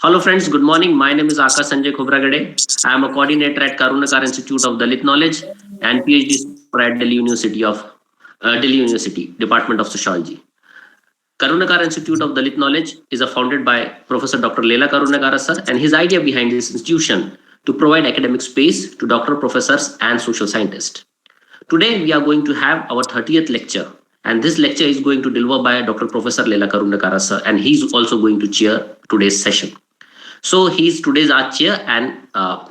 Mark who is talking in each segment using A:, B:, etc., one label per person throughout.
A: Hello friends, good morning. My name is Akash Sanjay Khobragade. I am a coordinator at Karunyakara Institute of Dalit Knowledge and PhD scholar at Delhi University, Department of Sociology. Karunyakara Institute of Dalit Knowledge is founded by Professor Dr. Leela Karunyakara sir, and his idea behind this institution to provide academic space to doctor, professors and social scientists. Today we are going to have our 30th lecture, and this lecture is going to deliver by Dr. Professor Leela Karunyakara sir, and he's also going to chair today's session. So he's today's our chair and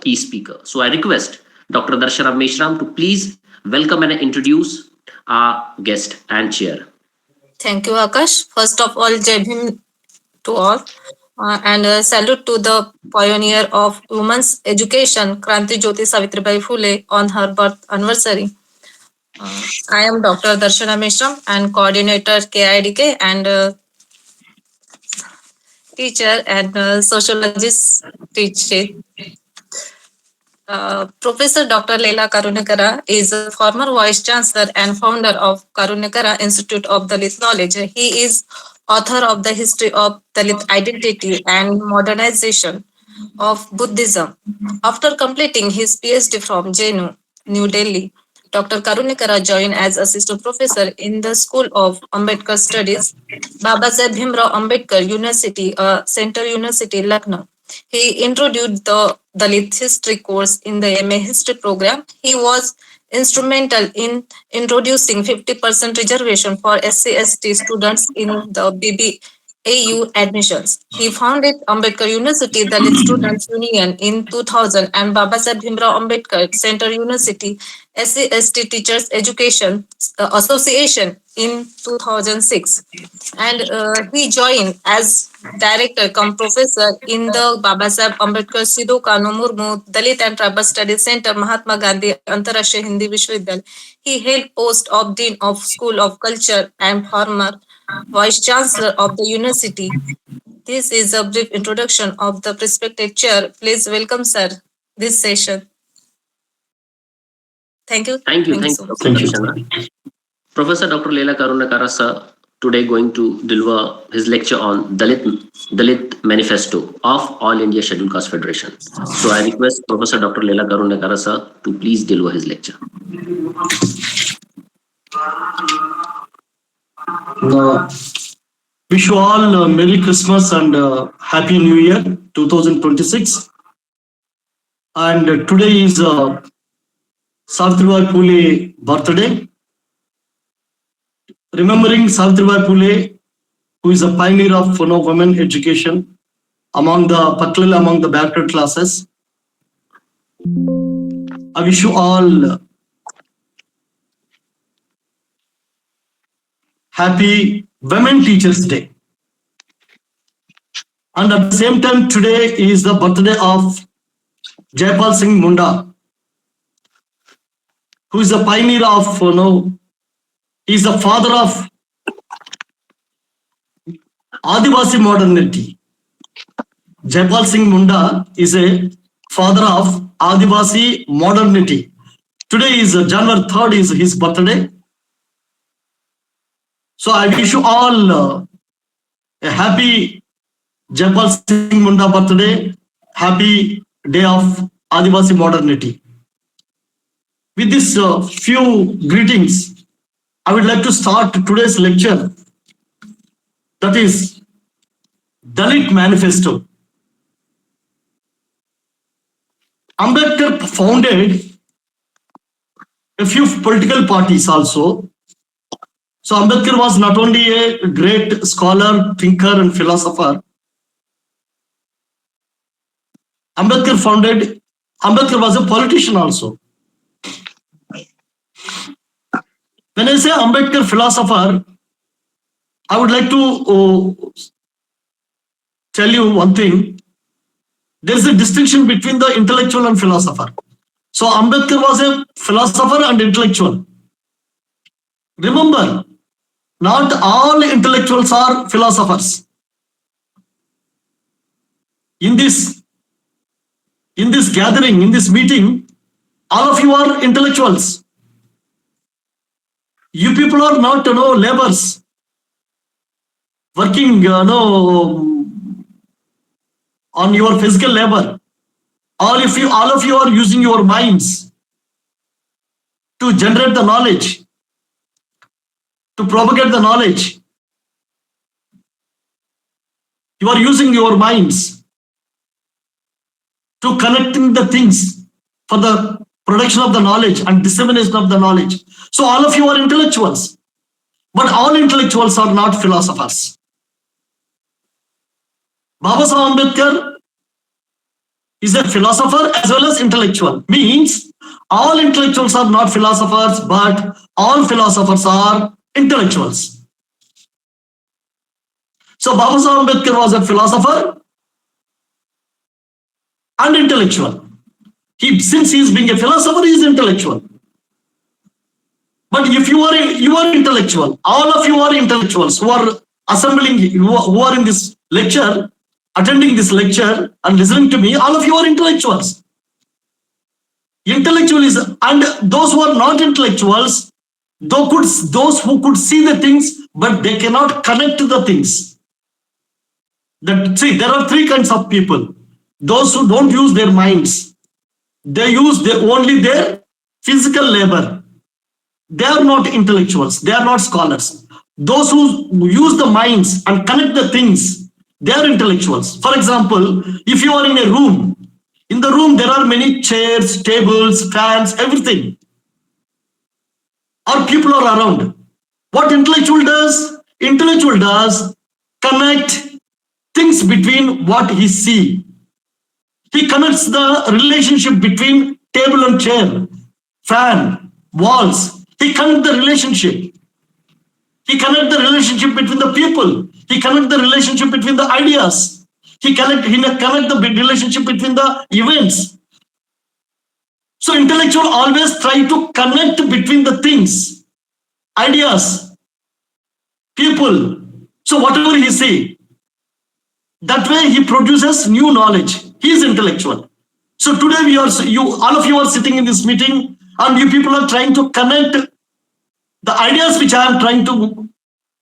A: key speaker. So I request Dr. Darshana Meshram to please welcome and introduce our guest and chair.
B: Thank you, Akash. First of all, Jai Bhim to all, and salute to the pioneer of women's education, Kranti Jyoti Savitribai Phule, on her birth anniversary. I am Dr. Darshana Meshram and coordinator KIDK and teacher and sociologist teacher. Professor Dr. Leela Karunyakara is a former Vice Chancellor and founder of Karunyakara Institute of Dalit Knowledge. He is author of the History of Dalit Identity and Modernization of Buddhism. After completing his PhD from JNU, New Delhi, Dr. Karunyakara joined as assistant professor in the School of Ambedkar Studies, Babasaheb Bhimrao Ambedkar University, Central University, Lucknow. He introduced the Dalit history course in the MA history program. He was instrumental in introducing 50% reservation for SC/ST students in the BBAU admissions. He founded Ambedkar University Dalit Students Union in 2000 and Babasaheb Bhimrao Ambedkar Center University SC/ST Teachers Education Association in 2006. And he joined as director cum professor in the Babasaheb Ambedkar Sidhu Kanu Murmu Dalit and Tribal Studies Center, Mahatma Gandhi Antarashtriya Hindi Vishwavidyalaya. He held post of Dean of School of Culture and former Vice Chancellor of the University. This is a brief introduction of the prospective chair. Please welcome, sir, this session. Thank you.
A: Thank you so much. Thank you. Professor Dr. Leela Karunyakara sir today going to deliver his lecture on Dalit Manifesto of All India Scheduled Caste Federation. So I request Professor Dr. Leela Karunyakara sir to please deliver his lecture.
C: Wish you all Merry Christmas and Happy New Year 2026. And today is Savitribai Phule birthday. Remembering Savitribai Phule, who is a pioneer of women education particularly among the backward classes. I wish you all Happy Women Teachers Day. And at the same time, today is the birthday of Jaipal Singh Munda, who is a pioneer of, is the father of Adivasi modernity. Jaipal Singh Munda is a father of Adivasi modernity. Today is January 3rd is his birthday. So I wish you all a happy Jaipal Singh Munda birthday, happy day of Adivasi modernity. With this few greetings, I would like to start today's lecture, that is Dalit Manifesto. Ambedkar founded a few political parties also. So Ambedkar was not only a great scholar, thinker and philosopher. Ambedkar was a politician also. When I say Ambedkar philosopher, I would like to tell you one thing. There is a distinction between the intellectual and philosopher. So Ambedkar was a philosopher and intellectual. Remember, not all intellectuals are philosophers. In this gathering, in this meeting, all of you are intellectuals. You people are not, laborers working, on your physical labor. All of you are using your minds to generate the knowledge, to propagate the knowledge. You are using your minds to connecting the things for the production of the knowledge and dissemination of the knowledge. So all of you are intellectuals, but all intellectuals are not philosophers. Baba Saheb Ambedkar is a philosopher as well as intellectual. Means all intellectuals are not philosophers, but all philosophers are intellectuals. So Baba Saheb Ambedkar was a philosopher and intellectual. Since he is being a philosopher, he is intellectual. But if you are intellectual, all of you are intellectuals who are assembling, who are in this lecture, attending this lecture and listening to me, all of you are intellectuals. Intellectualism, and those who are not intellectuals, those who could see the things, but they cannot connect to the things. See, there are three kinds of people. Those who don't use their minds. They use only their physical labor. They are not intellectuals. They are not scholars. Those who use the minds and connect the things, they are intellectuals. For example, if you are in a room, in the room there are many chairs, tables, fans, everything. Or people are around. What intellectual does? Intellectual does connect things between what he sees. He connects the relationship between table and chair, fan, walls. He connects the relationship. He connects the relationship between the people. He connects the relationship between the ideas. He connects the relationship between the events. So intellectual always try to connect between the things, ideas, people. So whatever he say, that way he produces new knowledge. He is intellectual. So today all of you are sitting in this meeting, and you people are trying to connect the ideas which I am trying to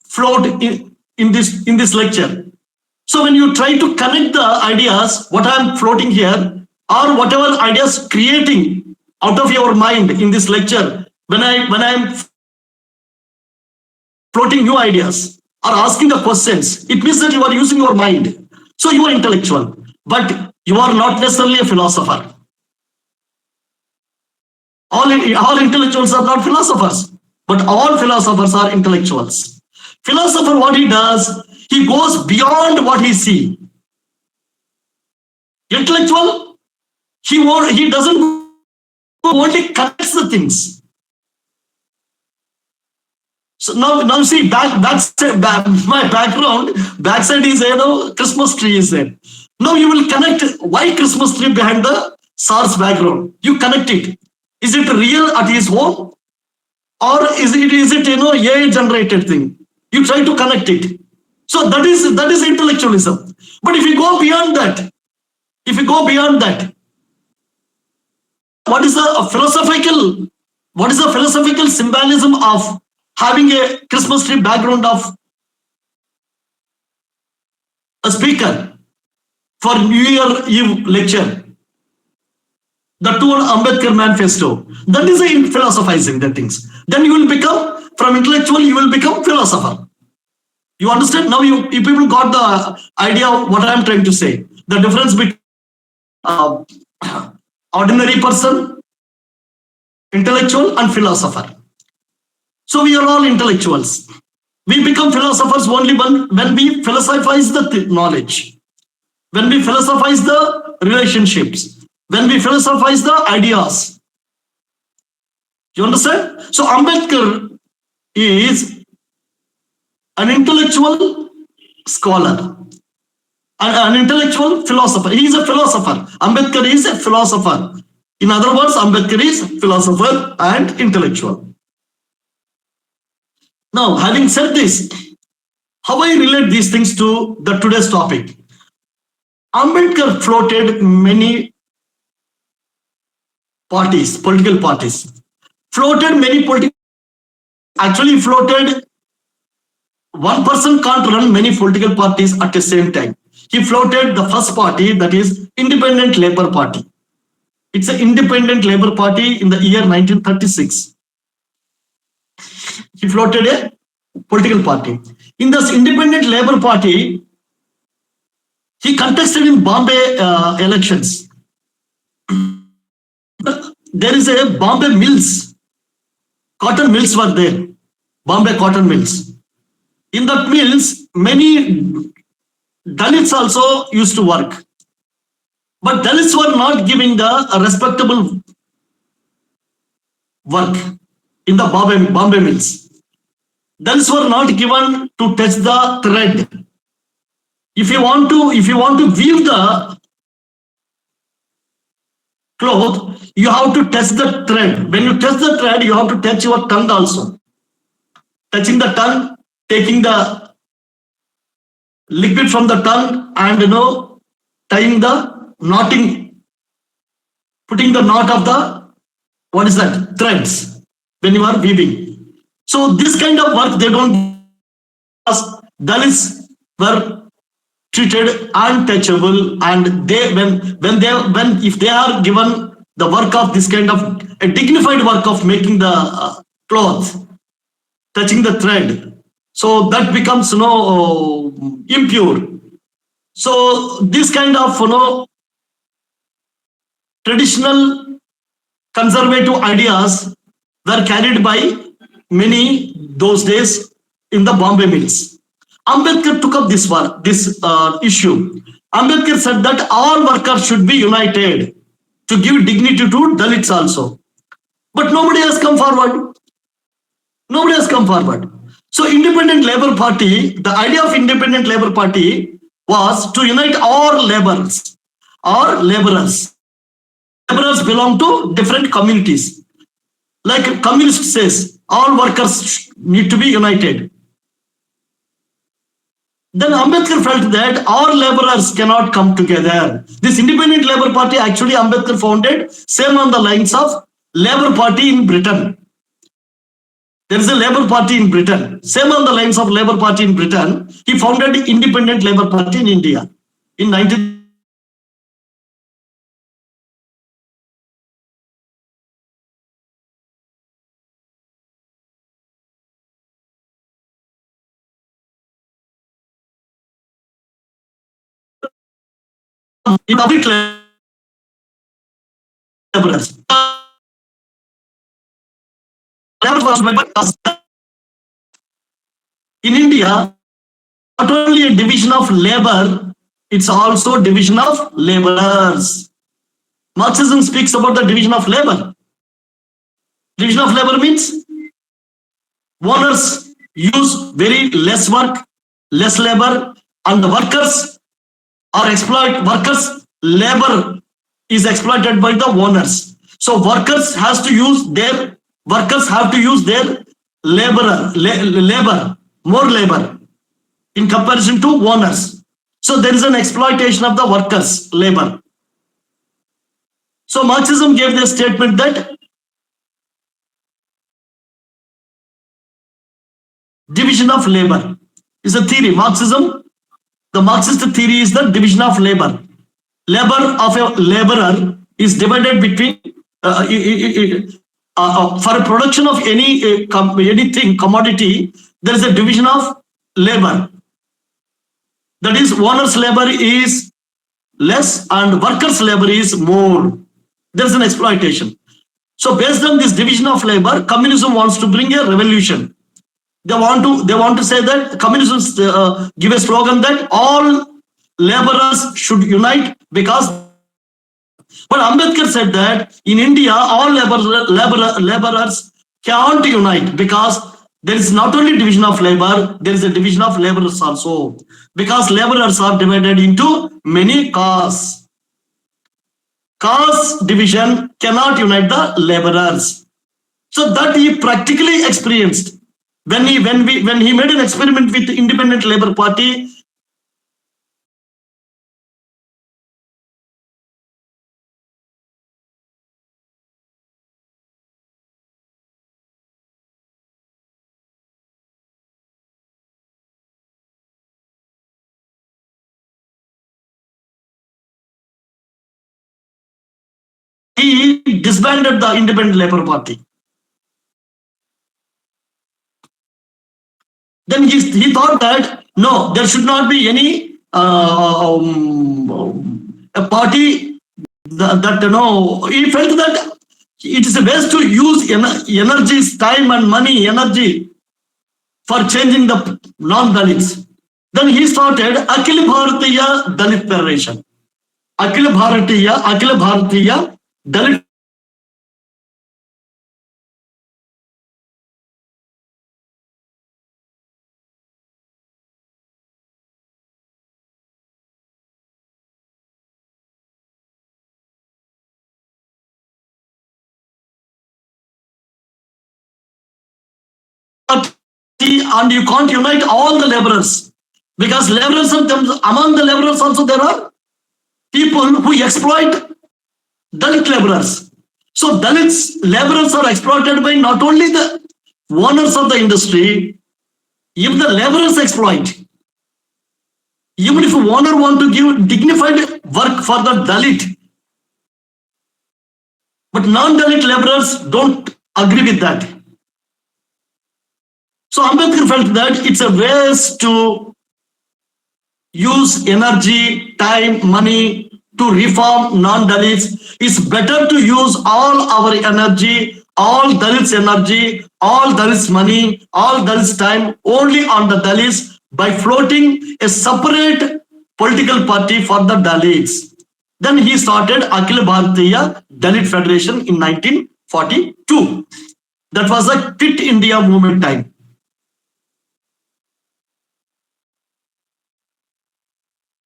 C: float in this lecture. So when you try to connect the ideas, what I am floating here, or whatever ideas creating out of your mind in this lecture, when I am floating new ideas or asking the questions, it means that you are using your mind. So you are intellectual, but you are not necessarily a philosopher. All intellectuals are not philosophers, but all philosophers are intellectuals. Philosopher, what he does, he goes beyond what he sees. Intellectual, he doesn't only connects the things. So now see, my background, backside is Christmas tree is there. Now you will connect why Christmas tree behind the SARS background. You connect it. Is it real at his home, or is it AI generated thing? You try to connect it. So that is intellectualism. But if you go beyond that, what is the philosophical symbolism of having a Christmas tree background of a speaker for New Year Eve lecture? The two Ambedkar Manifesto. That is a philosophizing the things. Then you will become, from intellectual, you will become philosopher. You understand? Now you people got the idea of what I am trying to say. The difference between ordinary person, intellectual, and philosopher. So we are all intellectuals. We become philosophers only when we philosophize the knowledge, when we philosophize the relationships, when we philosophize the ideas. You understand? So Ambedkar is an intellectual scholar, an intellectual philosopher. He is a philosopher. Ambedkar is a philosopher. In other words, Ambedkar is philosopher and intellectual. Now, having said this, how I relate these things to the today's topic? Ambedkar floated many parties, political parties. Actually floated, one person can't run many political parties at the same time. he floated the first party, that is Independent Labour Party. It's an Independent Labour Party in the year 1936. He floated a political party. In this Independent Labour Party, he contested in Bombay elections. There is a Bombay mills, cotton mills were there, Bombay cotton mills. In that mills, many Dalits also used to work. But Dalits were not giving the respectable work in the Bombay mills. Dalits were not given to touch the thread. If you want to weave the cloth, you have to touch the thread. When you touch the thread, you have to touch your tongue also. Touching the tongue, taking the liquid from the tongue, and tying the knotting, putting the knot of the, what is that, threads when you are weaving. So this kind of work they don't, Dalits were treated untouchable, and they when if they are given the work of this kind of a dignified work of making the cloth, touching the thread, so that becomes impure. So this kind of traditional conservative ideas were carried by many those days in the Bombay mills. Ambedkar took up this issue. Ambedkar said that all workers should be united to give dignity to Dalits also. But nobody has come forward. Nobody has come forward. So Independent Labour Party, the idea of Independent Labour Party was to unite all laborers or laborers. Laborers belong to different communities. Like communist says, all workers need to be united. Then Ambedkar felt that all laborers cannot come together. This Independent Labour Party actually Ambedkar founded, same on the lines of Labour Party in Britain. There is a Labour Party in Britain. Same on the lines of Labour Party in Britain. He founded the Independent Labour Party in India in 19. Laborers. In India, not only a division of labor, it's also division of laborers. Marxism speaks about the division of labor. Division of labor means owners use very less work, less labor, and the workers are labor is exploited by the owners. So workers have to use their labor, more labor in comparison to owners. So there is an exploitation of the workers' labor. So Marxism gave the statement that division of labor is a theory. The Marxist theory is the division of labor. Labor of a laborer is divided between for a production of anything, commodity, there is a division of labor. That is, owner's labor is less and workers' labor is more. There is an exploitation. So based on this division of labor, communism wants to bring a revolution. They want to say that communism give a slogan that all laborers should unite because. But Ambedkar said that in India, all laborers can't unite because there is not only division of labor, there is a division of laborers also. Because laborers are divided into many castes. Caste division cannot unite the laborers. So that he practically experienced when he made an experiment with the Independent Labour Party. he disbanded the Independent Labour Party. Then he thought that no, there should not be any a party that he felt that it is a waste to use energies, time and money, energy for changing the non-Dalits. Then he started Akhil Bharatiya Dalit Federation. Akhil Bharatiya Dalit and you can't unite all the laborers, because laborers among the laborers also there are people who exploit Dalit laborers. So Dalits laborers are exploited by not only the owners of the industry, if the laborers exploit, even if a owner want to give dignified work for the Dalit, but non-Dalit laborers don't agree with that. So Ambedkar felt that it's a waste to use energy, time, money to reform non-Dalits. It's better to use all our energy, all Dalits energy, all Dalits money, all Dalits time only on the Dalits by floating a separate political party for the Dalits. Then he started Akhil Bharatiya Dalit Federation in 1942. That was a Quit India movement time.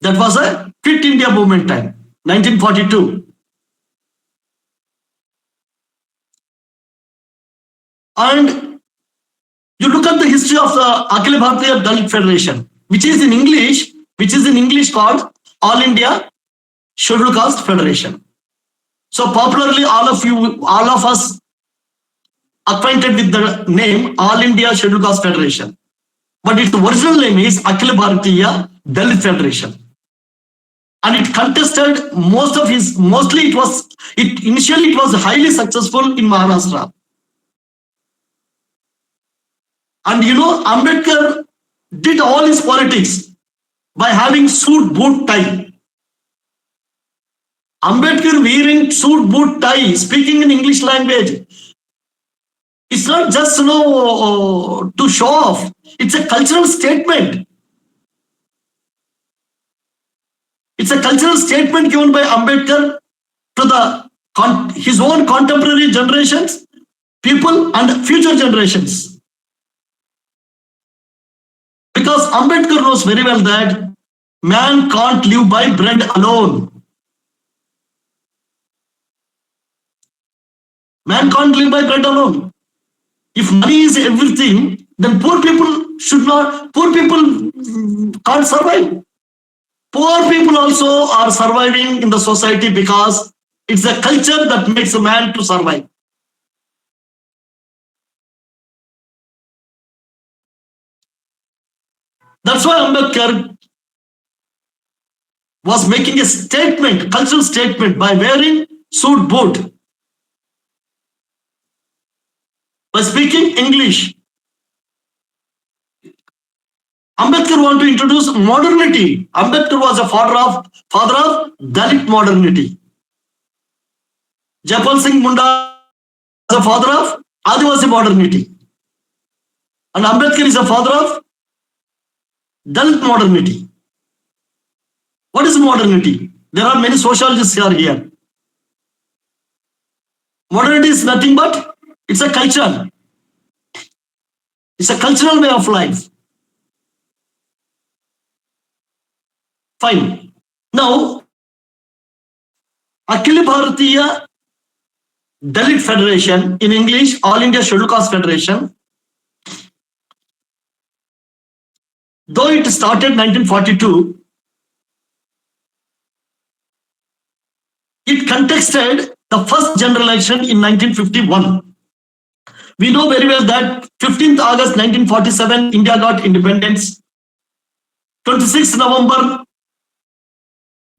C: That was a Quit India movement time, 1942. And you look at the history of the Akhil Bharatiya Dalit Federation, which is in English called All India Scheduled Caste Federation. So popularly, all of us acquainted with the name All India Scheduled Caste Federation. But its original name is Akhil Bharatiya Dalit Federation. And it contested initially it was highly successful in Maharashtra. And Ambedkar did all his politics by having suit, boot, tie. Ambedkar wearing suit, boot, tie, speaking in English language. It's not just to show off. It's a cultural statement. It's a cultural statement given by Ambedkar to his own contemporary generations, people and future generations. Because Ambedkar knows very well that man can't live by bread alone. Man can't live by bread alone. If money is everything, then poor people can't survive. Poor people also are surviving in the society because it's a culture that makes a man to survive. That's why Ambedkar was making a statement, cultural statement, by wearing suit, boot, by speaking English. Ambedkar wanted to introduce modernity. Ambedkar was a father of Dalit modernity. Jaipal Singh Munda is a father of Adivasi modernity. And Ambedkar is a father of Dalit modernity. What is modernity? There are many sociologists here. Modernity is nothing but it's a culture. It's a cultural way of life. Fine. Now, Akhil Bharatiya Dalit Federation, in English, All India Scheduled Caste Federation, though it started 1942, it contested the first general election in 1951. We know very well that 15th August 1947, India got independence. 26th November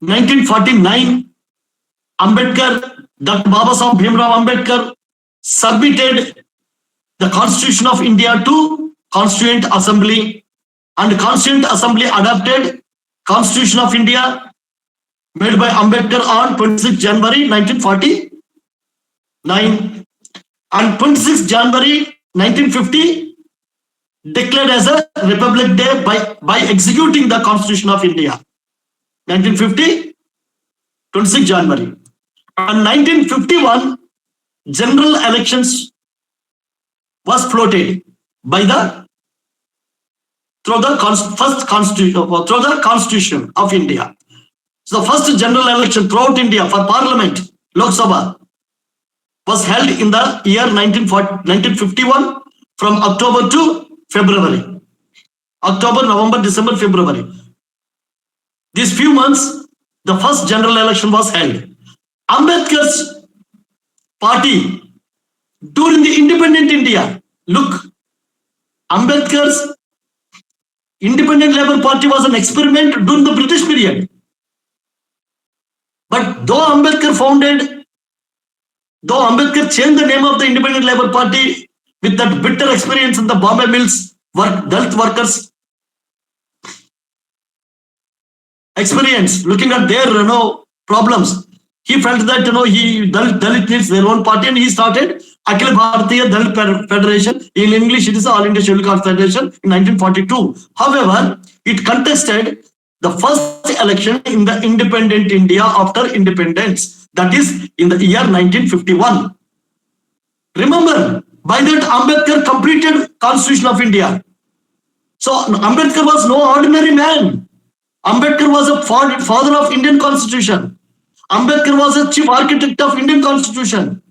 C: 1949, Ambedkar Dr. Babasaheb Bhimrao Ambedkar submitted the Constitution of India to Constituent Assembly, and Constituent Assembly adopted Constitution of India made by Ambedkar on 26 January 1949, and 26 January 1950 declared as a Republic Day by executing the Constitution of India. 1950, 26 January. And 1951, general elections was floated by through the Constitution of India. So the first general election throughout India for Parliament, Lok Sabha, was held in the year 1951 from October to February. October, November, December, February. These few months, the first general election was held. Ambedkar's party during the independent India, look, Ambedkar's Independent Labour Party was an experiment during the British period. But though Ambedkar changed the name of the Independent Labour Party with that bitter experience in the Bombay mills, Dalit workers experience, looking at their problems, he felt that Dalit needs their own party, and he started Akhil Bharatiya Dalit Federation. In English, it is All India Scheduled Caste Federation in 1942. However, it contested the first election in the independent India after independence, that is in the year 1951. Remember, by that Ambedkar completed Constitution of India. So Ambedkar was no ordinary man. Ambedkar was a father of Indian Constitution. Ambedkar was a chief architect of Indian Constitution.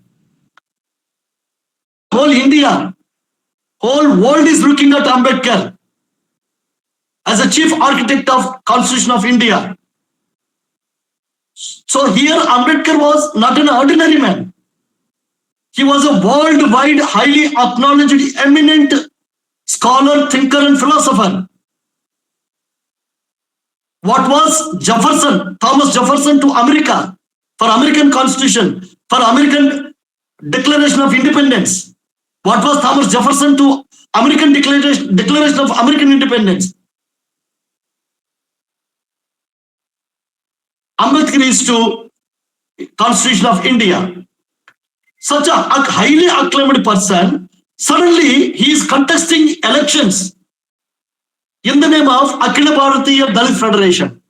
C: Whole India, whole world is looking at Ambedkar as a chief architect of Constitution of India. So here Ambedkar was not an ordinary man. He was a worldwide, highly acknowledged, eminent scholar, thinker, and philosopher. What was Thomas Jefferson to America for American Constitution, for American Declaration of Independence? What was Thomas Jefferson to American Declaration of American Independence? Ambedkar is to Constitution of India. Such a highly acclaimed person, suddenly he is contesting elections in the name of Akhil Bharatiya Dalit Federation.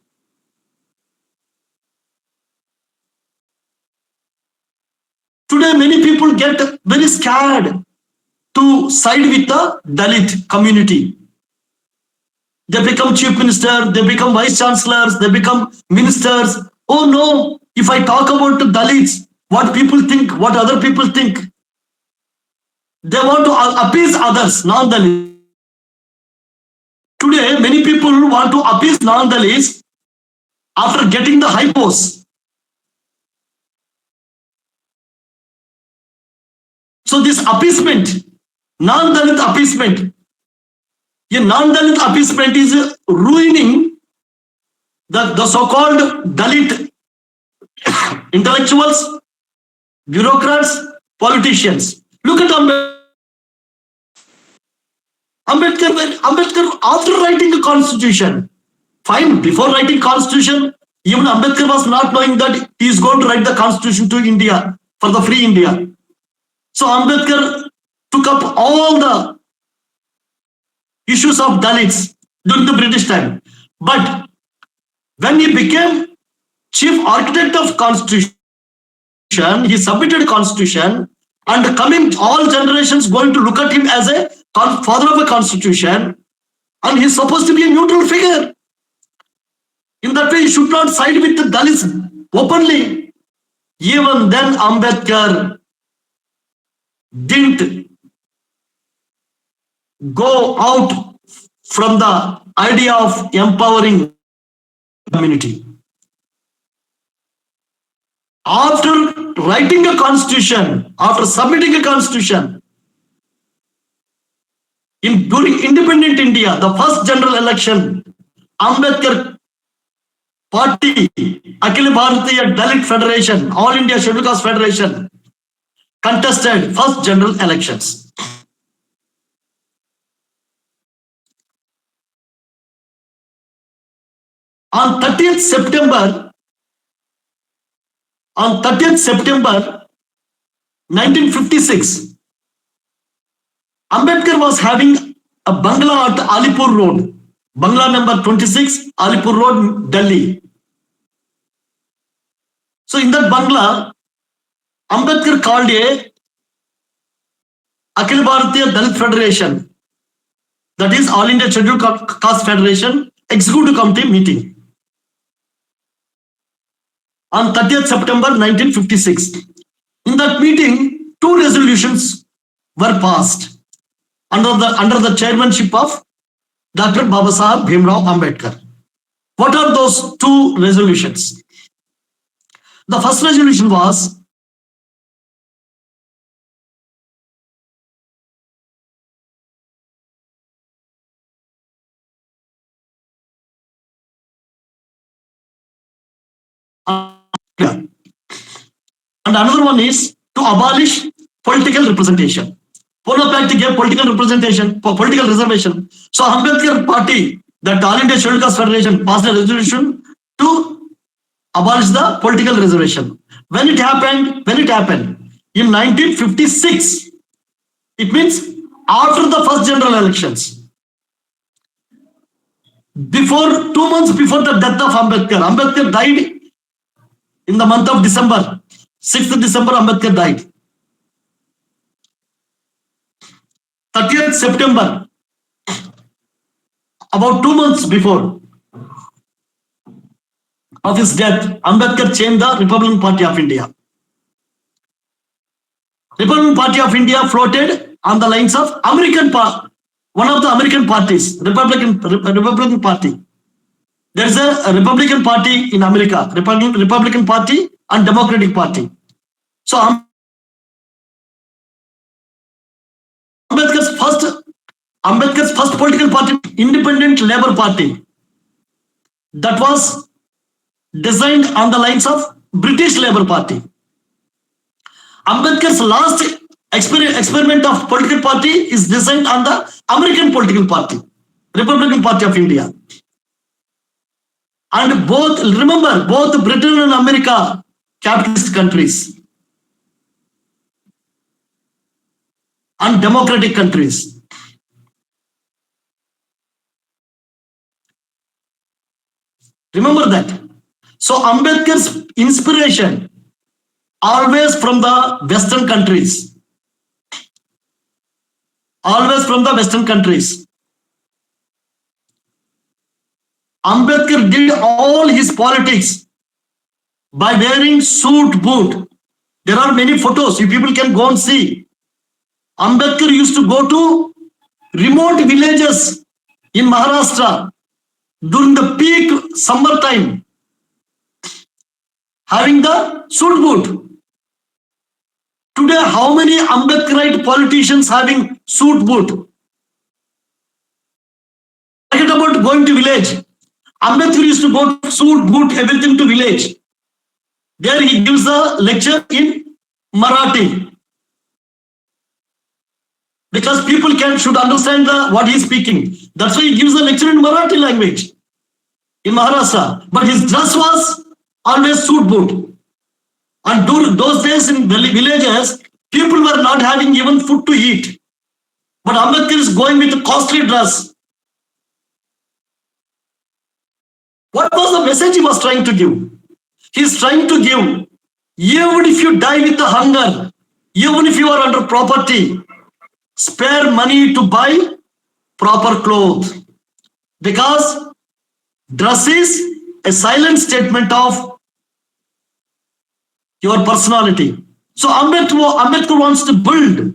C: Today, many people get very scared to side with the Dalit community. They become chief minister, they become vice chancellors, they become ministers. Oh no, if I talk about the Dalits, what people think, what other people think. They want to appease others, non-Dalits. Today, many people want to appease non-Dalits after getting the high post. So this appeasement, non-Dalit appeasement, a non-Dalit appeasement is ruining the so-called Dalit intellectuals, bureaucrats, politicians. Look at Ambedkar, after writing a constitution, fine, before writing constitution, even Ambedkar was not knowing that he is going to write the constitution to India, for the free India. So Ambedkar took up all the issues of Dalits during the British time. But when he became chief architect of constitution, he submitted constitution, and coming all generations going to look at him as a father of a constitution, and he's supposed to be a neutral figure. In that way, he should not side with the Dalits openly. Even then, Ambedkar didn't go out from the idea of empowering community. After writing a constitution, after submitting a constitution, during independent India, the first general election, Ambedkar Party, Akhil Bharatiya Dalit Federation, All India Scheduled Caste Federation, contested first general elections. On 30th September, 1956, Ambedkar was having a bangla at Alipur Road, Bangla number 26, Alipur Road, Delhi. So in that bangla, Ambedkar called a Akhil Bharatiya Dalit Federation, that is All India Scheduled Caste Federation, Executive Committee meeting on 30th September 1956. In that meeting, two resolutions were passed under the chairmanship of Dr. Babasaheb Bhimrao Ambedkar. What are those two resolutions? The first resolution was and another one is to abolish political representation. Polo Pact gave political representation, political reservation. So Ambedkar party, that All India Scheduled Caste Federation, passed a resolution to abolish the political reservation. When it happened? In 1956. It means after the first general elections. Before 2 months before the death of Ambedkar died in the month of December. 6th December, Ambedkar died. 30th September, about 2 months before of his death, Ambedkar changed the Republican Party of India. Republican Party of India floated on the lines of one of the American parties, Republican Party. There is a Republican Party in America, Republican Party and Democratic Party. So Ambedkar's first political party, Independent Labour Party, that was designed on the lines of British Labour Party. Ambedkar's last experiment of political party is designed on the American political party, Republican Party of India. And both Britain and America, capitalist countries and democratic countries. Remember that. So Ambedkar's inspiration always from the Western countries. Always from the Western countries. Ambedkar did all his politics by wearing suit boot. There are many photos, you people can go and see. Ambedkar used to go to remote villages in Maharashtra during the peak summer time, having the suit boot. Today, how many Ambedkarite politicians having suit boot? Forget about going to village. Ambedkar used to go to suit boot, everything to village. There he gives a lecture in Marathi, because people should understand what he is speaking. That's why he gives a lecture in Marathi language in Maharashtra. But his dress was always suit boot. And during those days in villages, people were not having even food to eat. But Ambedkar is going with a costly dress. What was the message he was trying to give? He is trying to give, even if you die with the hunger, even if you are under property, spare money to buy proper clothes. Because dress is a silent statement of your personality. So Ambedkar wants to build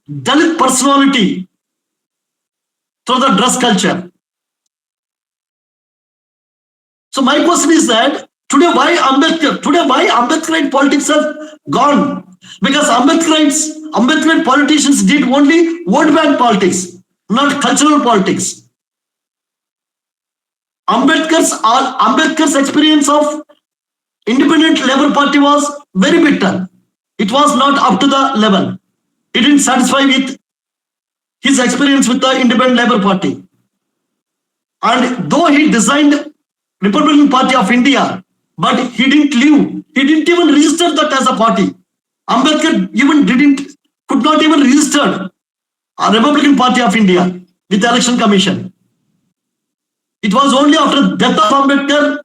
C: Dalit personality through the dress culture. So my question is that today why Ambedkarite politics have gone? Because Ambedkarite politicians did only vote bank politics, not cultural politics. Ambedkar's experience of independent Labour Party was very bitter. It was not up to the level. He didn't satisfy with his experience with the independent Labour Party. And though he designed Republican Party of India, but he didn't live. He didn't even register that as a party. Ambedkar could not even register a Republican Party of India with the Election Commission. It was only after death of Ambedkar,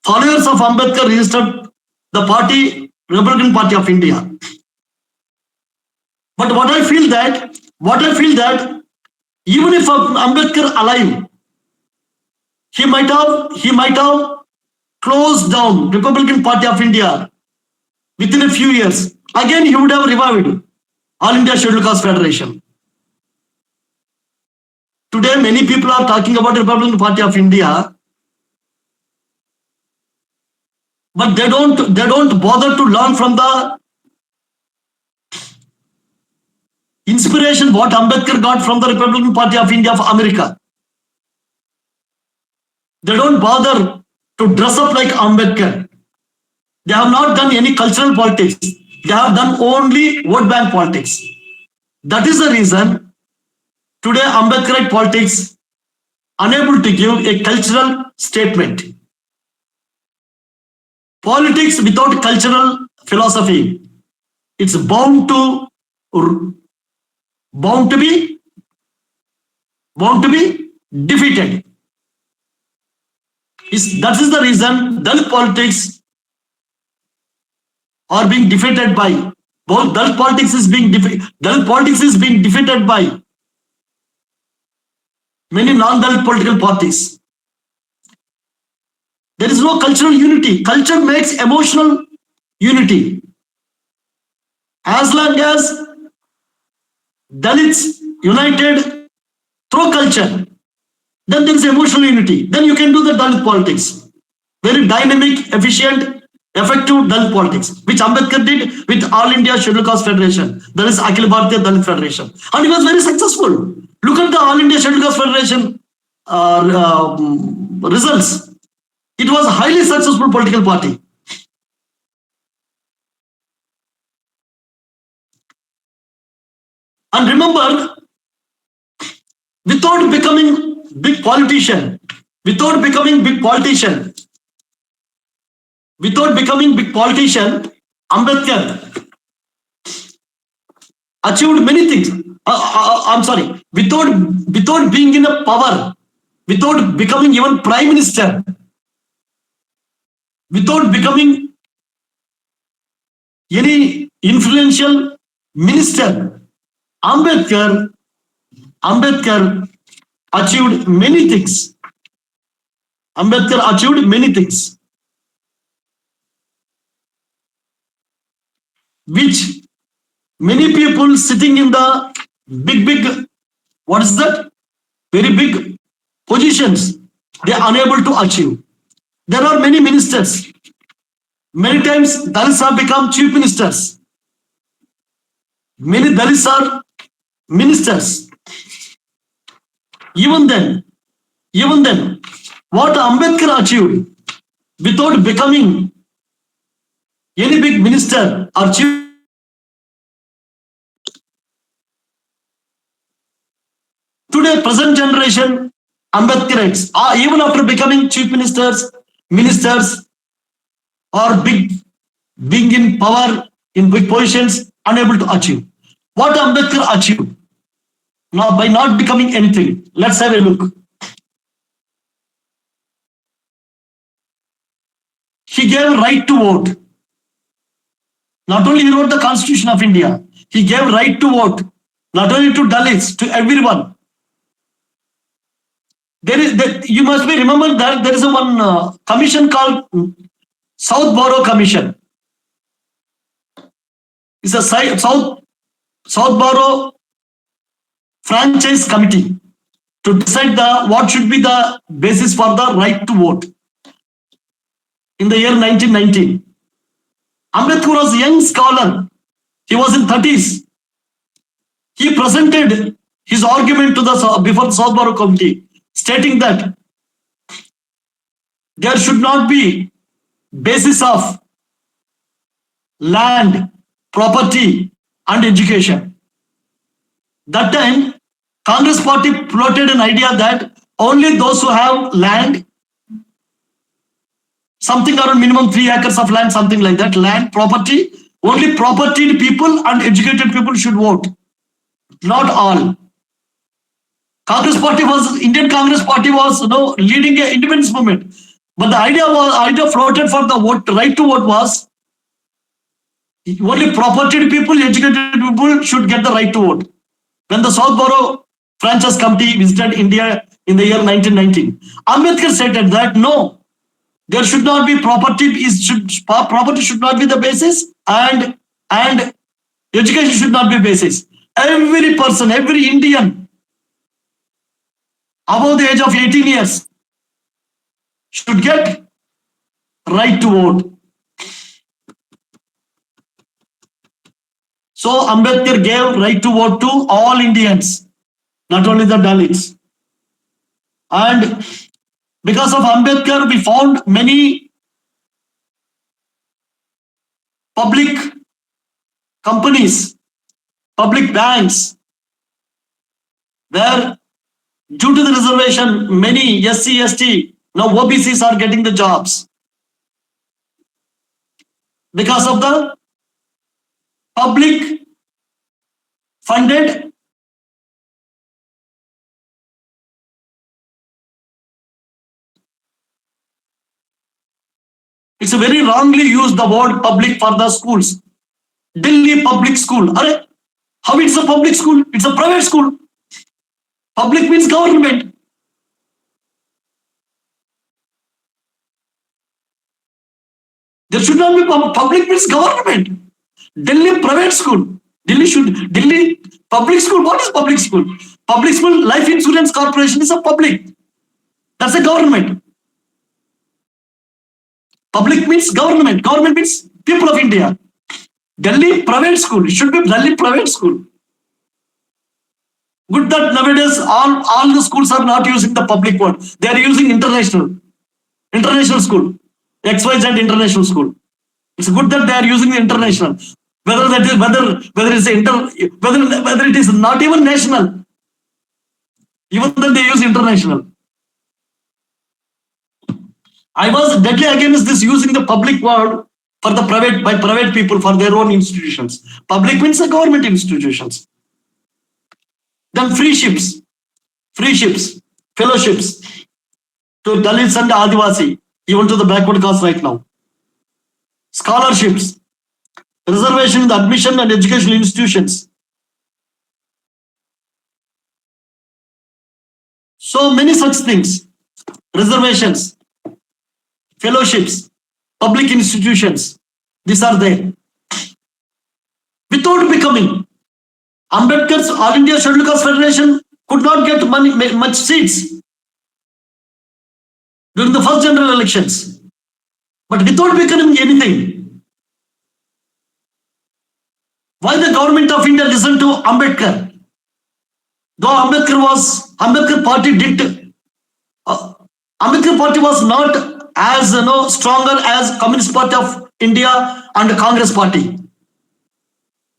C: followers of Ambedkar registered the party, Republican Party of India. But what I feel that even if Ambedkar alive, he might have closed down Republican Party of India within a few years. Again, he would have revived All India Scheduled Caste Federation. Today, many people are talking about Republican Party of India, but they don't bother to learn from the inspiration what Ambedkar got from the Republican Party of India of America. They don't bother to dress up like Ambedkar. They have not done any cultural politics. They have done only vote bank politics. That is the reason today Ambedkarite politics unable to give a cultural statement. Politics without cultural philosophy, it's bound to be defeated. That is the reason Dalit politics are being defeated by both. Dalit politics is being defeated by many non-Dalit political parties. There is no cultural unity. Culture makes emotional unity. As long as Dalits united through culture, then there is emotional unity. Then you can do the Dalit politics. Very dynamic, efficient, effective Dalit politics, which Ambedkar did with All India Scheduled Caste Federation. That is Akhil Bharatiya Dalit Federation. And he was very successful. Look at the All India Scheduled Caste Federation results. It was a highly successful political party. And remember, without becoming big politician, Ambedkar achieved many things. Without being in a power, without becoming even prime minister, without becoming any influential minister, Ambedkar achieved many things. Which many people sitting in the big, what is that? Very big positions, they are unable to achieve. There are many ministers. Many times Dalits have become chief ministers. Many Dalits are ministers. Even then, what Ambedkar achieved without becoming any big minister or chief. Today, present generation Ambedkarites, even after becoming chief ministers or being in power in big positions, unable to achieve. What Ambedkar achieved? Now, by not becoming anything. Let's have a look. He gave right to vote. Not only he wrote the Constitution of India, he gave right to vote, not only to Dalits, to everyone. You must be remembered that there is one commission called South Borough Commission. It's a South Borough Franchise Committee to decide what should be the basis for the right to vote. In the year 1919, Ambedkar was a young scholar. He was in 30s. He presented his argument to before the South Borough Committee, stating that there should not be basis of land, property, and education. That time, Congress party floated an idea that only those who have land, something around minimum 3 acres of land, something like that, land, property, only property people and educated people should vote. Not all. Indian Congress party was leading an independence movement. But the idea floated for the vote, right to vote was only property people, educated people should get the right to vote. When the Southborough Franchise Committee visited India in the year 1919, Ambedkar stated that no, there should not be property should not be the basis, and education should not be basis. Every person, every Indian above the age of 18 years should get right to vote. So Ambedkar gave right to vote to all Indians, not only the Dalits. And because of Ambedkar, we found many public companies, public banks, where due to the reservation, many SC, ST, now OBCs are getting the jobs. Because of the public funded it's a very wrongly used the word public for the schools. Delhi public school. How it's a public school? It's a private school. Public means government. There should not be public means government. Delhi private school. Delhi public school. What is public school? Public school, Life Insurance Corporation is a public. That's a government. Public means government. Government means people of India. Delhi private school. It should be Delhi private school. Good that nowadays all the schools are not using the public word. They are using international school. XYZ international school. It's good that they are using the international. Whether it is not even national, even then they use international. I was deadly against this using the public word for the private people for their own institutions. Public means the government institutions. Then free ships, fellowships to Dalits and Adivasi, even to the backward caste right now. Scholarships, reservation in the admission and educational institutions. So many such things. Reservations, fellowships, public institutions. These are there. Without becoming, Ambedkar's All India Scheduled Caste Federation could not get much seats during the first general elections. But without becoming anything, why the government of India listened to Ambedkar? Though Ambedkar party was not as stronger as Communist Party of India and Congress Party.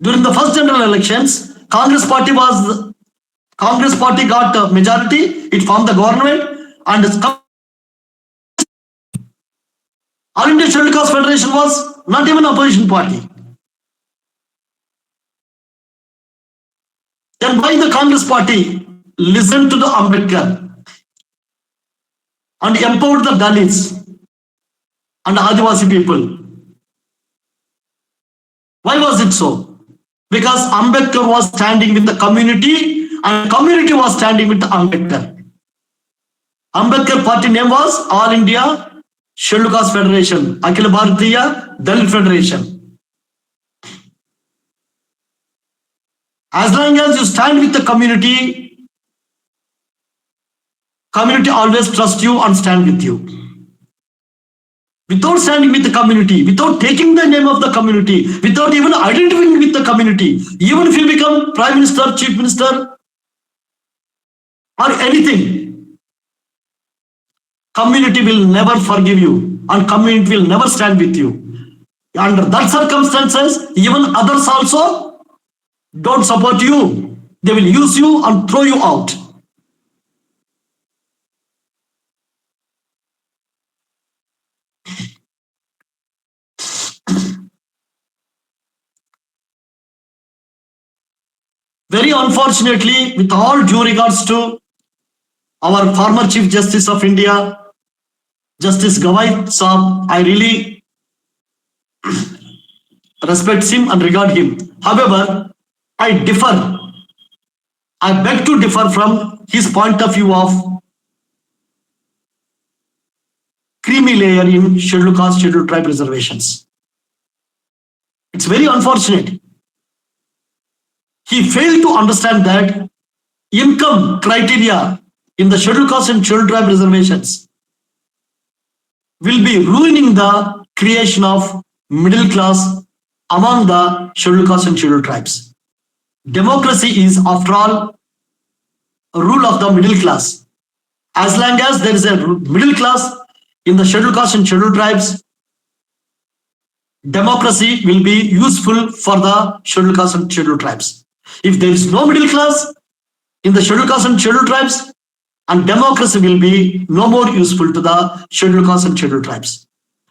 C: During the first general elections, Congress Party got a majority. It formed the government, and All India Scheduled Caste Federation was not even opposition party. Then why the Congress Party listened to the Ambedkar and empowered the Dalits and Adivasi people? Why was it so? Because Ambedkar was standing with the community and community was standing with the Ambedkar. Ambedkar party name was All India Scheduled Caste Federation, Akhil Bharatiya Dalit Federation. As long as you stand with the community, community always trust you and stand with you. Without standing with the community, without taking the name of the community, without even identifying with the community, even if you become Prime Minister, Chief Minister, or anything, community will never forgive you and community will never stand with you. Under that circumstances, even others also don't support you. They will use you and throw you out. Very unfortunately, with all due regards to our former Chief Justice of India, Justice Gawai Saab, I really respect him and regard him. However, I beg to differ from his point of view of creamy layer in scheduled caste, scheduled tribe reservations. It's very unfortunate. He failed to understand that income criteria in the scheduled caste and scheduled tribe reservations will be ruining the creation of middle class among the scheduled caste and scheduled tribes. Democracy is, after all, a rule of the middle class. As long as there is a middle class in the scheduled caste and scheduled tribes, democracy will be useful for the scheduled caste and scheduled tribes. If there is no middle class in the scheduled caste and scheduled tribes, and democracy will be no more useful to the scheduled caste and scheduled tribes.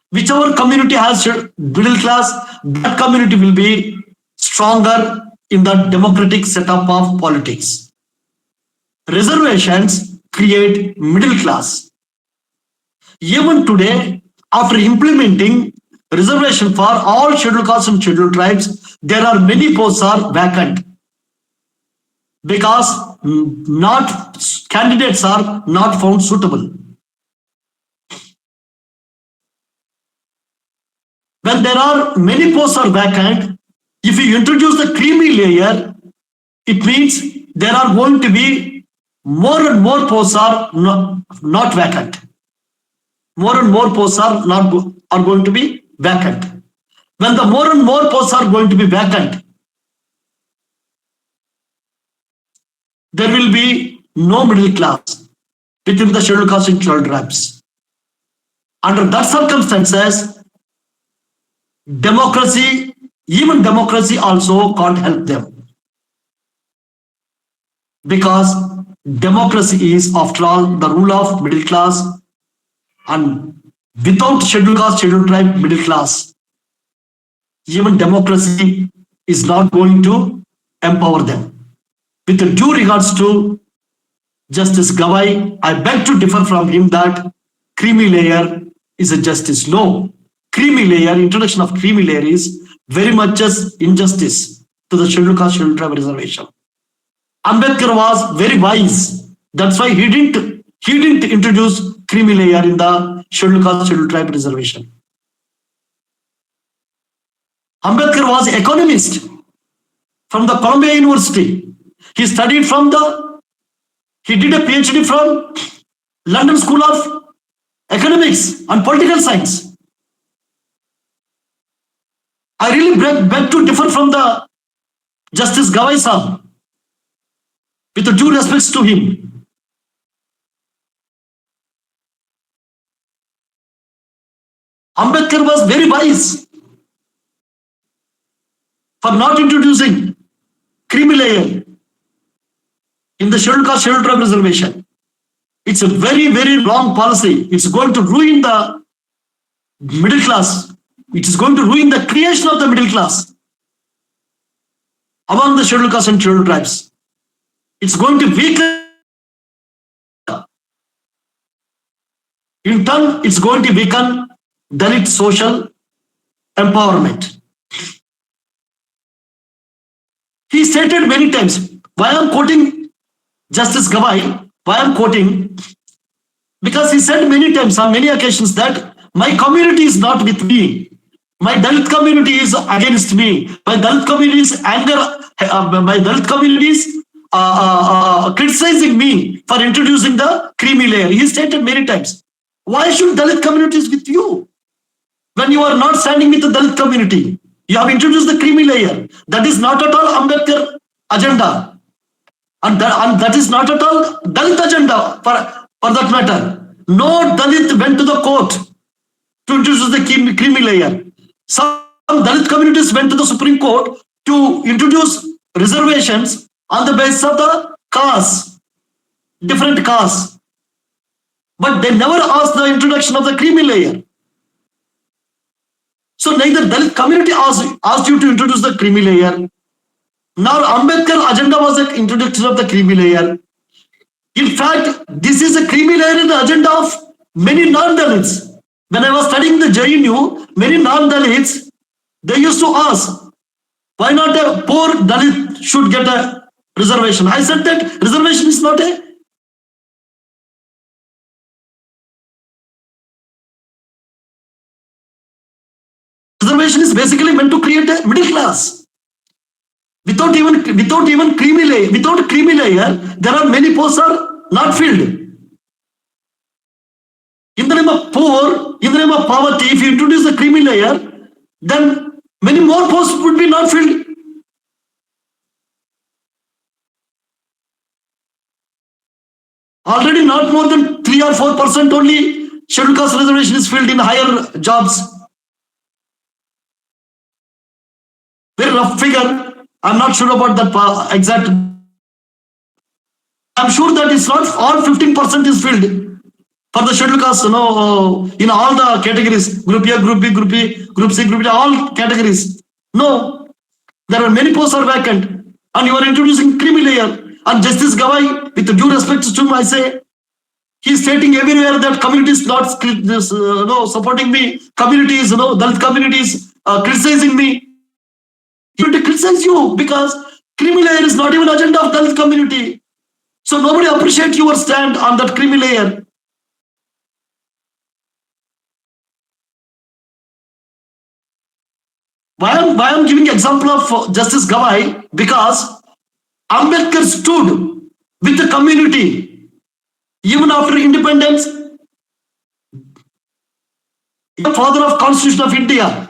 C: Whichever community has middle class, that community will be stronger in the democratic setup of politics. Reservations create middle class. Even today, after implementing reservation for all scheduled castes and scheduled tribes, there are many posts are vacant because candidates are not found suitable. When there are many posts are vacant, if you introduce the creamy layer, it means there are going to be more and more posts are not vacant. More and more posts are going to be vacant. When the more and more posts are going to be vacant, there will be no middle class within the scheduled caste and scheduled tribes. Under that circumstances, even democracy also can't help them. Because democracy is, after all, the rule of middle class, and without scheduled caste, scheduled tribe, middle class, even democracy is not going to empower them. With due regards to Justice Gawai, I beg to differ from him that creamy layer is a justice. No, creamy layer, introduction of creamy layer is very much as injustice to the scheduled caste, scheduled tribe reservation. Ambedkar was very wise. That's why he didn't introduce creamy layer in the scheduled caste, scheduled tribe reservation. Ambedkar was economist from the Columbia University. He did a PhD from London School of Economics and Political Science. I really beg to differ from the Justice Gawai Saab, with the due respects to him. Ambedkar was very wise for not introducing creamy layer in the scheduled caste, scheduled tribe reservation. It's a very, very wrong policy. It's going to ruin the middle class. It is going to ruin the creation of the middle class among the scheduled caste and scheduled tribes. It's going to weaken. In turn, it's going to weaken Dalit social empowerment. He stated many times, why I'm quoting Justice Gawai, why I'm quoting, because he said many times on many occasions that my community is not with me. My Dalit community is against me. My Dalit community is my Dalit community is criticizing me for introducing the creamy layer. He stated many times, why should Dalit communities with you? When you are not standing with the Dalit community, you have introduced the creamy layer. That is not at all Ambedkar agenda. And that is not at all Dalit agenda for that matter. No Dalit went to the court to introduce the creamy layer. Some Dalit communities went to the Supreme Court to introduce reservations on the basis of the castes, different castes. But they never asked the introduction of the creamy layer. So neither Dalit community asked you to introduce the creamy layer. Now Ambedkar agenda was the introduction of the creamy layer. In fact, this is a creamy layer in the agenda of many non-Dalits. When I was studying the JNU, many non-Dalits, they used to ask, why not a poor Dalit should get a reservation? I said that reservation is not a reservation is basically meant to create a middle class. Without even creamy layer, without creamy layer, there are many posts are not filled. In the name of poor, in the name of poverty, if you introduce the creamy layer, then many more posts would be not filled. Already not more than 3 or 4% only scheduled caste reservation is filled in higher jobs. Very rough figure. I'm not sure about that exact. I'm sure that it's not all 15% is filled for the scheduled caste, in all the categories, group A, group B, group E, group C, group D, all categories. No, there are many posts are vacant, and you are introducing creamy layer. And Justice Gawai, with due respect to him, I say, he's stating everywhere that community is not supporting me, communities, Dalit communities criticizing me. He will criticize you because creamy layer is not even agenda of Dalit community. So nobody appreciates your stand on that creamy layer. Why I'm giving example of Justice Gawai? Because Ambedkar stood with the community even after independence. The father of Constitution of India.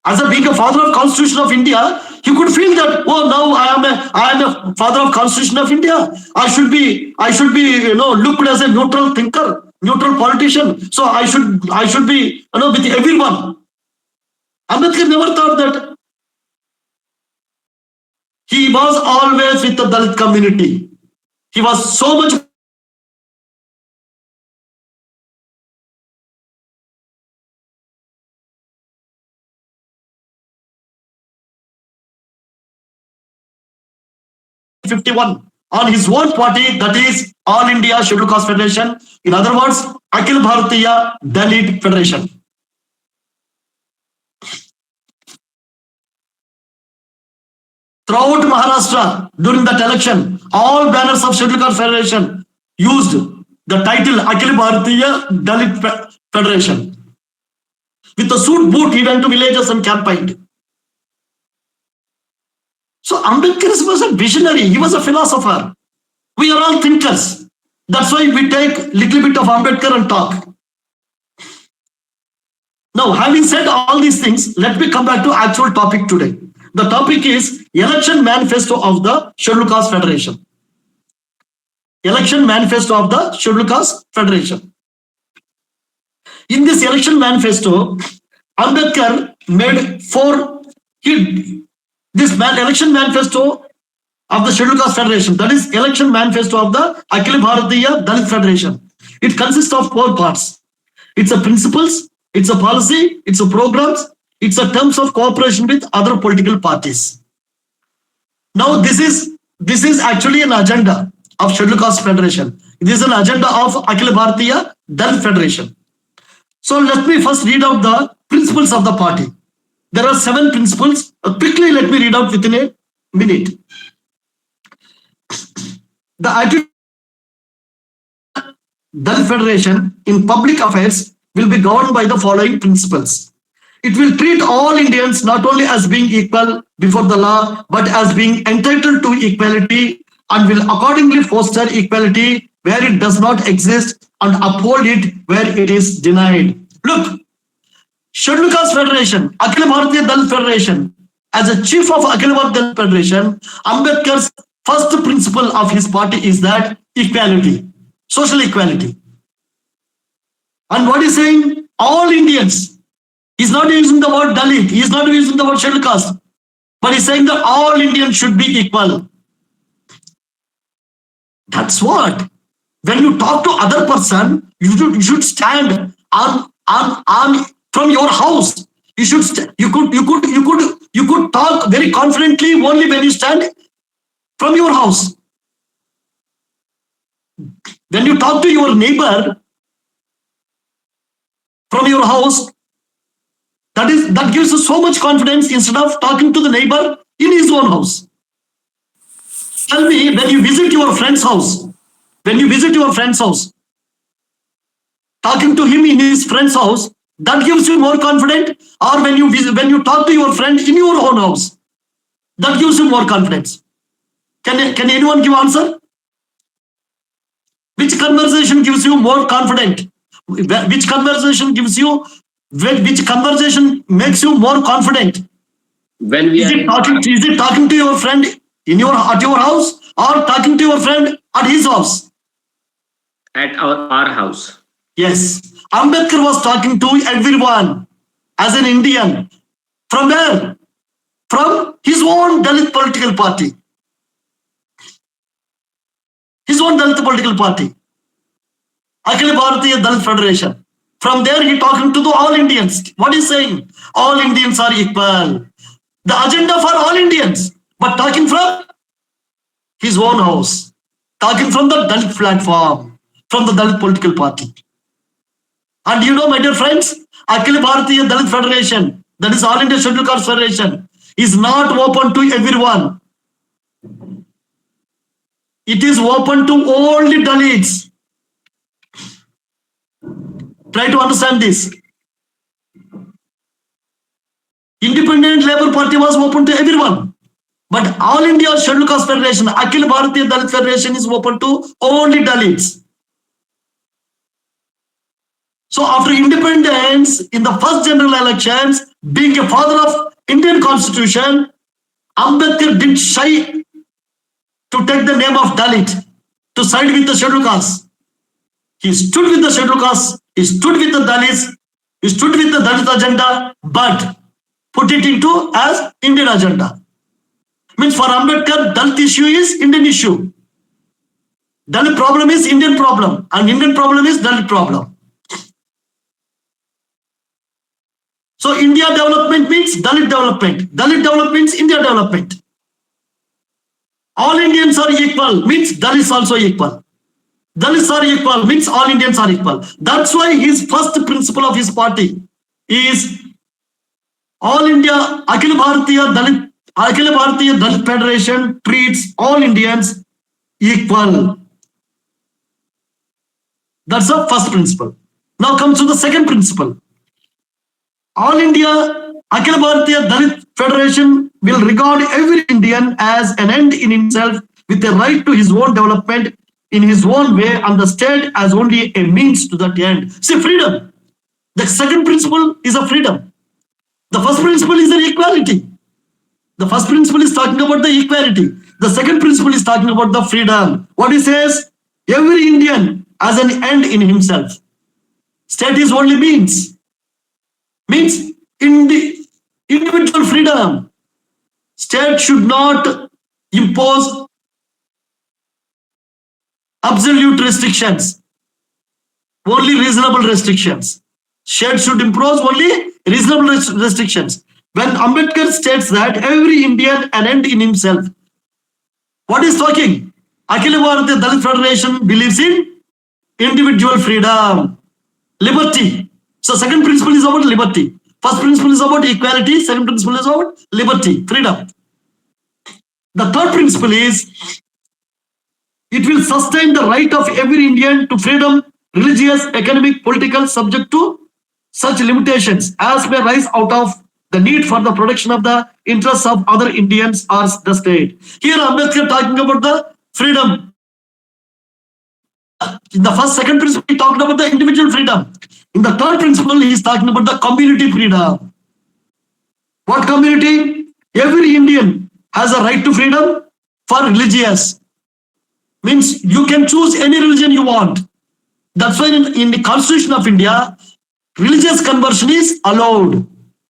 C: As being a father of Constitution of India, he could feel that, oh, now I am a father of Constitution of India. I should be looked as a neutral thinker, neutral politician. So I should be with everyone. Ambedkar never thought that. He was always with the Dalit community. He was so much on his own party, that is All India Scheduled Caste Federation. In other words, Akhil Bharatiya Dalit Federation. Throughout Maharashtra, during that election, all banners of Scheduled Caste Federation used the title Akhil Bharatiya Dalit Federation. With a suit boot, he went to villages and campaigned. So Ambedkar was a visionary. He was a philosopher. We are all thinkers. That's why we take little bit of Ambedkar and talk. Now, having said all these things, let me come back to actual topic today. The topic is Election Manifesto of the Scheduled Caste Federation. Election Manifesto of the Scheduled Caste Federation. In this Election Manifesto, Ambedkar made Election Manifesto of the Scheduled Caste Federation, that is Election Manifesto of the Akhil Bharatiya Dalit Federation. It consists of 4 parts. It's a principles, it's a policy, it's a programs, it's a terms of cooperation with other political parties. Now this is actually an agenda of Scheduled Caste Federation. It is an agenda of Akhil Bharatiya Dalit Federation. So let me first read out the principles of the party. There are 7 principles. Quickly, let me read out within a minute. The attitude of Dalit Federation in public affairs will be governed by the following principles. It will treat all Indians not only as being equal before the law, but as being entitled to equality, and will accordingly foster equality where it does not exist and uphold it where it is denied. Look, Scheduled Caste Federation, Akhil Bharatiya Dalit Federation, as a chief of Akhil Bharatiya Dalit Federation, Ambedkar's first principle of his party is that equality, social equality. And what he's saying, all Indians. He's not using the word Dalit. He's not using the word scheduled caste. But he's saying that all Indians should be equal. That's what. When you talk to other person, you should stand on from your house. You should you could talk very confidently only when you stand from your house. When you talk to your neighbor from your house, that gives you so much confidence instead of talking to the neighbor in his own house. Tell me, when you visit your friend's house, talking to him in his friend's house, that gives you more confidence, or when you talk to your friend in your own house, that gives you more confidence. Can anyone give answer? Which conversation gives you more confident? Which conversation makes you more confident?
A: When we
C: is it talking to your friend at your house, or talking to your friend at his house?
A: At our house.
C: Yes. Ambedkar was talking to everyone as an Indian. From where? From his own Dalit political party. Akhil Bharatiya Dalit Federation. From there he talking to all Indians. What is saying? All Indians are equal. The agenda for all Indians. But talking from his own house. Talking from the Dalit platform. From the Dalit political party. And you know, my dear friends, Akhil Bharatiya Dalit Federation, that is All India Scheduled Caste Federation, is not open to everyone. It is open to only Dalits. Try to understand this. Independent Labour Party was open to everyone. But All India Scheduled Caste Federation, Akhil Bharatiya Dalit Federation is open to only Dalits. So after independence, in the first general elections, being a father of Indian Constitution, Ambedkar didn't shy to take the name of Dalit, to side with the scheduled caste. He stood with the scheduled caste, he stood with the Dalits, he stood with the Dalit agenda, but put it into as Indian agenda. Means for Ambedkar, Dalit issue is Indian issue. Dalit problem is Indian problem, and Indian problem is Dalit problem. So India development means Dalit development. Dalit development means India development. All Indians are equal means Dalits also equal. Dalits are equal means all Indians are equal. That's why his first principle of his party is All India Akhil Bharatiya Dalit Federation treats all Indians equal. That's the first principle. Now comes to the second principle. All India Akhil Bharatiya Dalit Federation will regard every Indian as an end in himself with a right to his own development in his own way, and the state as only a means to that end. See, freedom. The second principle is a freedom. The first principle is an equality. The first principle is talking about the equality. The second principle is talking about the freedom. What he says, every Indian as an end in himself. State is only means. Means in the individual freedom. State should not impose absolute restrictions, only reasonable restrictions. State should impose only reasonable restrictions. When Ambedkar states that every Indian an end in himself, what is talking? Akhil Bharatiya Dalit Federation believes in individual freedom, liberty. So second principle is about liberty. First principle is about equality. Second principle is about liberty, freedom. The third principle is it will sustain the right of every Indian to freedom, religious, economic, political, subject to such limitations as may rise out of the need for the protection of the interests of other Indians or the state. Here Ambedkar talking about the freedom. In the second principle, he talked about the individual freedom. In the third principle, he is talking about the community freedom. What community? Every Indian has a right to freedom for religious. Means you can choose any religion you want. That's why in the Constitution of India, religious conversion is allowed.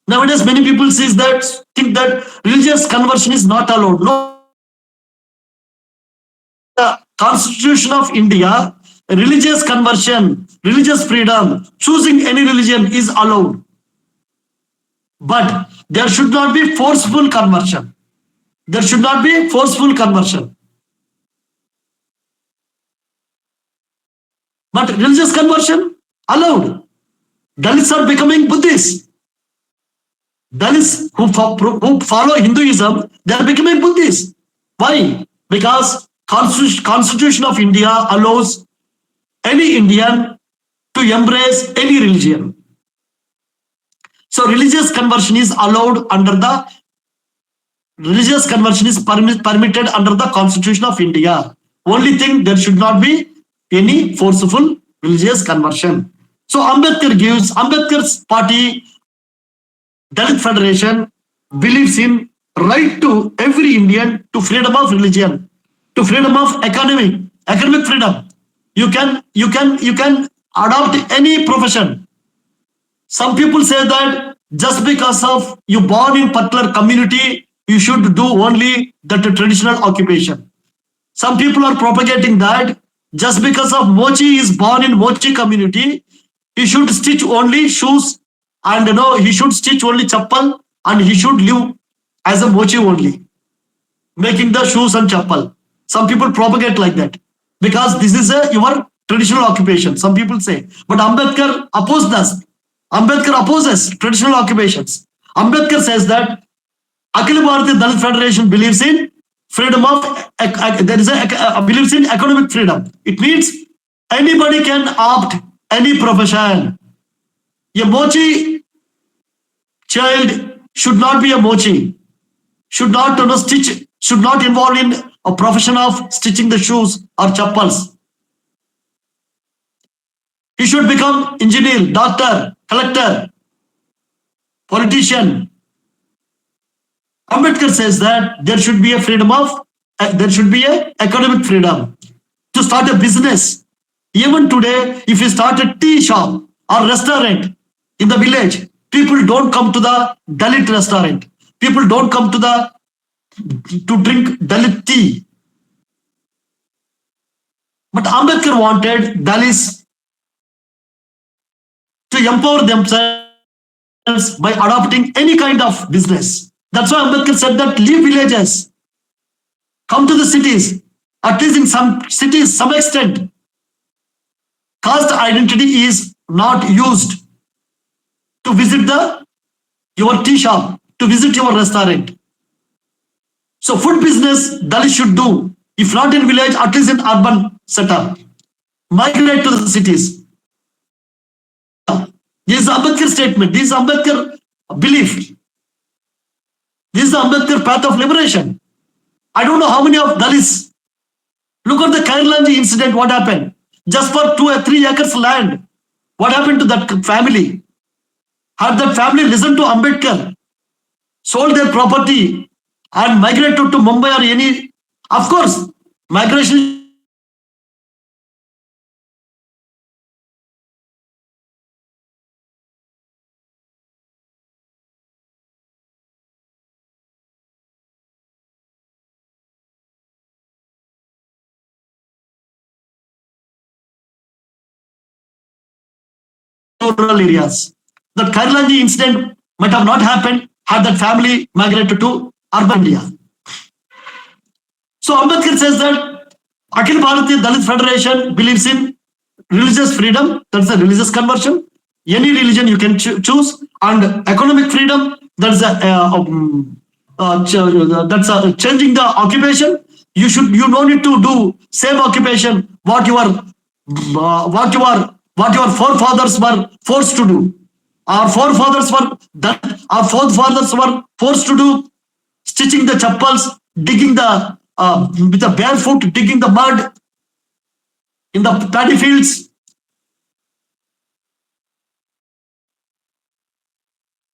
C: Nowadays, many people think that religious conversion is not allowed. No, the Constitution of India, religious conversion, religious freedom, choosing any religion is allowed. But there should not be forceful conversion. There should not be forceful conversion. But religious conversion allowed. Dalits are becoming Buddhists. Dalits who follow Hinduism, they are becoming Buddhists. Why? Because Constitution of India allows any Indian to embrace any religion. So religious conversion is allowed under the religious conversion is permitted under the Constitution of India. Only thing, there should not be any forceful religious conversion. So Ambedkar's party, Dalit Federation, believes in right to every Indian to freedom of religion, to freedom of academic freedom. You can adopt any profession. Some people say that just because of you born in particular community, you should do only that traditional occupation. Some people are propagating that just because of Mochi is born in Mochi community, he should stitch only shoes and he should stitch only chappal and he should live as a Mochi only, making the shoes and chappal. Some people propagate like that because this is your traditional occupation. Some people say, but Ambedkar opposes this. Ambedkar opposes traditional occupations. Ambedkar says that Akhil Bharatiya Dalit Federation believes in freedom of believes in economic freedom. It means anybody can opt any profession. A Mochi child should not be a Mochi, should not stitch, should not involve in a profession of stitching the shoes or chappals. He should become engineer, doctor, collector, politician. Ambedkar says that there should be a freedom of, there should be a economic freedom to start a business. Even today, if you start a tea shop or restaurant in the village, people don't come to the Dalit restaurant. People don't come to drink Dalit tea. But Ambedkar wanted Dalits to empower themselves by adopting any kind of business. That's why Ambedkar said that leave villages, come to the cities, at least in some cities, some extent. Caste identity is not used to visit your tea shop, to visit your restaurant. So food business Dalits should do, if not in village, at least in urban setup. Migrate to the cities. This is Ambedkar statement. This is Ambedkar belief. This is the Ambedkar path of liberation. I don't know how many of Dalits. Look at the Karunyakara incident, what happened? Just for 2 or 3 acres land. What happened to that family? Had that family listened to Ambedkar, sold their property and migrated to Mumbai or any, of course, migration rural areas. The Karunyakara incident might have not happened had that family migrated to urban India. So Ambedkar says that Akhil Bharatiya Dalit Federation believes in religious freedom, that's a religious conversion. Any religion you can choose, and economic freedom, that's changing the occupation. You don't need to do same occupation what your forefathers were forced to do. Our forefathers were forced to do stitching the chappals, digging with the barefoot, digging the mud in the paddy fields.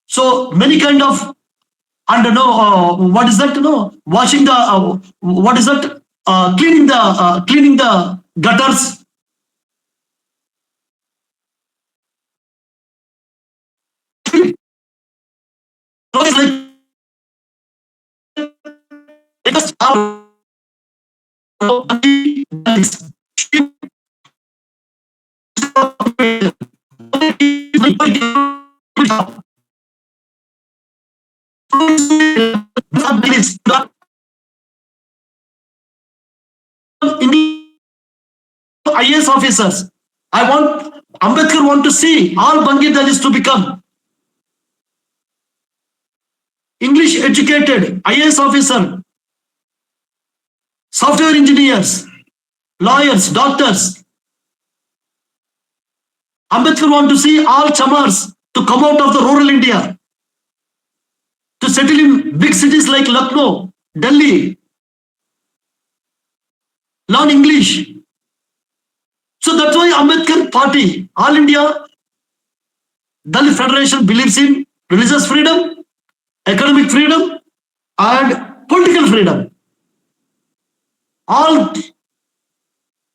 C: So many kind of, and what is that? Washing the cleaning the gutters. IAS officers. Ambedkar want to see all Bangi Dalits to become English educated IAS officer, software engineers, lawyers, doctors. Ambedkar want to see all chamars to come out of the rural India, to settle in big cities like Lucknow, Delhi, learn English. So that's why Ambedkar Party, All India Dalit Federation believes in religious freedom, economic freedom, and political freedom. All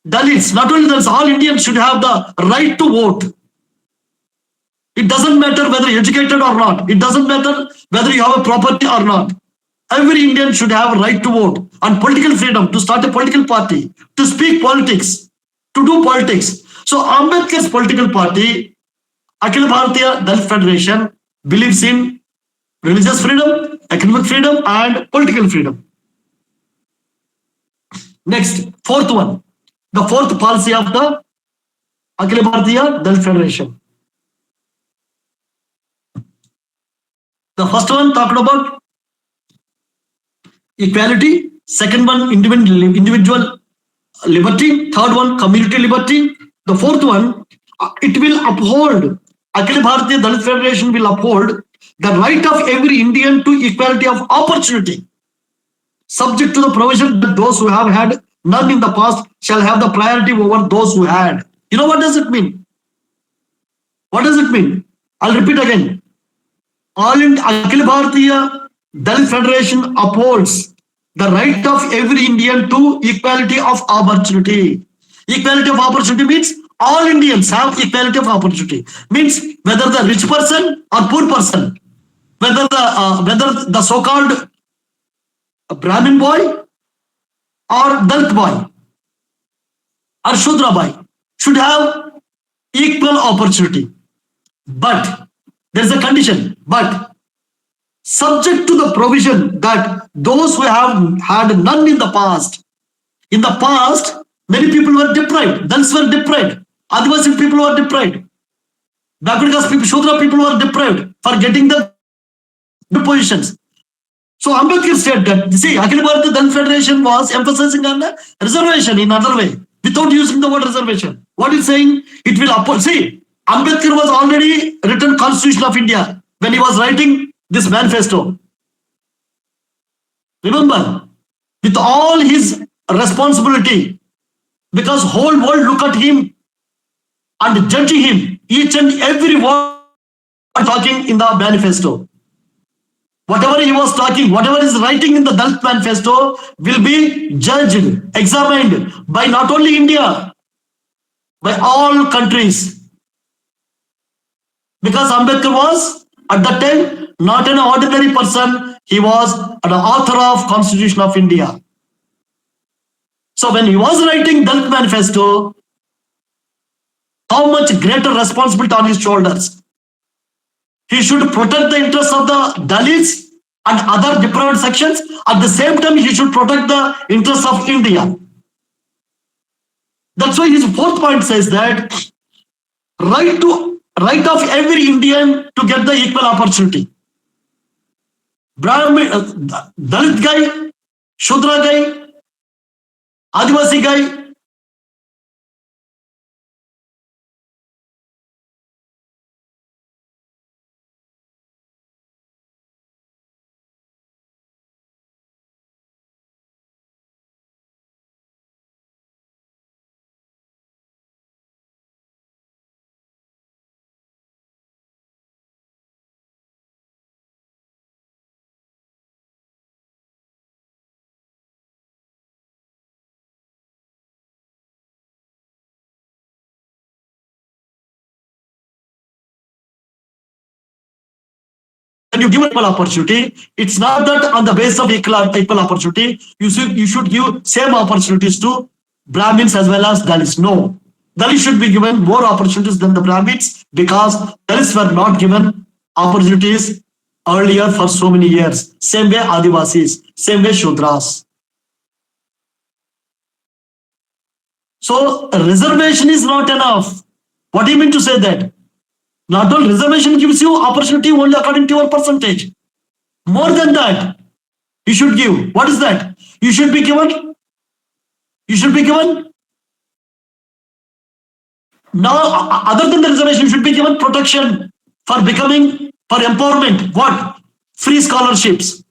C: Dalits, not only Dalits, all Indians should have the right to vote. It doesn't matter whether you're educated or not. It doesn't matter whether you have a property or not. Every Indian should have a right to vote and political freedom to start a political party, to speak politics, to do politics. So Ambedkar's political party, Akhil Bharatiya Dalit Federation, believes in religious freedom, economic freedom, and political freedom. Next, fourth one, the fourth policy of the Akhil Bharatiya Dalit Federation. The first one talked about equality, second one individual liberty, third one community liberty, the fourth one it will uphold, Akhil Bharatiya Dalit Federation will uphold the right of every Indian to equality of opportunity, subject to the provision that those who have had none in the past shall have the priority over those who had. You know what does it mean? What does it mean? I'll repeat again. All in Akhil Bharatiya Dalit Federation upholds the right of every Indian to equality of opportunity. Equality of opportunity means all Indians have equality of opportunity. Means whether the rich person or poor person, whether the so-called Brahmin boy or Dalit boy or Shudra boy should have equal opportunity. But there is a condition. But subject to the provision that those who have had none in the past, many people were deprived, Dalits were deprived, Adivasi people were deprived, backward caste people, Shudra people were deprived for getting the good positions. So Ambedkar said that, see, Akhil Bharatiya Dalit Federation was emphasizing on the reservation in other way, without using the word reservation. What is saying? It will uphold. See, Ambedkar was already written Constitution of India when he was writing this manifesto. Remember, with all his responsibility, because whole world look at him and judging him, each and every word talking in the manifesto. Whatever he was talking, whatever is writing in the Dalit Manifesto will be judged, examined by not only India, by all countries. Because Ambedkar was, at that time, not an ordinary person, he was an author of Constitution of India. So when he was writing Dalit Manifesto, how much greater responsibility on his shoulders. He should protect the interests of the Dalits and other deprived sections. At the same time, he should protect the interests of India. That's why his fourth point says that right of every Indian to get the equal opportunity. Brahmin, Dalit guy, Shudra guy, Adivasi guy, when you give equal opportunity, it's not that on the basis of equal opportunity, you should give same opportunities to Brahmins as well as Dalits. No. Dalits should be given more opportunities than the Brahmins because Dalits were not given opportunities earlier for so many years. Same way Adivasis, same way Shudras. So reservation is not enough. What do you mean to say that? Not all reservation gives you opportunity only according to your percentage. More than that, you should give. What is that? You should be given. Now, other than the reservation, you should be given protection for empowerment. What? Free scholarships,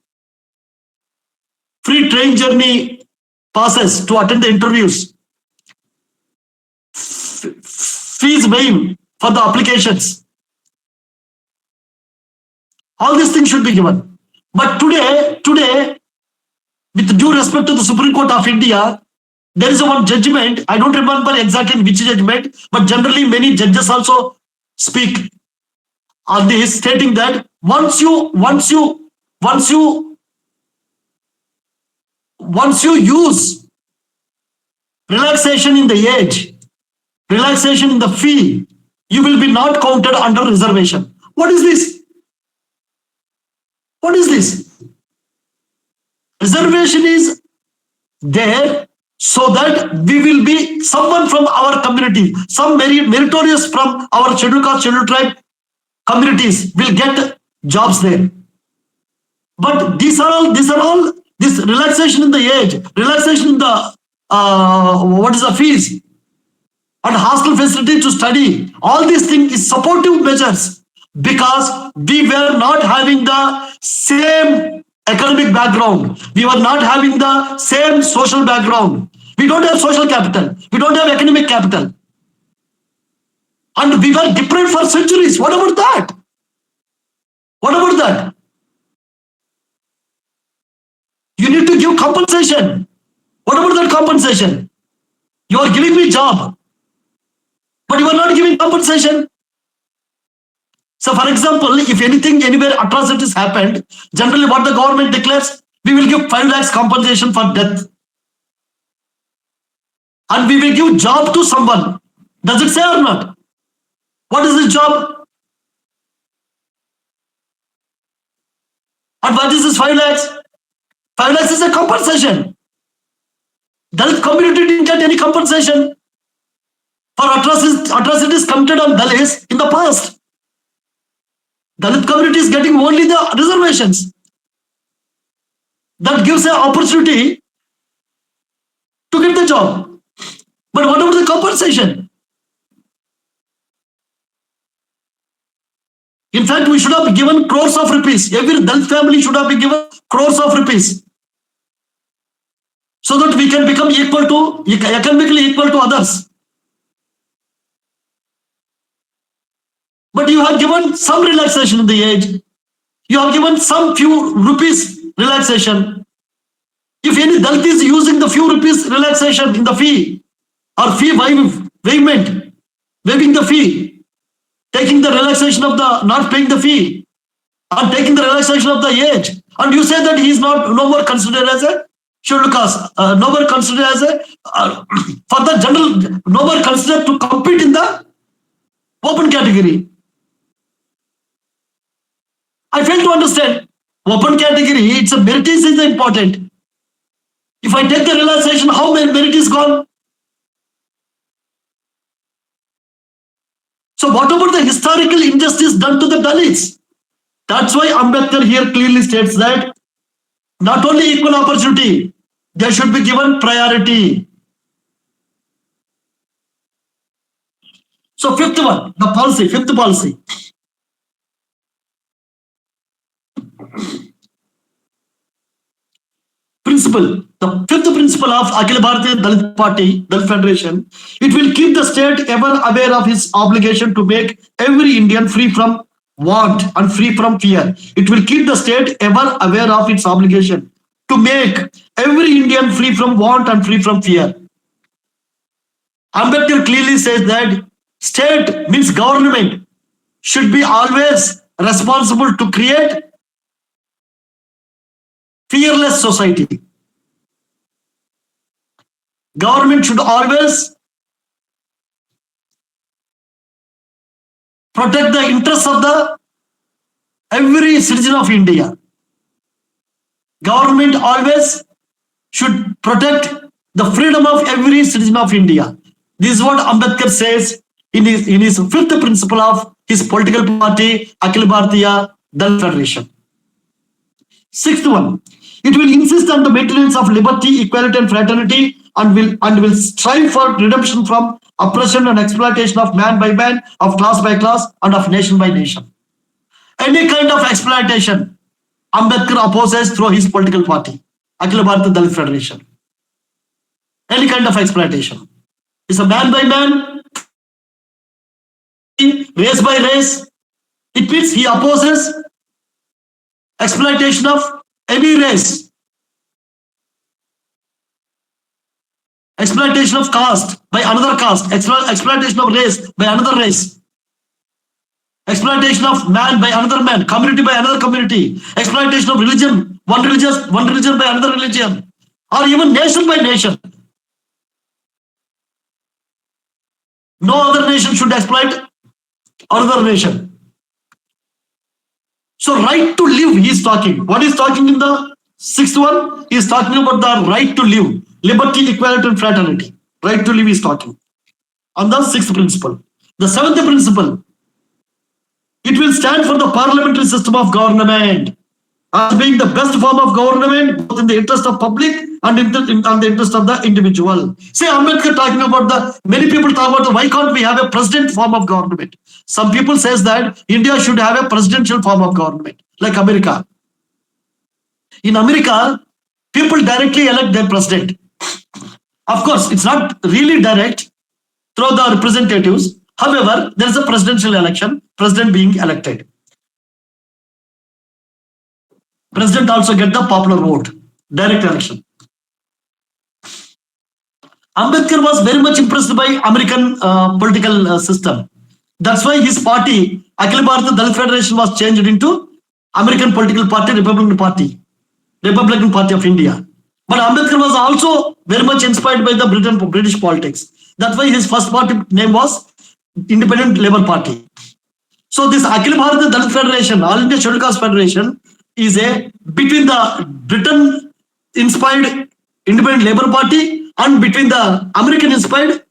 C: free train journey passes to attend the interviews, fees waived for the applications. All these things should be given. But today, with due respect to the Supreme Court of India, there is one judgment. I don't remember exactly which judgment, but generally many judges also speak on this, stating that once you use relaxation in the age, relaxation in the fee, you will be not counted under reservation. What is this? What is this? Reservation is there so that we will be someone from our community, some meritorious from our scheduled caste, scheduled tribe communities will get jobs there. But these are all this relaxation in the age, relaxation in the what is the fees and hostel facility to study. All these things is supportive measures because we were not having the same academic background. We were not having the same social background. We don't have social capital. We don't have academic capital. And we were deprived for centuries. What about that? What about that? You need to give compensation. What about that compensation? You are giving me job, but you are not giving compensation. So, for example, if anything, anywhere atrocities happened, generally what the government declares, we will give 5 lakhs compensation for death. And we will give job to someone. Does it say or not? What is this job? And what is this 5 lakhs? 5 lakhs is a compensation. Dalit community didn't get any compensation for atrocities committed on Dalits in the past. Dalit community is getting only the reservations. That gives an opportunity to get the job. But what about the compensation? In fact, we should have given crores of rupees. Every Dalit family should have been given crores of rupees so that we can become economically equal to others. But you have given some relaxation in the age. You have given some few rupees relaxation. If any Dalit is using the few rupees relaxation in the fee or fee waiving the fee, taking the relaxation of the not paying the fee, and taking the relaxation of the age, and you say that he is no more considered as a scheduled caste, no more considered as a for the general, no more considered to compete in the open category. I fail to understand. Open category, it's a merit is important. If I take the relaxation, how many merit is gone? So what about the historical injustice done to the Dalits? That's why Ambedkar here clearly states that not only equal opportunity, they should be given priority. So fifth policy. Principle. The fifth principle of Akhil Bharatiya Dalit Party, Dalit Federation, it will keep the state ever aware of its obligation to make every Indian free from want and free from fear. It will keep the state ever aware of its obligation to make every Indian free from want and free from fear. Ambedkar clearly says that state means government should be always responsible to create fearless society. Government should always protect the interests of the every citizen of India. Government always should protect the freedom of every citizen of India. This is what Ambedkar says in his fifth principle of his political party, Akhil Bharatiya Dalit Federation. Sixth one, it will insist on the maintenance of liberty, equality, and fraternity, and will strive for redemption from oppression and exploitation of man by man, of class by class, and of nation by nation. Any kind of exploitation, Ambedkar opposes through his political party, Akhil Bharatiya Dalit Federation. Any kind of exploitation. It's a man by man, race by race. It means he opposes exploitation of any race. Exploitation of caste by another caste. Exploitation of race by another race. Exploitation of man by another man. Community by another community. Exploitation of religion. One religion by another religion. Or even nation by nation. No other nation should exploit another nation. So right to live, he is talking. What is talking in the sixth one? He is talking about the right to live. Liberty, equality, and fraternity. Right to live is talking. On the sixth principle. The seventh principle. It will stand for the parliamentary system of government as being the best form of government, both in the interest of public and in the interest of the individual. Say Ambedkar talking about many people talk about why can't we have a president form of government? Some people says that India should have a presidential form of government, like America. In America, people directly elect their president. Of course, it's not really direct through the representatives. However, there is a presidential election, president being elected. President also get the popular vote, direct election. Ambedkar was very much impressed by American political system. That's why his party, Akhil Bharatiya Dalit Federation, was changed into American political party, Republican Party of India. But Ambedkar was also very much inspired by the British politics. That's why his first party name was Independent Labour Party. So this Akhil Bharatiya Dalit Federation, All India Scheduled Caste Federation, is between the Britain-inspired Independent Labour Party and between the American-inspired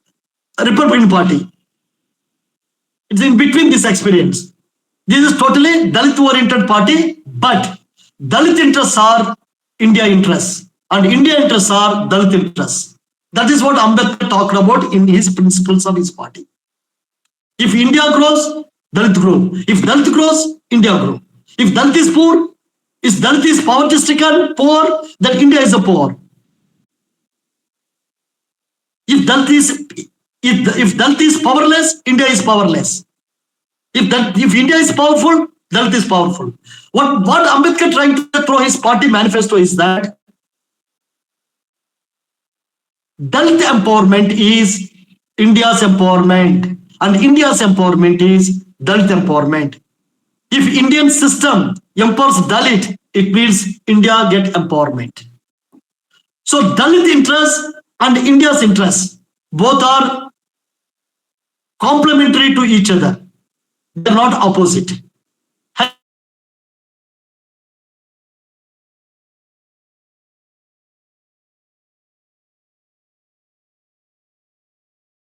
C: Republican Party. It's in between this experience. This is totally Dalit-oriented party, but Dalit interests are India interests, and India interests are Dalit interests. That is what Ambedkar talked about in his principles of his party. If India grows, Dalit grow. If Dalit grows, India grow. If Dalit is poor, if Dalit is poverty-stricken, poor, then India is a poor. If Dalit is powerless, India is powerless. If India is powerful, Dalit is powerful. What Ambedkar trying to throw his party manifesto is that Dalit empowerment is India's empowerment, and India's empowerment is Dalit empowerment. If Indian system empowers Dalit, it means India get empowerment. So Dalit interests and India's interests both are complementary to each other. They are not opposite.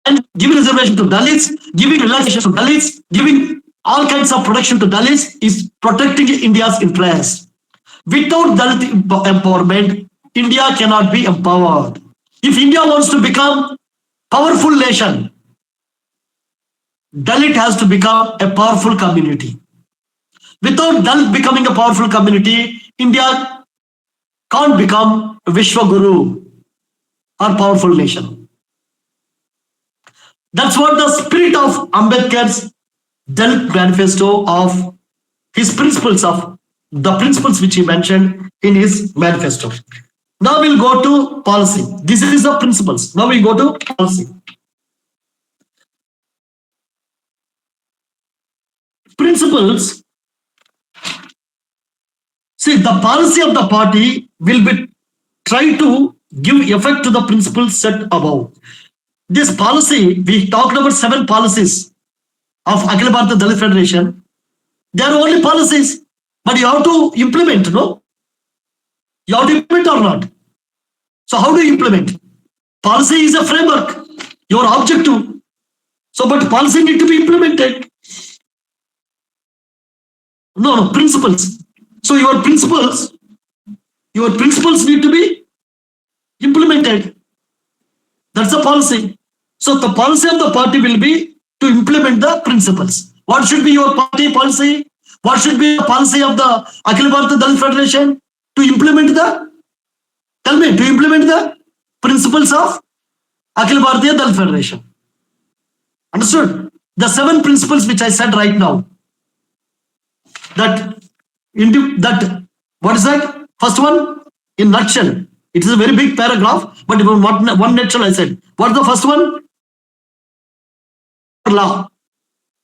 C: And giving reservation to Dalits, giving relaxation to Dalits, giving all kinds of protection to Dalits is protecting India's interests. Without Dalit empowerment, India cannot be empowered. If India wants to become powerful nation, Dalit has to become a powerful community. Without Dalit becoming a powerful community, India can't become a Vishwaguru or powerful nation. That's what the spirit of Ambedkar's Dalit Manifesto of his principles which he mentioned in his manifesto. Now we'll go to policy. This is the principles. Now we go to policy. Principles. See, the policy of the party will be try to give effect to the principles set above. This policy, we talked about 7 policies of Akhil Bharatiya Dalit Federation. They are only policies, but you have to implement, no? You have to implement or not? So how do you implement? Policy is a framework, your objective. So, but policy need to be implemented. No, principles. So your principles need to be implemented. That's the policy. So the policy of the party will be to implement the principles. What should be your party policy? What should be the policy of the Akhil Bharatiya Dalit Federation? To implement the principles of Akhil Bharatiya Dalit Federation. Understood? The 7 principles which I said right now. What is that? First one, in nutshell. It is a very big paragraph, but in one nutshell I said. What is the first one? Law.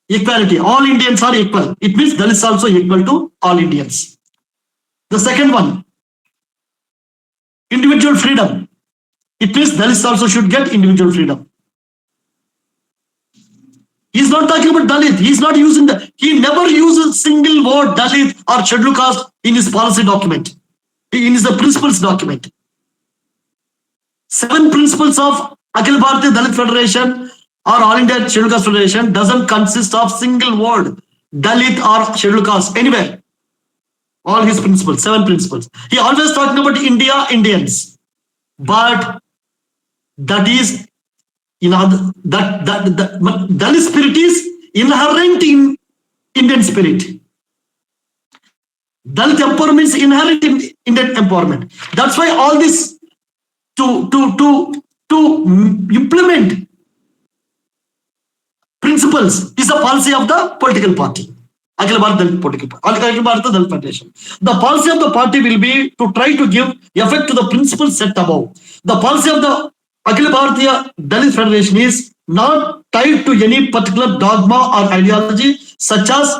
C: Equality. All Indians are equal. It means Dalits is also equal to all Indians. The second one, individual freedom. It means Dalits also should get individual freedom. He's not talking about Dalit. He's not using he never uses single word Dalit or scheduled caste in his policy document, in his principles document. 7 principles of Akhil Bharatiya Dalit Federation or All India Scheduled Caste Federation doesn't consist of single word Dalit or scheduled caste anywhere. All his principles, 7 principles. He always talking about India, Indians, but that is that Dalit spirit is inherent in Indian spirit. Dalit empowerment is inherent in Indian empowerment. That's why all this to implement principles is a policy of the political party. Akhil Bharatiya Dalit Federation. The policy of the party will be to try to give effect to the principles set above. The policy of the Akhil Bharatiya Dalit Federation is not tied to any particular dogma or ideology, such as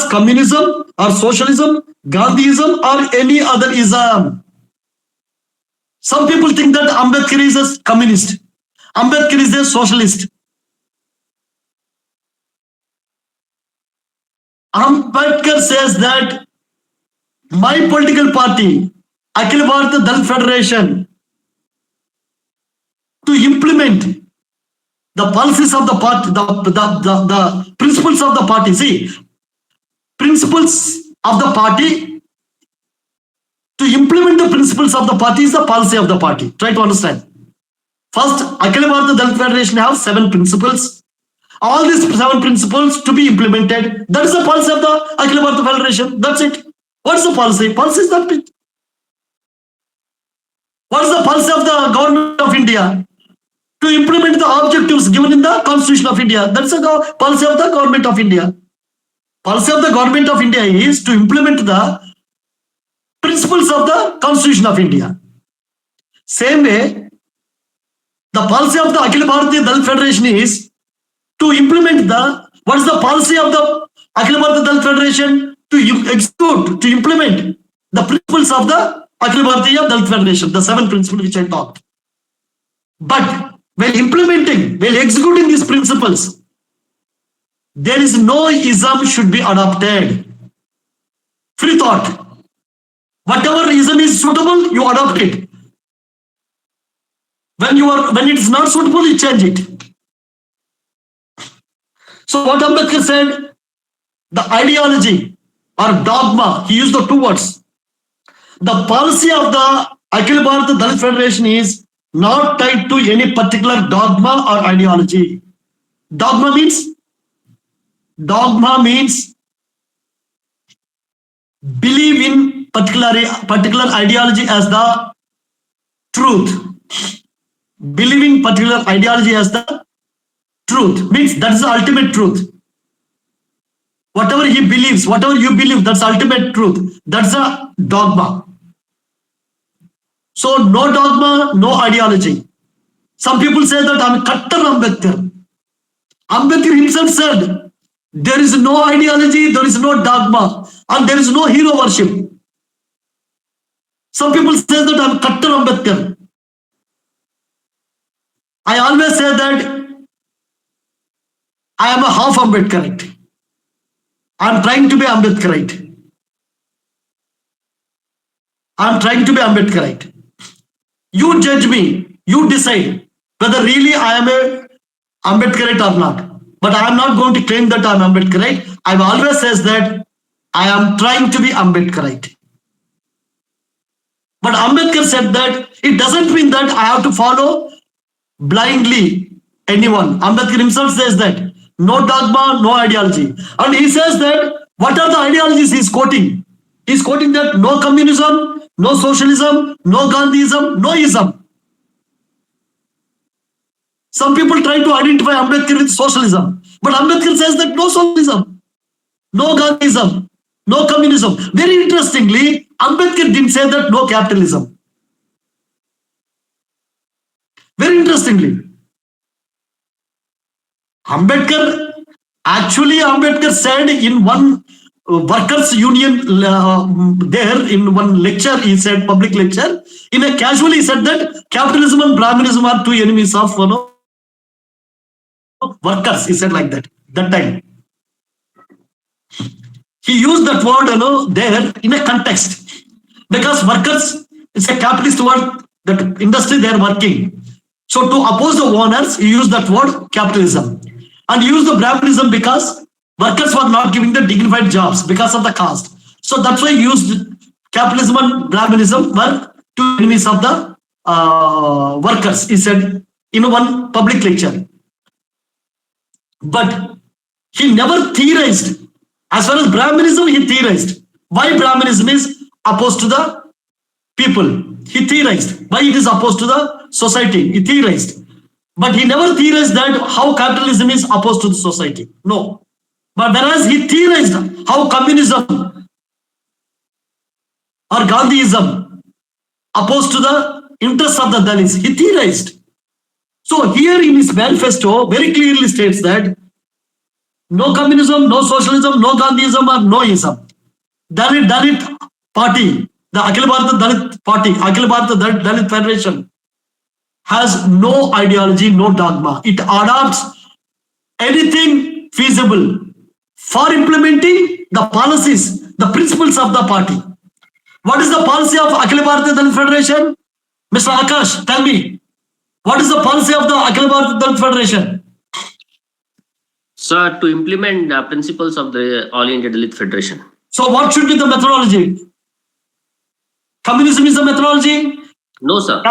C: communism or socialism, Gandhiism or any other ism. Some people think that Ambedkar is a communist. Ambedkar is a socialist. Ambedkar says that my political party, Akhil Bharatiya Dalit Federation, to implement the policies of the party, the principles of the party. See, principles of the party, to implement the principles of the party is the policy of the party. Try to understand. First, Akhil Bharatiya Dalit Federation has 7 principles. All these 7 principles to be implemented. That is the policy of the Akhil Bharatiya Federation. That's it. What is the policy? Policy is that bit. What is the policy of the government of India? To implement the objectives given in the Constitution of India. That's the policy of the government of India. Policy of the government of India is to implement the principles of the Constitution of India. Same way, the policy of the Akhil Bharatiya Dalit Federation is to implement what is the policy of the Akhil Bharatiya Dalit Federation? To execute, to implement the principles of the Akhil Bharatiya Dalit Federation, the 7 principles which I talked. But while executing these principles, there is no ism should be adopted. Free thought. Whatever ism is suitable, you adopt it. When it is not suitable, you change it. So what Ambedkar said, the ideology or dogma, he used the 2 words. The policy of the Akhil Bharatiya Dalit Federation is not tied to any particular dogma or ideology. Dogma means believe in particular ideology as the truth. Believing particular ideology as the truth means that is the ultimate truth. Whatever he believes, whatever you believe, that's ultimate truth. That's a dogma. So no dogma, no ideology. Some people say that I'm Kattar Ambedkar. Ambedkar himself said, There is no ideology, there is no dogma, and there is no hero worship. Some people say that I'm Kattar Ambedkar. I always say that I am a half Ambedkarite. I'm trying to be Ambedkarite. I'm trying to be Ambedkarite. You judge me, you decide whether really I am a Ambedkarite or not. But I am not going to claim that I am Ambedkarite. I always says that I am trying to be Ambedkarite. But Ambedkar said that it doesn't mean that I have to follow blindly anyone. Ambedkar himself says that no dogma, no ideology. And he says that what are the ideologies he's quoting? He's quoting that no communism, no socialism, no Gandhism, no ism. Some people try to identify Ambedkar with socialism, but Ambedkar says that no socialism, no Gandhism, no communism. Very interestingly, Ambedkar didn't say that no capitalism. Very interestingly, Ambedkar said in one workers union there in one lecture, he said, public lecture, in a casually he said that capitalism and Brahminism are two enemies of workers. He said like that time. He used that word there in a context because workers, it's a capitalist word, that industry they are working. So to oppose the owners, he used that word capitalism. And he used the Brahminism because workers were not giving the dignified jobs because of the caste. So that's why he used capitalism and Brahminism were two enemies of the workers, he said in one public lecture. But he never theorized. As far as Brahminism, he theorized. Why Brahminism is opposed to the people? He theorized. Why it is opposed to the society? He theorized. But he never theorized that how capitalism is opposed to the society. No. But whereas he theorized how communism or Gandhiism opposed to the interests of the Dalits, he theorized. So here in his manifesto very clearly states that no communism, no socialism, no Gandhiism or no ism. Dalit party, the Akhil Bharata Dalit party, Akhil Bharata Dalit Federation has no ideology, no dogma. It adopts anything feasible for implementing the policies, the principles of the party. What is the policy of Akhil Bharata Dalit Federation? Mr. Akash, tell me. What is the policy of the Akhil Bharata Dalit Federation?
A: Sir, to implement the principles of the All India Dalit Federation.
C: So what should be the methodology? Communism is the methodology?
A: No, sir.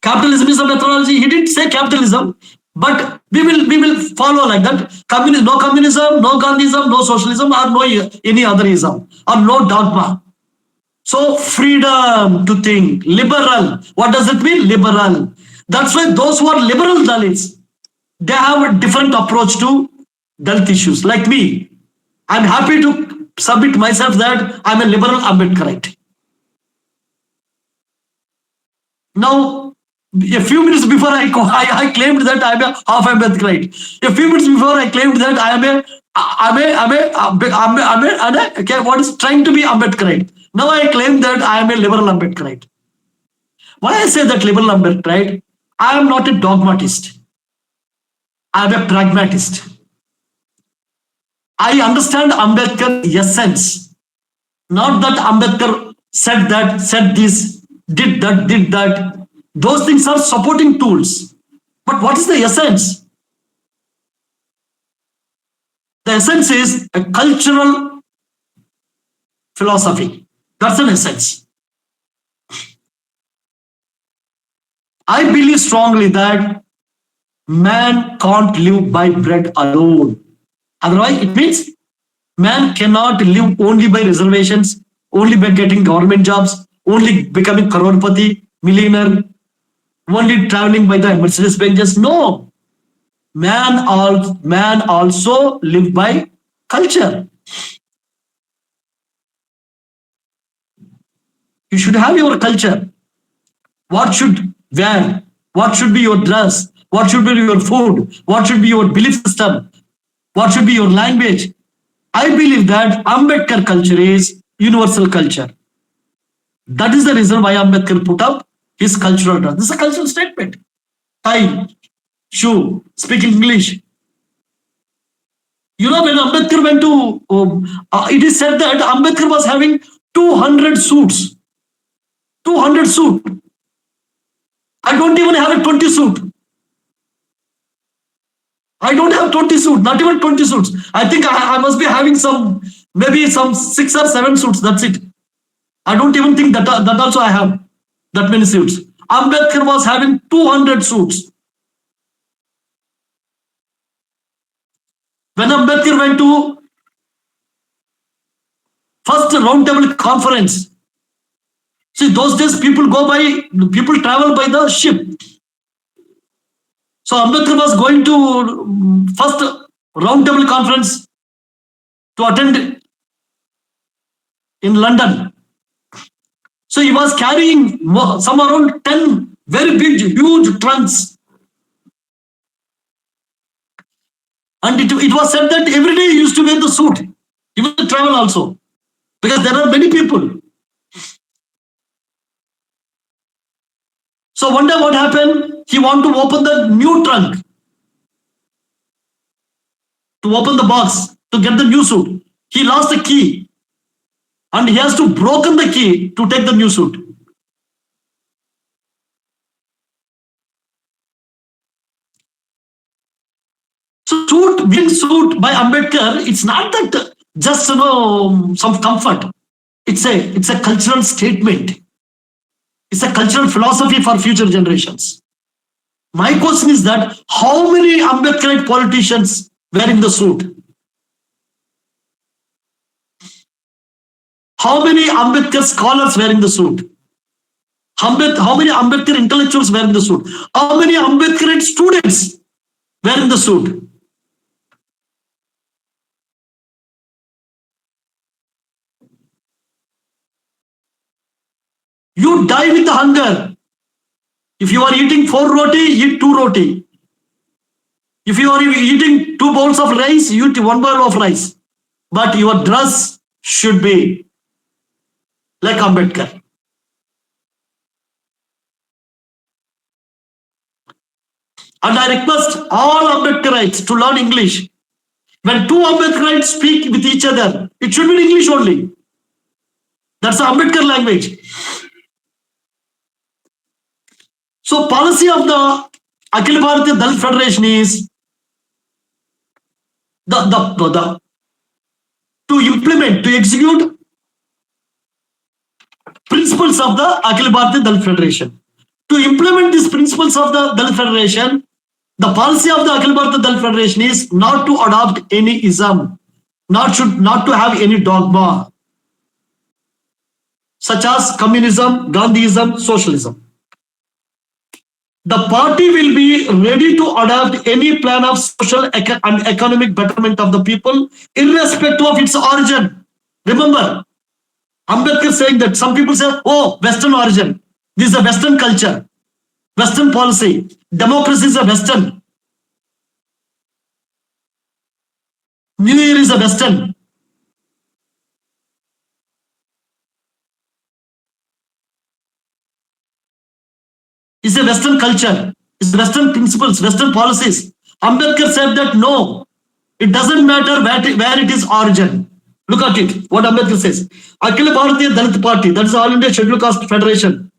C: Capitalism is the methodology. He didn't say capitalism, but we will follow like that. No communism, no Gandhism, no socialism, or no any other ism, or no dogma. So freedom to think, liberal. What does it mean? Liberal. That's why those who are liberal Dalits, they have a different approach to Dalit issues. Like me, I'm happy to submit myself that I'm a liberal Ambedkarite. Now, a few minutes before I claimed that I'm a half Ambedkarite. A few minutes before I claimed that what is trying to be Ambedkarite. Now I claim that I am a liberal Ambedkarite. Why I say that liberal Ambedkarite? I am not a dogmatist. I am a pragmatist. I understand Ambedkar's essence. Not that Ambedkar said that, said this, did that. Those things are supporting tools. But what is the essence? The essence is a cultural philosophy. That's an essence. I believe strongly that man can't live by bread alone. Otherwise, it means man cannot live only by reservations, only by getting government jobs, only becoming crorepati, millionaire, only traveling by the Mercedes Benz. No. Man also live by culture. You should have your culture. What should wear? What should be your dress? What should be your food? What should be your belief system? What should be your language? I believe that Ambedkar culture is universal culture. That is the reason why Ambedkar put up his cultural dress. This is a cultural statement. Tie, shoe, speak English. You know, when Ambedkar went to, it is said that Ambedkar was having 200 suits. 200 suit. I don't even have a 20 suit. I don't have 20 suits, not even 20 suits. I think I must be having maybe some 6 or 7 suits. That's it. I don't even think that also I have that many suits. Ambedkar was having 200 suits. When Ambedkar went to first roundtable conference, see, those days people travel by the ship. So Ambedkar was going to first roundtable conference to attend in London. So he was carrying some around 10 very big, huge trunks. And it was said that every day he used to wear the suit, even to travel also, because there are many people. So one day what happened? He wanted to open the new trunk, to open the box, to get the new suit. He lost the key and he has to broken the key to take the new suit. So being suit by Ambedkar, it's not that just some comfort. It's a cultural statement. It's a cultural philosophy for future generations. My question is that how many Ambedkarite politicians wearing the suit? How many Ambedkar scholars wearing the suit? How many Ambedkar intellectuals wearing the suit? How many Ambedkarite students wearing the suit? You die with the hunger. If you are eating 4 roti, eat 2 roti. If you are eating 2 bowls of rice, you eat 1 bowl of rice. But your dress should be like Ambedkar. And I request all Ambedkarites to learn English. When 2 Ambedkarites speak with each other, it should be in English only. That's the Ambedkar language. So policy of the Akhil Bharatiya Dalit Federation is to implement, to execute principles of the Akhil Bharatiya Dalit Federation. To implement these principles of the Dalit Federation, the policy of the Akhil Bharatiya Dalit Federation is not to adopt any ism, not to have any dogma, such as communism, Gandhiism, socialism. The party will be ready to adopt any plan of social and economic betterment of the people, irrespective of its origin. Remember, Ambedkar saying that some people say, oh, Western origin. This is a Western culture, Western policy. Democracy is a Western. New Year is a Western. It's a Western culture. It's Western principles, Western policies. Ambedkar said that no, it doesn't matter where it is origin. Look at it, what Ambedkar says. Akhil Bharatiya Dalit Party, that is All India Scheduled Caste Federation.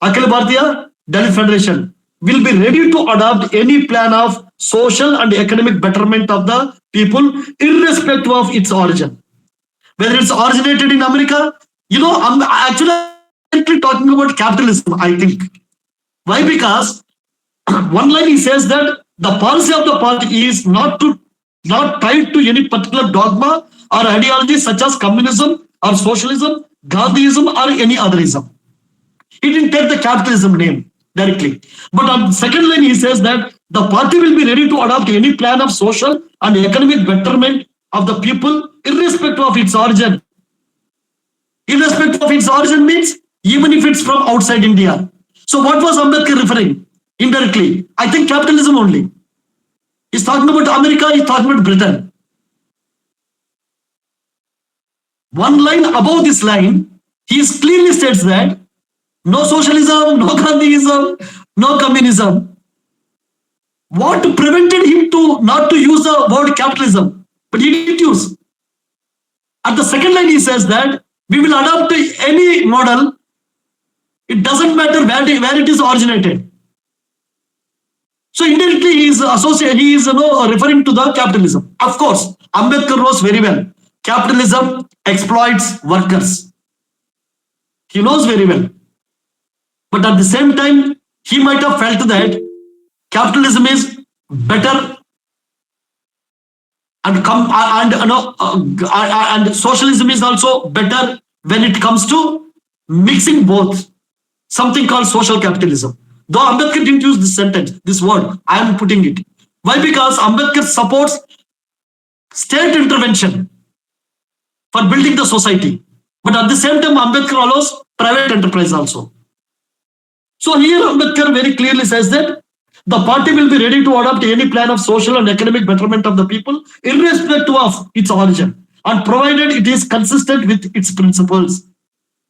C: Akhil Bharatiya Dalit Federation will be ready to adopt any plan of social and economic betterment of the people, irrespective of its origin. Whether it's originated in America, I'm actually talking about capitalism, I think. Why? Because one line he says that the policy of the party is not tied to any particular dogma or ideology such as communism or socialism, Gandhiism or any otherism. He didn't take the capitalism name directly. But on the second line he says that the party will be ready to adopt any plan of social and economic betterment of the people irrespective of its origin. Irrespective of its origin means even if it's from outside India. So what was Ambedkar referring? Indirectly, I think capitalism only. He's talking about America, he's talking about Britain. one line above this line, he clearly states that no socialism, no Gandhiism, no communism. What prevented him to not to use the word capitalism? But he didn't use. At the second line, he says that we will adopt any model. It doesn't matter where it is originated. So indirectly, he is referring to the capitalism. Of course, Ambedkar knows very well. Capitalism exploits workers. He knows very well. But at the same time, he might have felt that capitalism is better and socialism is also better when it comes to mixing both. Something called social capitalism. Though Ambedkar didn't use this sentence, this word, I am putting it. Why? Because Ambedkar supports state intervention for building the society. But at the same time, Ambedkar allows private enterprise also. So here Ambedkar very clearly says that the party will be ready to adopt any plan of social and economic betterment of the people, irrespective of its origin, and provided it is consistent with its principles.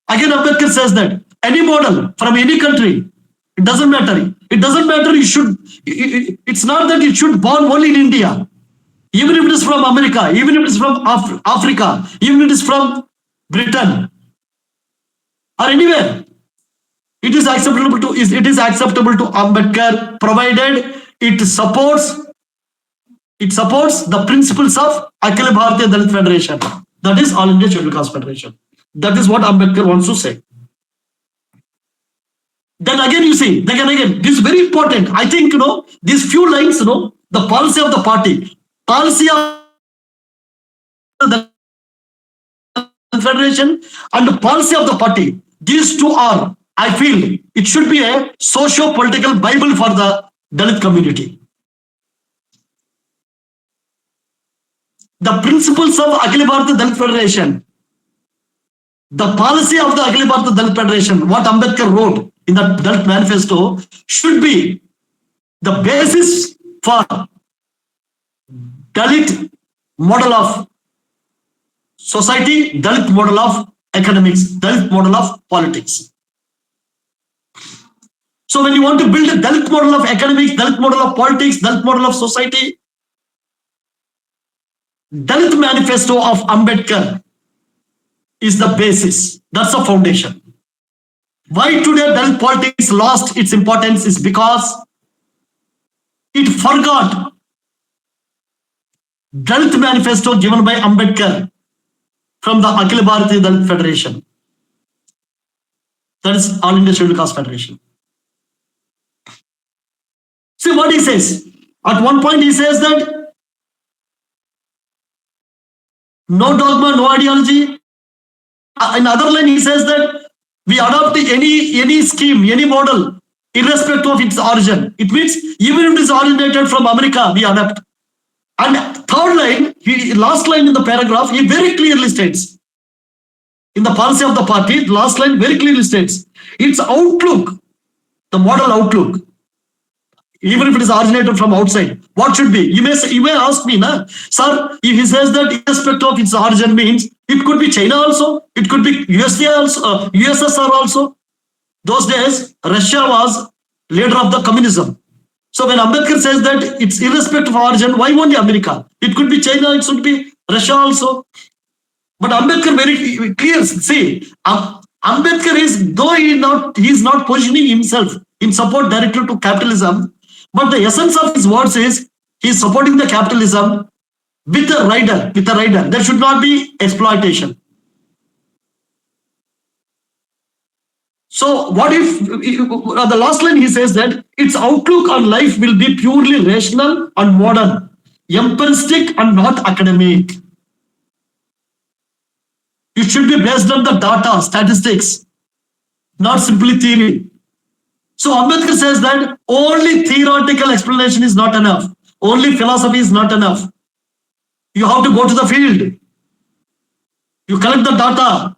C: Again, Ambedkar says that any model from any country, it doesn't matter. It doesn't matter. It's not that it should born only in India. Even if it is from America, even if it is from Africa, even if it is from Britain or anywhere, it is acceptable to Ambedkar, provided it supports the principles of Akhil Bharatiya Dalit Federation, that is All India Scheduled Caste Federation. That is what Ambedkar wants to say. Then again, you see, this is very important. I think, these few lines, the policy of the party, policy of the Federation and the policy of the party, these two are, I feel, it should be a socio-political Bible for the Dalit community. The principles of Akhil Bharatiya Dalit Federation, the policy of the Akhil Bharatiya Dalit Federation, what Ambedkar wrote in the Dalit Manifesto, should be the basis for Dalit model of society, Dalit model of economics, Dalit model of politics. So when you want to build a Dalit model of economics, Dalit model of politics, Dalit model of society, Dalit Manifesto of Ambedkar is the basis. That's the foundation. Why today Dalit politics lost its importance is because it forgot Dalit Manifesto given by Ambedkar from the Akhil Bharatiya Dalit Federation. That is All India Scheduled Caste Federation. See what he says. At one point he says that no dogma, no ideology. In other line he says that we adopt any scheme, any model, irrespective of its origin. It means even if it is originated from America, we adopt. And third line, last line in the paragraph, he very clearly states, in the policy of the party, last line very clearly states, its outlook, the model outlook, even if it is originated from outside, what should be? You may ask me, sir, if he says that irrespective of its origin means, it could be China also, it could be USA also, USSR also. Those days, Russia was leader of the communism. So when Ambedkar says that it's irrespective of origin, why only America? It could be China, it should be Russia also. But Ambedkar very clear, see, Ambedkar is, though he is not positioning himself in support directly to capitalism, but the essence of his words is he is supporting the capitalism with a rider. There should not be exploitation. So what if the last line he says that its outlook on life will be purely rational and modern, empiristic and not academic. It should be based on the data, statistics, not simply theory. So Ambedkar says that only theoretical explanation is not enough. Only philosophy is not enough. You have to go to the field. You collect the data.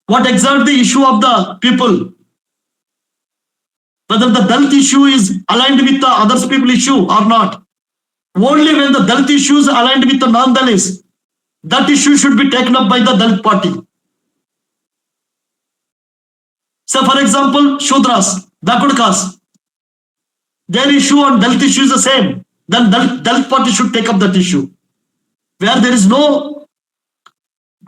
C: What exactly the issue of the people? Whether the Dalit issue is aligned with the other people issue or not. Only when the Dalit issue is aligned with the non-Dalits, that issue should be taken up by the Dalit party. So, for example, Shudras, backward caste, their issue on Dalit issue is the same. Then Dalit party should take up that issue. Where there is no,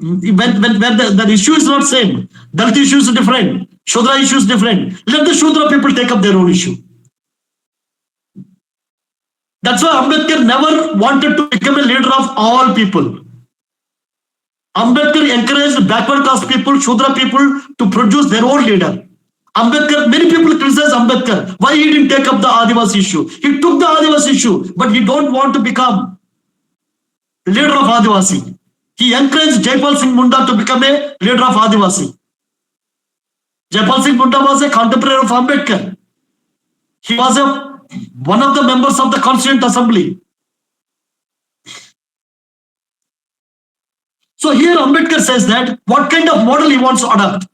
C: when the issue is not same, Dalit issue is different, Shudra issue is different. Let the Shudra people take up their own issue. That's why Ambedkar never wanted to become a leader of all people. Ambedkar encouraged backward caste people, Shudra people to produce their own leader. Ambedkar, many people criticize Ambedkar. Why he didn't take up the Adivasi issue? He took the Adivasi issue, but he don't want to become leader of Adivasi. He encouraged Jaipal Singh Munda to become a leader of Adivasi. Jaipal Singh Munda was a contemporary of Ambedkar. He was one of the members of the Constituent Assembly. So here Ambedkar says that what kind of model he wants to adopt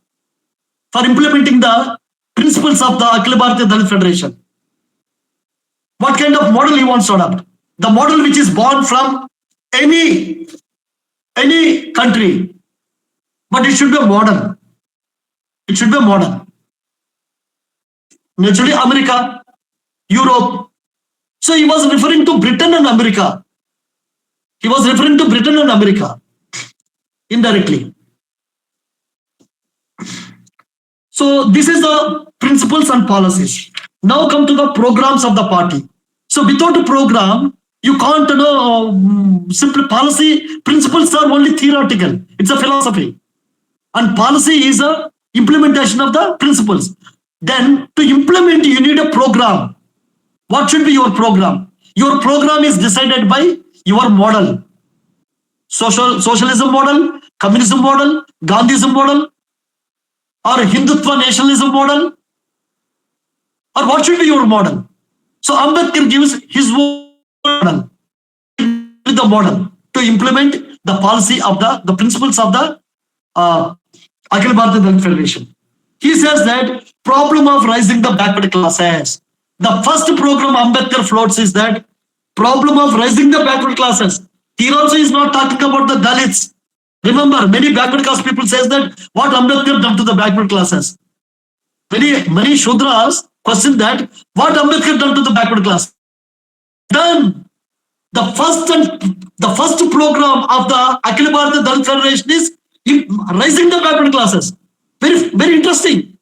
C: for implementing the principles of the Akhil Bharatiya Dalit Federation. What kind of model he wants to adopt? The model which is born from any country, but it should be modern. It should be modern. Naturally, America, Europe. So he was referring to Britain and America. He was referring to Britain and America indirectly. So this is the principles and policies. Now come to the programs of the party. So without a program, you can't simple policy principles are only theoretical. It's a philosophy. And policy is a implementation of the principles. Then to implement, you need a program. What should be your program? Your program is decided by your model. Socialism model, communism model, Gandhism model, or Hindutva nationalism model, or what should be your model? So Ambedkar gives his model, with the model to implement the policy of the principles of the Akhil Bharatiya Dalit Federation. He says that problem of rising the backward classes. The first program Ambedkar floats is that problem of rising the backward classes. Here also is not talking about the Dalits. Remember, many backward caste people says that what Ambedkar done to the backward classes. Many Shudras question that what Ambedkar done to the backward class. Then the first program of the Akhil Bharatiya Dalit Federation is rising the backward classes. Very, very interesting.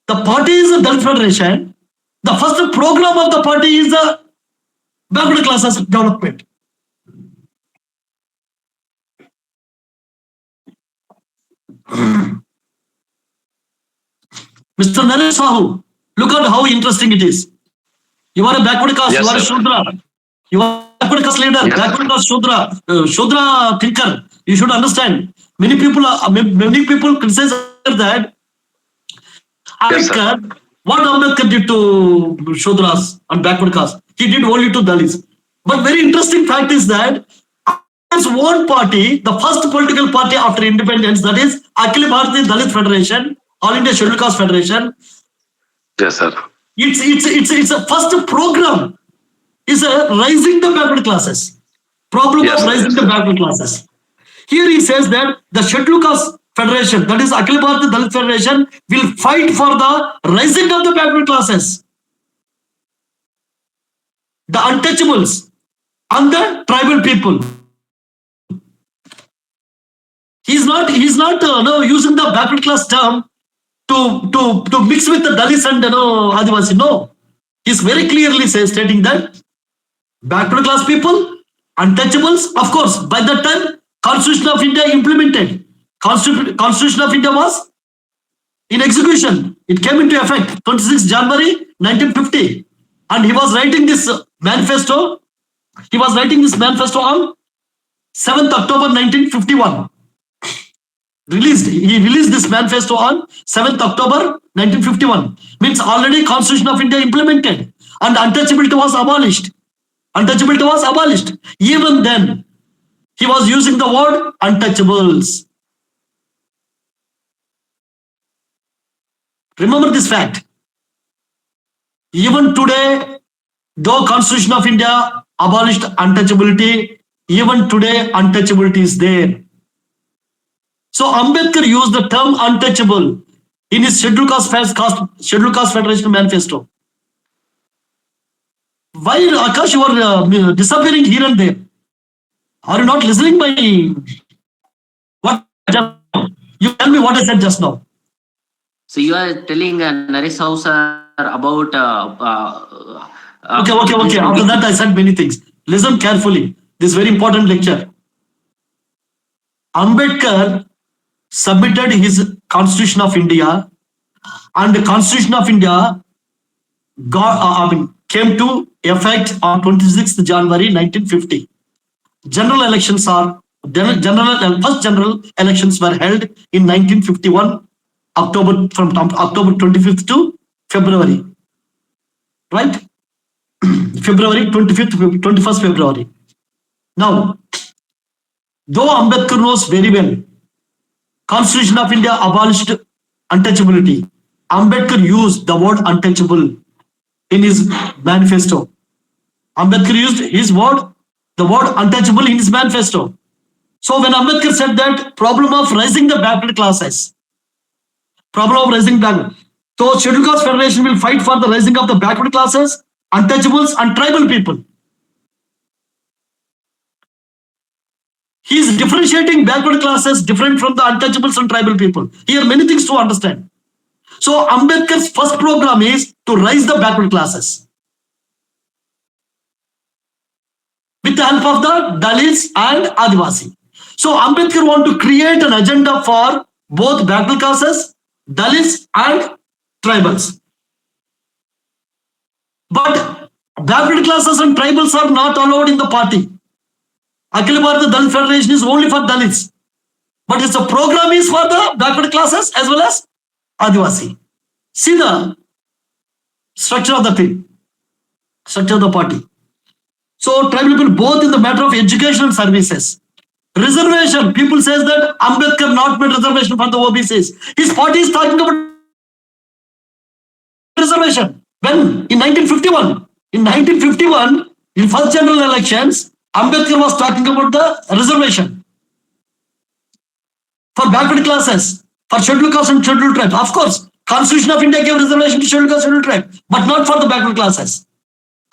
C: The party is a Dalit Federation. The first program of the party is the backward classes development. Mr. Naresh Sahu, look at how interesting it is. You are a backward caste,
D: yes,
C: you are a Shudra. You are a backward caste leader, yes, backward caste Shudra, Shudra thinker. You should understand. Many people criticize that Ambedkar, what Ambedkar did to Shudras and backward caste, he did only to Dalits. But very interesting fact is that his own party, the first political party after independence, that is Akhil Bharatiya Dalit Federation, All India Scheduled Caste Federation.
D: Yes, sir.
C: It's a first program. Is a rising the backward classes. Problem of rising the backward classes. Here he says that the Scheduled Caste Federation, that is Akhil Bharatiya Dalit Federation, will fight for the rising of the backward classes, the untouchables, and the tribal people. He's not using the backward class term to mix with the Dalits and Adivasi. No, he's very clearly stating that backward class people, untouchables. Of course, by that time, Constitution of India implemented. Constitution of India was in execution. It came into effect 26 January 1950, and he was writing this manifesto. He was writing this manifesto on 7th October 1951. He released this manifesto on 7th October 1951. Means already Constitution of India implemented and untouchability was abolished. Untouchability was abolished. Even then, he was using the word untouchables. Remember this fact. Even today, though Constitution of India abolished untouchability, even today untouchability is there. So Ambedkar used the term untouchable in his Scheduled Caste Federation Manifesto. Why, Akash, you are disappearing here and there? Are you not listening by what? You tell me what I said just now.
A: So you are telling Naresh House about.
C: Okay. After that, I said many things. Listen carefully. This very important lecture. Ambedkar submitted his Constitution of India, and the Constitution of India came to effect on 26th January 1950. First general elections were held in 1951, from October 25th to February, right? February 25th, 21st February. Now, though Ambedkar knows very well, Constitution of India abolished untouchability. Ambedkar used the word untouchable in his manifesto. Ambedkar used the word untouchable in his manifesto. So when Ambedkar said that problem of raising the backward classes, so Scheduled Caste Federation will fight for the rising of the backward classes, untouchables and tribal people. He is differentiating backward classes different from the untouchables and tribal people. Here many things to understand. So Ambedkar's first program is to raise the backward classes with the help of the Dalits and Adivasi. So Ambedkar want to create an agenda for both backward classes, Dalits and tribals. But backward classes and tribals are not allowed in the party. Akhil Bharatiya Dalit Federation is only for Dalits. But its program is for the backward classes as well as Adivasi. See the structure of the thing, structure of the party. So tribal people both in the matter of education and services. Reservation, people says that Ambedkar not made reservation for the OBCs. His party is talking about reservation. When in 1951, in first general elections, Ambedkar was talking about the reservation for backward classes, for scheduled caste and scheduled tribes. Of course, Constitution of India gave reservation to scheduled caste, scheduled tribe, but not for the backward classes.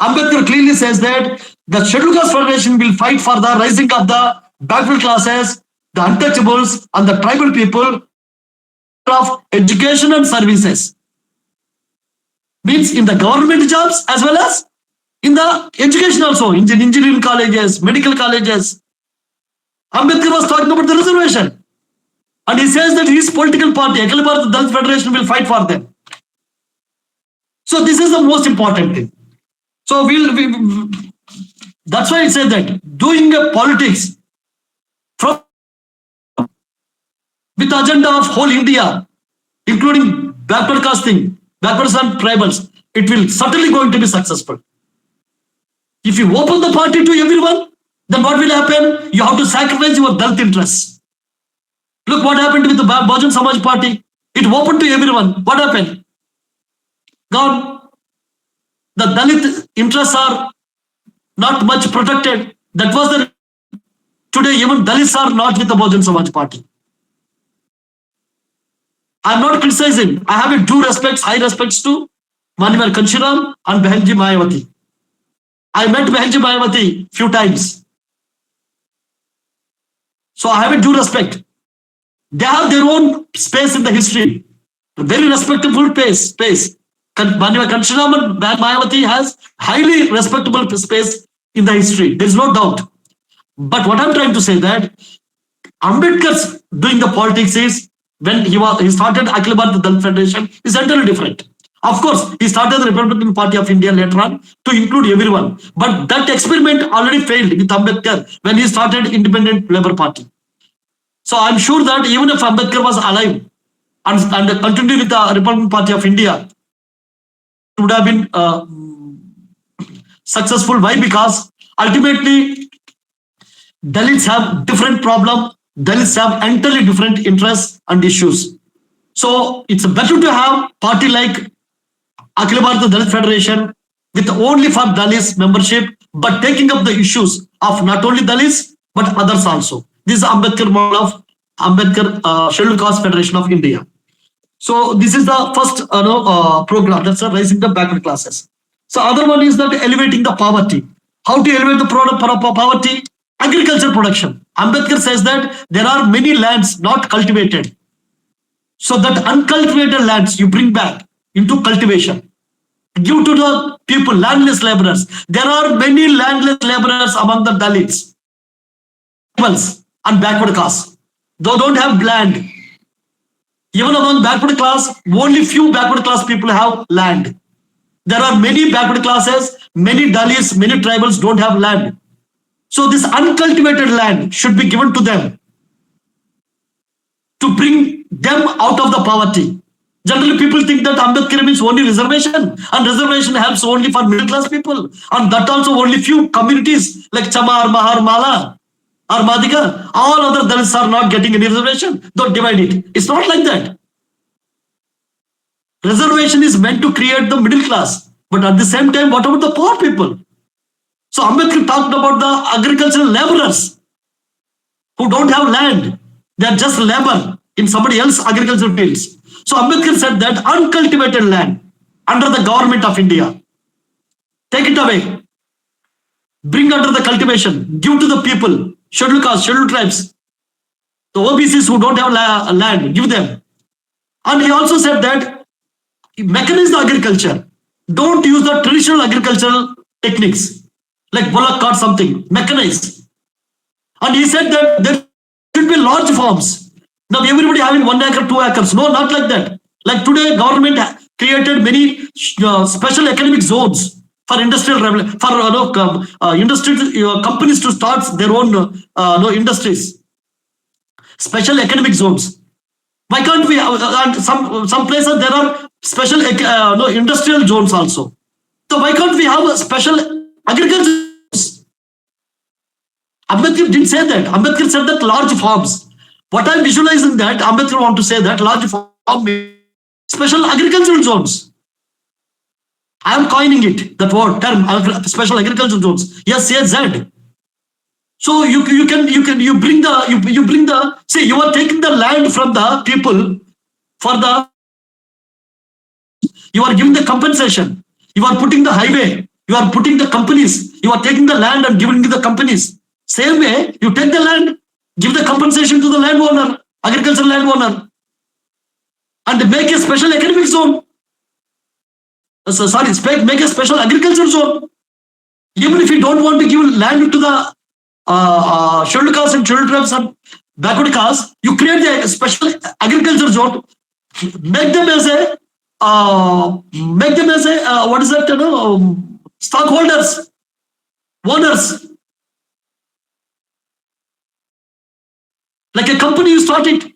C: Ambedkar clearly says that the Scheduled Caste Federation will fight for the rising of the backward classes, the untouchables, and the tribal people of education and services. Means in the government jobs as well as in the education also, in engineering colleges, medical colleges. Ambedkar was talking about the reservation. And he says that his political party, Akhil Bharatiya Dalit Federation, will fight for them. So this is the most important thing. So that's why I said that doing a politics from with the agenda of whole India, including backward casting, backwards and tribals, it will certainly going to be successful. If you open the party to everyone, then what will happen? You have to sacrifice your Dalit interests. Look what happened with the Bahujan Samaj party. It opened to everyone. What happened? Gone. The Dalit interests are not much protected. That was the today even Dalits are not with the Bahujan Samaj party. I'm not criticizing. I have a due respects, high respects to Manivar Kanshiram and Behenji Mayawati. I met Behenji Mayawati few times. So I have a due respect. They have their own space in the history. A very respectable space. Manivar Kanshiram and Mayawati has highly respectable space in the history. There is no doubt. But what I'm trying to say that Ambedkar's doing the politics is when he started Akhil Bharatiya Dalit Federation is entirely different. Of course, he started the Republican Party of India later on to include everyone. But that experiment already failed with Ambedkar when he started Independent Labour Party. So I'm sure that even if Ambedkar was alive and continued with the Republican Party of India, it would have been successful. Why? Because ultimately Dalits have different problem. Dalits have entirely different interests and issues. So it's better to have party like Akhil Bharatiya Dalit Federation with only for Dalits membership, but taking up the issues of not only Dalits but others also. This is Ambedkar model of Ambedkar Scheduled Caste Federation of India. So this is the first program, that's raising the backward classes. So other one is that elevating the poverty. How to elevate the poverty? Agriculture production. Ambedkar says that there are many lands not cultivated. So that uncultivated lands you bring back into cultivation. Give to the people, landless laborers. There are many landless laborers among the Dalits and backward class. They don't have land. Even among backward class, only few backward class people have land. There are many backward classes, many Dalits, many tribals don't have land. So this uncultivated land should be given to them to bring them out of the poverty. Generally, people think that Ambedkar means only reservation, and reservation helps only for middle class people, and that also only few communities like Chamar, Mahar, Mala, or Madhika. All other Dalits are not getting any reservation. Don't divide it. It's not like that. Reservation is meant to create the middle class, but at the same time, what about the poor people? So Ambedkar talked about the agricultural laborers who don't have land. They are just labor in somebody else's agricultural fields. So Ambedkar said that uncultivated land under the government of India, take it away, bring under the cultivation, give to the people, scheduled castes, scheduled tribes, the OBCs who don't have land, give them. And he also said that mechanize the agriculture. Don't use the traditional agricultural techniques like bullock cart something, mechanize. And he said that there should be large farms. Now everybody having 1 acre, 2 acres. No, not like that. Like today, government created many special economic zones for industrial companies to start their own industries. Special economic zones. Why can't we? Some places there are special industrial zones also. So why can't we have a special agriculture? Ambedkar didn't say that. Ambedkar said that large farms. What I'm visualizing that Ambedkar want to say that large farm special agricultural zones. I am coining it, that word term, special agricultural zones. Yes, Z. So you bring the see, you are taking the land from the people for the, you are giving the compensation, you are putting the highway, you are putting the companies, you are taking the land and giving to the companies. Same way, you take the land, give the compensation to the landowner, agricultural landowner, and make a special economic zone. Make a special agriculture zone. Even if you don't want to give land to the scheduled castes and scheduled tribes and backward castes, you create a special agriculture zone. Make them as a what is that? Stockholders, owners. Like a company, you start it.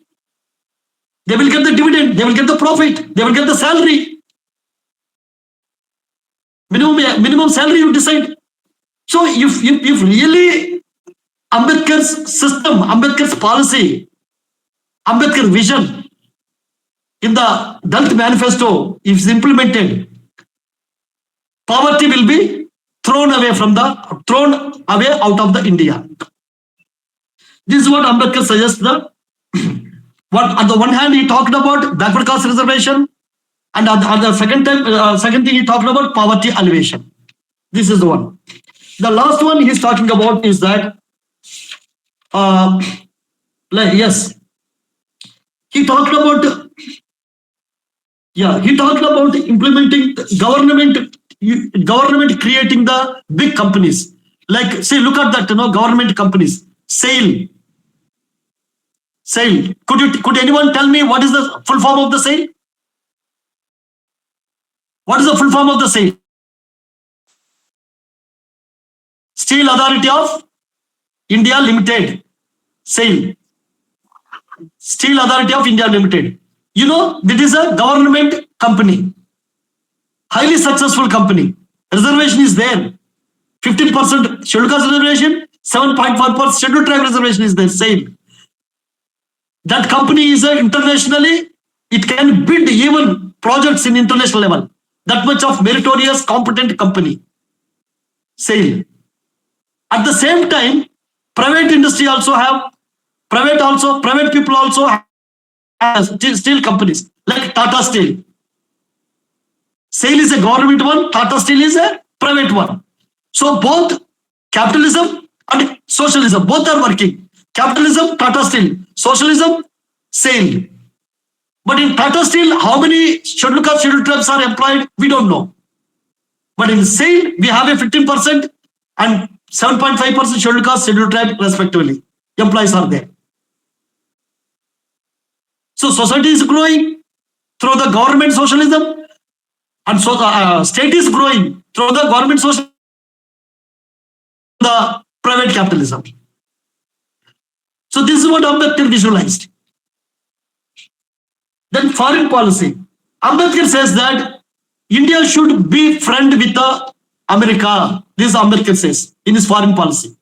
C: They will get the dividend, they will get the profit, they will get the salary. Minimum salary you decide. So if really Ambedkar's system, Ambedkar's policy, Ambedkar vision in the Dalit Manifesto is implemented, poverty will be thrown away out of the India. This is what Ambedkar suggests. On the one hand, he talked about backward caste reservation, and on the second thing he talked about poverty elevation. This is the one. The last one he's talking about is that, he talked about implementing government creating the big companies. Like, say, look at that, government companies. SAIL. Could anyone tell me what is the full form of the SAIL? What is the full form of the SAIL? Steel Authority of India Limited. SAIL. Steel Authority of India Limited. This is a government company. Highly successful company. Reservation is there. 15% scheduled caste reservation, 7.4% scheduled tribe reservation is there. SAIL. That company is internationally, it can bid even projects in international level. That much of meritorious, competent company. SAIL. At the same time, private industry also have, private people also have steel companies like Tata Steel. SAIL is a government one, Tata Steel is a private one. So both capitalism and socialism, both are working. Capitalism, Tata Steel. Socialism, SAIL. But in Tata Steel, how many scheduled caste, scheduled tribes are employed? We don't know. But in SAIL, we have a 15% and 7.5% scheduled caste, scheduled tribe respectively. Employees are there. So society is growing through the government socialism, and so the state is growing through the government socialism, the private capitalism. So this is what Ambedkar visualized. Then foreign policy. Ambedkar says that India should be friend with America. This Ambedkar says in his foreign policy.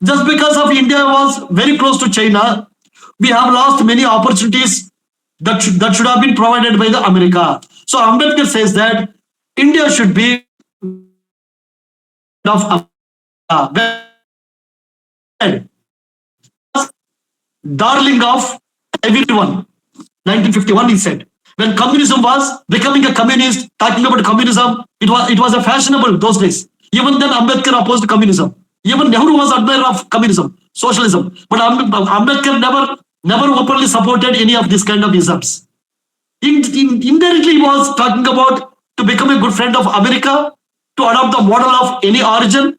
C: Just because of India was very close to China, we have lost many opportunities that should have been provided by the America. So Ambedkar says that India should be of darling of everyone. 1951, he said. When communism was becoming a communist, talking about communism, it was a fashionable those days. Even then, Ambedkar opposed communism. Even Nehru was admirer of communism, socialism. But Ambedkar never openly supported any of this kind of isms. Indirectly, he was talking about to become a good friend of America, to adopt the model of any origin,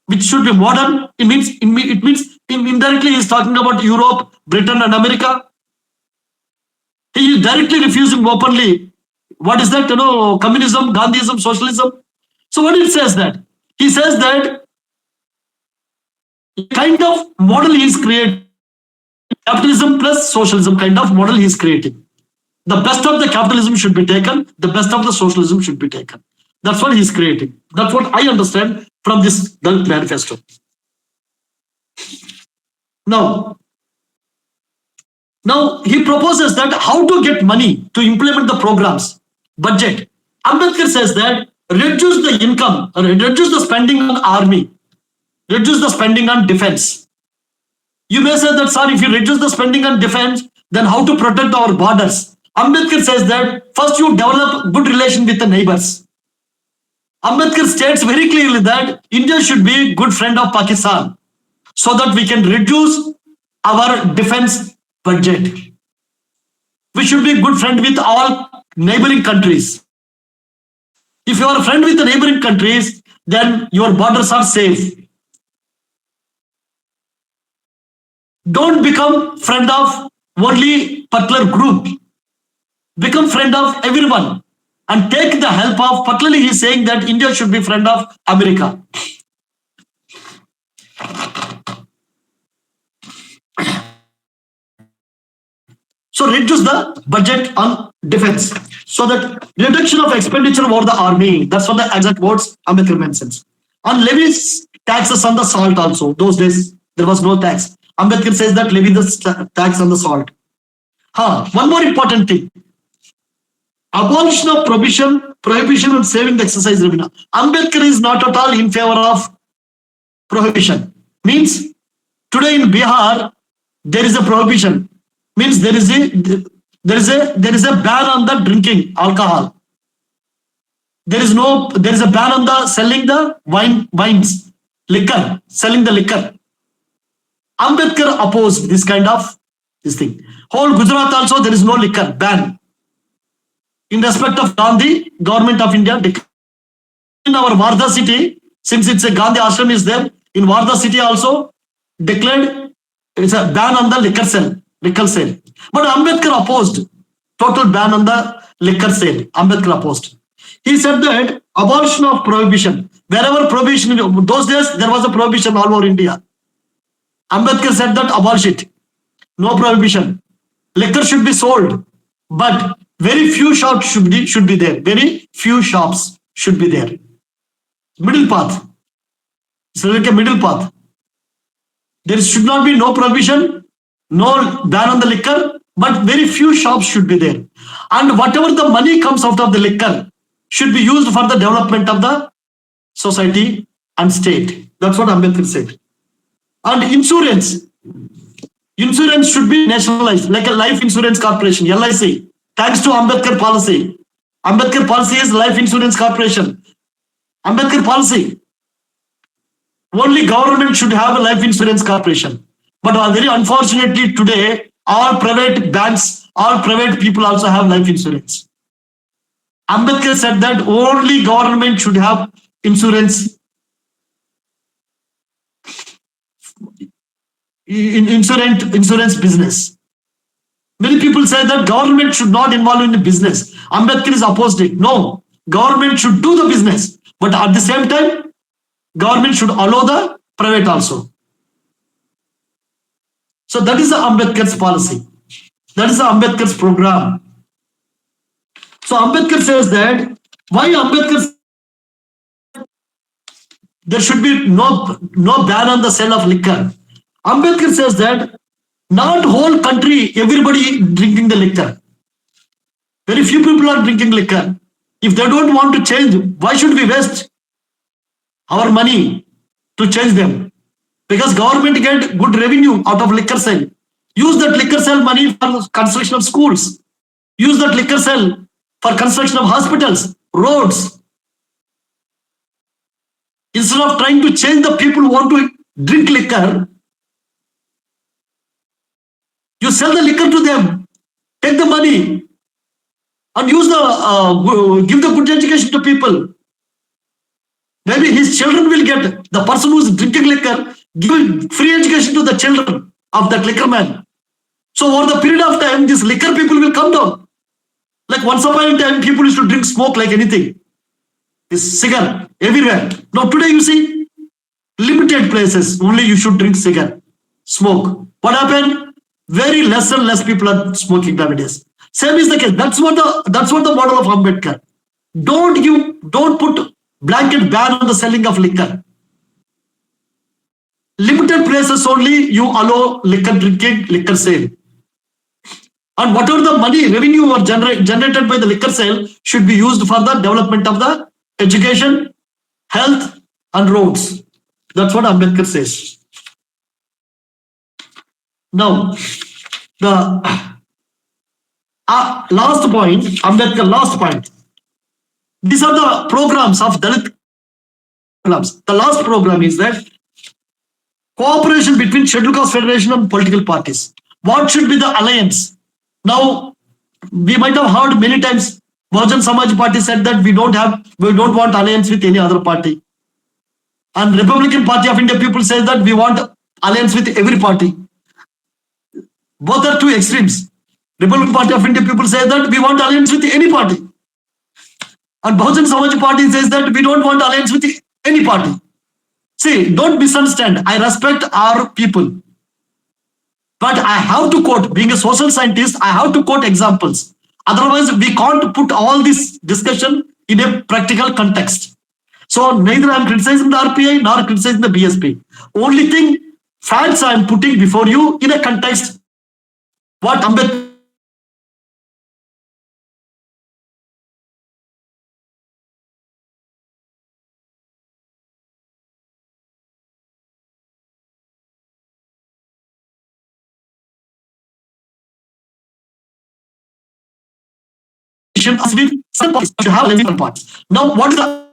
C: which should be modern. It means indirectly he is talking about Europe, Britain, and America. He is directly refusing openly. What is that? Communism, Gandhism, socialism. So what it says that? He says that kind of model he is creating, capitalism plus socialism kind of model he is creating. The best of the capitalism should be taken, the best of the socialism should be taken. That's what he is creating. That's what I understand from this Dalit Manifesto. Now he proposes that how to get money to implement the programs, budget. Ambedkar says that reduce the income, reduce the spending on army, reduce the spending on defense. You may say that, sir, if you reduce the spending on defense, then how to protect our borders? Ambedkar says that first you develop good relation with the neighbors. Ambedkar states very clearly that India should be good friend of Pakistan so that we can reduce our defense budget. We should be good friend with all neighboring countries. If you are a friend with the neighboring countries, then your borders are safe. Don't become friend of only particular group. Become friend of everyone and take the help of, particularly he is saying that India should be friend of America. So reduce the budget on defense. So that reduction of expenditure over the army. That's what the exact words Ambedkar mentions. On levies taxes on the salt also. Those days there was no tax. Ambedkar says that levy the tax on the salt. One more important thing. Abolition of prohibition and saving the exercise revenue. Ambedkar is not at all in favor of prohibition. Means today in Bihar there is a prohibition. Means there is a ban on the drinking alcohol. There is a ban on the selling the wines, liquor, selling the liquor. Ambedkar opposed this kind of thing. Whole Gujarat also there is no liquor ban. In respect of Gandhi, government of India, in our Wardha city, since it's a Gandhi ashram is there, in Wardha city also declared it's a ban on the liquor sale. But Ambedkar opposed total ban on the liquor sale. Ambedkar opposed. He said that abolition of prohibition, wherever prohibition, those days there was a prohibition all over India. Ambedkar said that abolish it. No prohibition. Liquor should be sold, but very few shops should be there. Very few shops should be there. Middle path. It's like a middle path. There should not be no prohibition, no ban on the liquor, but very few shops should be there. And whatever the money comes out of the liquor should be used for the development of the society and state. That's what Ambedkar said. And insurance should be nationalized, like a life insurance corporation, LIC. Thanks to Ambedkar policy. Ambedkar policy is life insurance corporation. Ambedkar policy. Only government should have a life insurance corporation. But very unfortunately today, all private banks, all private people also have life insurance. Ambedkar said that only government should have insurance in insurance business. Many people say that government should not involve in the business. Ambedkar is opposed it. No, government should do the business, but at the same time, government should allow the private also. So that is the Ambedkar's policy. That is the Ambedkar's program. So Ambedkar says that why Ambedkar there should be no ban on the sale of liquor. Ambedkar says that not whole country, everybody drinking the liquor. Very few people are drinking liquor. If they don't want to change, why should we waste our money to change them? Because government get good revenue out of liquor sale. Use that liquor sale money for construction of schools. Use that liquor sale for construction of hospitals, roads. Instead of trying to change the people who want to drink liquor, you sell the liquor to them, take the money, and use give the good education to people. Maybe his children will get, the person who is drinking liquor, give free education to the children of that liquor man. So over the period of time, these liquor people will come down. Like once upon a time, people used to drink smoke like anything. This cigar everywhere. Now today you see, limited places, only you should drink cigar, smoke. What happened? Very less and less people are smoking nowadays. Same is the case. That's what the model of Ambedkar. Don't put blanket ban on the selling of liquor. Limited places only you allow liquor drinking, liquor sale. And whatever the money, revenue or generated by the liquor sale should be used for the development of the education, health, and roads. That's what Ambedkar says. Now, the last point, Ambedkar last point. These are the programs of Dalit programs. The last program is that cooperation between Scheduled Caste Federation and political parties. What should be the alliance? Now, we might have heard many times, Bahujan Samaj Party said that we don't want alliance with any other party. And Republican Party of India people say that we want alliance with every party. Both are two extremes. Republican Party of India people say that we want alliance with any party. And Bahujan Samaj Party says that we don't want alliance with any party. See, don't misunderstand. I respect our people. But I have to quote, being a social scientist, I have to quote examples. Otherwise, we can't put all this discussion in a practical context. So neither I'm criticizing the RPI nor criticizing the BSP. Only thing, facts I'm putting before you in a context. What Ambedkar to have living parts. Now, what is the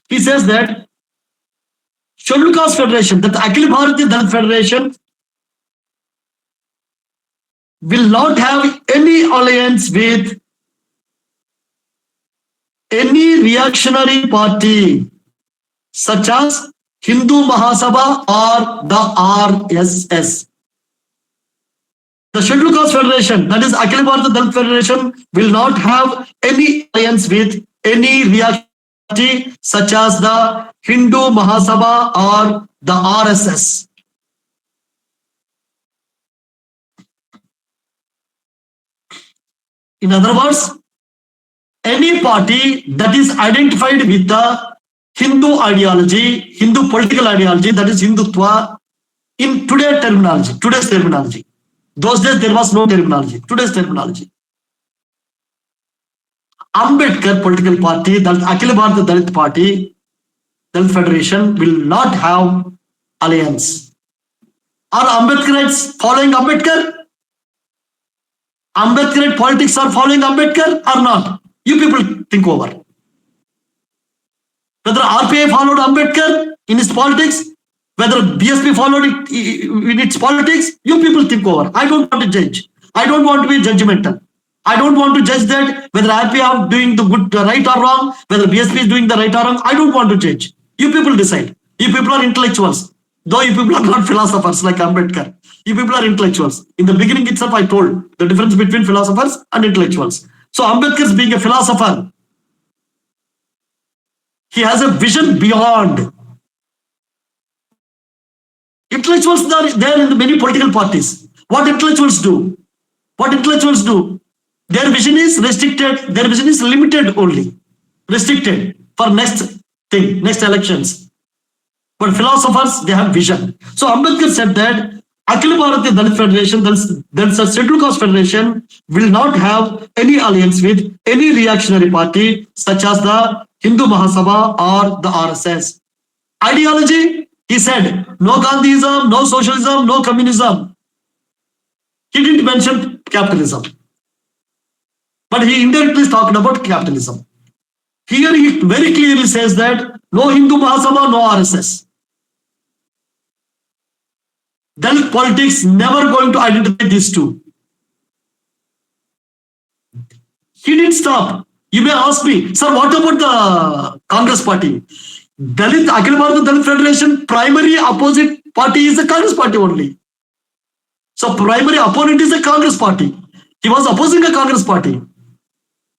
C: he says that Scheduled Caste Federation, that the Akhil Bharatiya Dalit Federation will not have any alliance with any reactionary party such as Hindu Mahasabha or the RSS. The Scheduled Caste Federation, that is Akhil Bharatiya Dalit Federation, will not have any alliance with any reactionary party such as the Hindu Mahasabha or the RSS. In other words, any party that is identified with the Hindu ideology, Hindu political ideology, that is Hindutva, in today's terminology. Those days there was no terminology, today's terminology. Ambedkar political party, the Akhil Bharatiya Dalit Party, Dalit Federation will not have alliance. Are Ambedkarites following Ambedkar? Ambedkarite politics are following Ambedkar or not? You people think over. Whether RPI followed Ambedkar in his politics, whether BSP followed it in its politics, you people think over. I don't want to judge. I don't want to be judgmental. I don't want to judge that whether RPI is doing the good, right or wrong, whether BSP is doing the right or wrong. I don't want to judge. You people decide. You people are intellectuals. Though you people are not philosophers like Ambedkar. You people are intellectuals. In the beginning itself, I told the difference between philosophers and intellectuals. So Ambedkar being a philosopher, he has a vision beyond. Intellectuals are there in the many political parties. What intellectuals do? What intellectuals do? Their vision is restricted. Their vision is limited only. Restricted for next thing, next elections. But philosophers, they have vision. So Ambedkar said that Akhil Bharatiya Dalit Federation, that's a scheduled caste federation, will not have any alliance with any reactionary party such as the Hindu Mahasabha or the RSS. Ideology, he said, no Gandhiism, no socialism, no communism. He didn't mention capitalism. But he indirectly talked about capitalism. Here he very clearly says that no Hindu Mahasabha, no RSS. Dalit politics never going to identify these two. He didn't stop. You may ask me, sir, what about the Congress party? Dalit, Akhil Bharatiya Dalit Federation, primary opposite party is the Congress party only. So primary opponent is the Congress party. He was opposing a Congress party.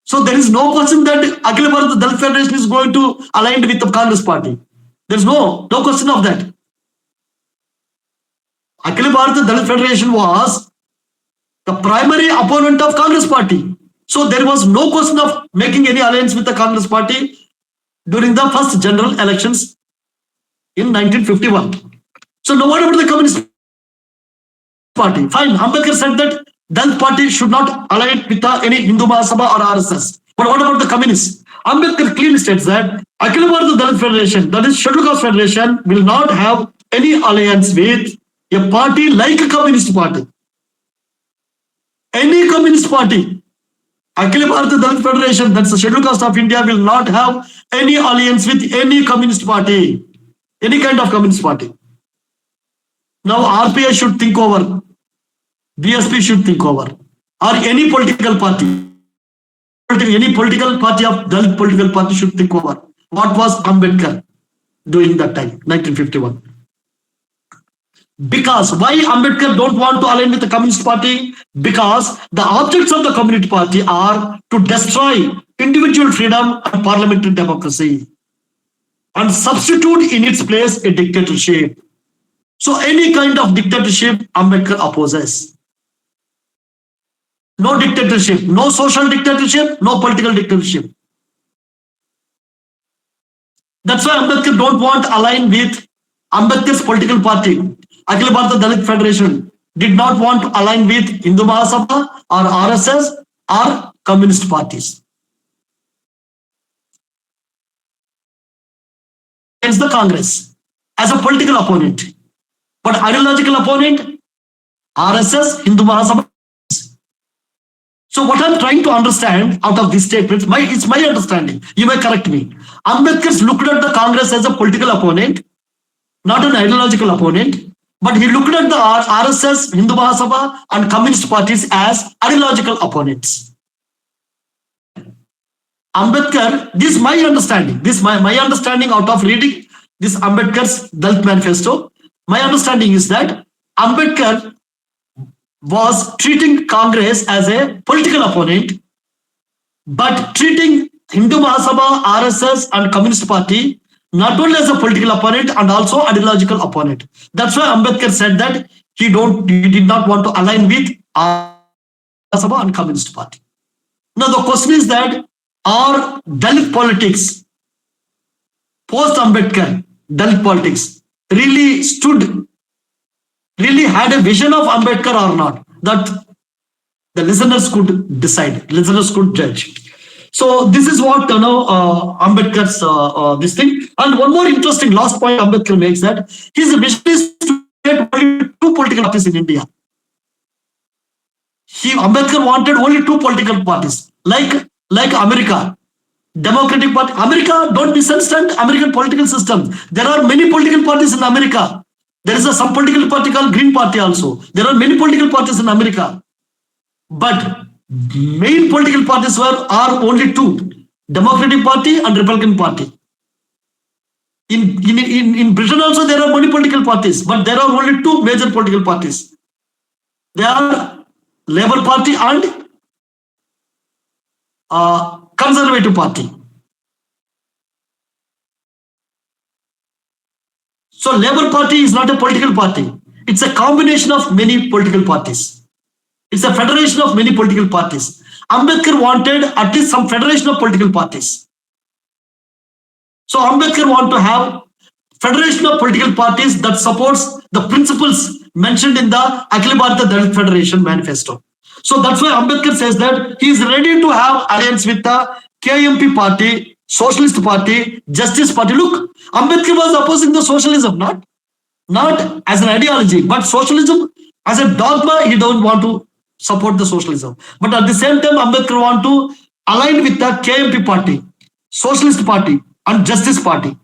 C: So there is no question that Akhil Bharatiya Dalit Federation is going to align with the Congress party. There is no question of that. Akhil Bharatiya Dalit Federation was the primary opponent of Congress party. So there was no question of making any alliance with the Congress party during the first general elections in 1951. So now what about the Communist party? Fine, Ambedkar said that Dalit party should not align with any Hindu Mahasabha or RSS. But what about the communists? Ambedkar clearly states that Akhil Bharatiya Dalit Federation, that is Scheduled Caste Federation, will not have any alliance with a party like a communist party. Any communist party. Akhil Bharatiya Dalit Federation, that's the Scheduled Caste of India, will not have any alliance with any communist party. Any kind of communist party. Now RPI should think over. BSP should think over. Or any political party. Any political party of Dalit political party should think over. What was Ambedkar doing that time, 1951? Because why Ambedkar don't want to align with the Communist Party? Because the objects of the Communist Party are to destroy individual freedom and parliamentary democracy and substitute in its place a dictatorship. So any kind of dictatorship Ambedkar opposes. No dictatorship, no social dictatorship, no political dictatorship. That's why Ambedkar don't want to align with Ambedkar's political party. Akhil Bharatiya Dalit Federation did not want to align with Hindu Mahasabha or RSS or communist parties. Against the Congress as a political opponent. But ideological opponent, RSS, Hindu Mahasabha. So what I'm trying to understand out of these statements, it's my understanding. You may correct me. Ambedkar looked at the Congress as a political opponent, not an ideological opponent. But he looked at the RSS, Hindu Mahasabha and communist parties as ideological opponents. Ambedkar, this is my understanding. This is my understanding out of reading this Ambedkar's Dalit Manifesto. My understanding is that Ambedkar was treating Congress as a political opponent, but treating Hindu Mahasabha, RSS and Communist Party not only as a political opponent and also ideological opponent. That's why Ambedkar said that he did not want to align with Mahasabha and Communist Party. Now the question is that are Dalit politics, post Ambedkar Dalit politics, really had a vision of Ambedkar or not? That the listeners could decide, listeners could judge. So this is what Ambedkar's this thing. And one more interesting last point Ambedkar makes, that his vision is to create only two political parties in India. Ambedkar wanted only two political parties, like America. Democratic Party. America, don't misunderstand American political system. There are many political parties in America. There is some political party called Green Party also. There are many political parties in America. But main political parties are only two: Democratic Party and Republican Party. In Britain also there are many political parties, but there are only two major political parties. They are Labour Party and Conservative Party. So Labour Party is not a political party. It's a combination of many political parties. It's a federation of many political parties. Ambedkar wanted at least some federation of political parties. So Ambedkar wanted to have federation of political parties that supports the principles mentioned in the Akhil Bharatiya Dalit Federation Manifesto. So that's why Ambedkar says that he is ready to have alliance with the KMP party, Socialist Party, Justice Party. Look, Ambedkar was opposing the socialism, not as an ideology, but socialism as a dogma. He don't want to support the socialism. But at the same time, Ambedkar want to align with the KMP party, Socialist Party, and Justice Party.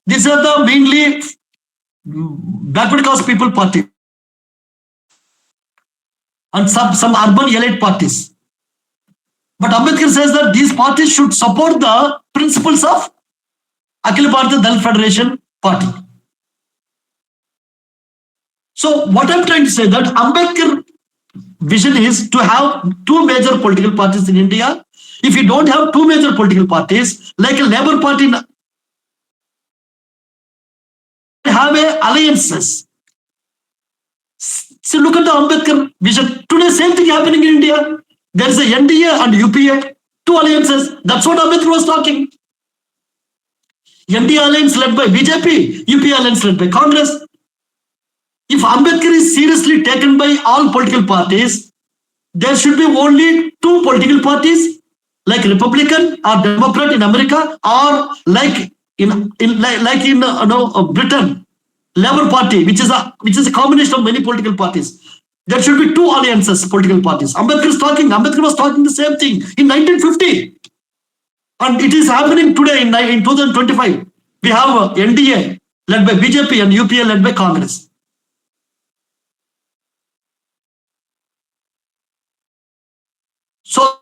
C: These are the mainly backward class people party and some urban elite parties. But Ambedkar says that these parties should support the principles of Akhil Bharatiya Dalit Federation Party. So what I'm trying to say, that Ambedkar vision is to have two major political parties in India. If you don't have two major political parties, like a Labour Party, have alliances. So look at the Ambedkar vision. Today, same thing happening in India. There is a NDA and UPA, two alliances. That's what Ambedkar was talking. NDA alliance led by BJP, UPA alliance led by Congress. If Ambedkar is seriously taken by all political parties, there should be only two political parties, like Republican or Democrat in America, or like in Britain, Labour Party, which is a combination of many political parties. There should be two alliances, political parties. Ambedkar was talking the same thing in 1950. And it is happening today in 2025. We have NDA led by BJP and UPA led by Congress. So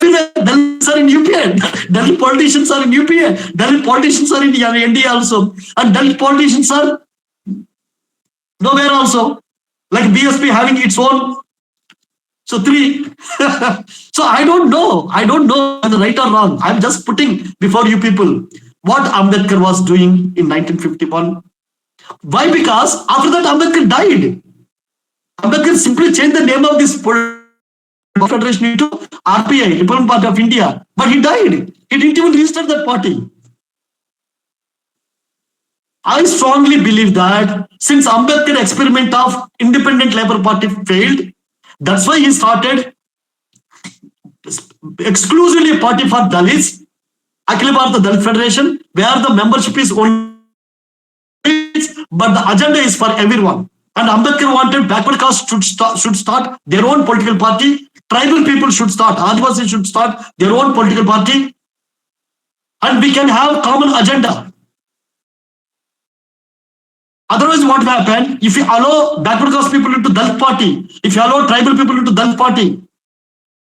C: Dalits are in UPA, Dalit politicians are in UPA, Dalit politicians are in NDA also, and Dalit politicians are nowhere also, like BSP having its own. So three. So I don't know whether right or wrong. I'm just putting before you people what Ambedkar was doing in 1951. Why? Because after that Ambedkar died. Ambedkar simply changed the name of this federation into RPI, Republican Party of India. But he died. He didn't even register that party. I strongly believe that since Ambedkar experiment of independent Labour Party failed, that's why he started exclusively a party for Dalits, Akhil Bharatiya Dalit Federation, where the membership is only, but the agenda is for everyone. And Ambedkar wanted backward caste should start their own political party, tribal people should start, Adivasi should start their own political party, and we can have common agenda. Otherwise, what will happen if you allow backward caste people into Dalit party, if you allow tribal people into Dalit party,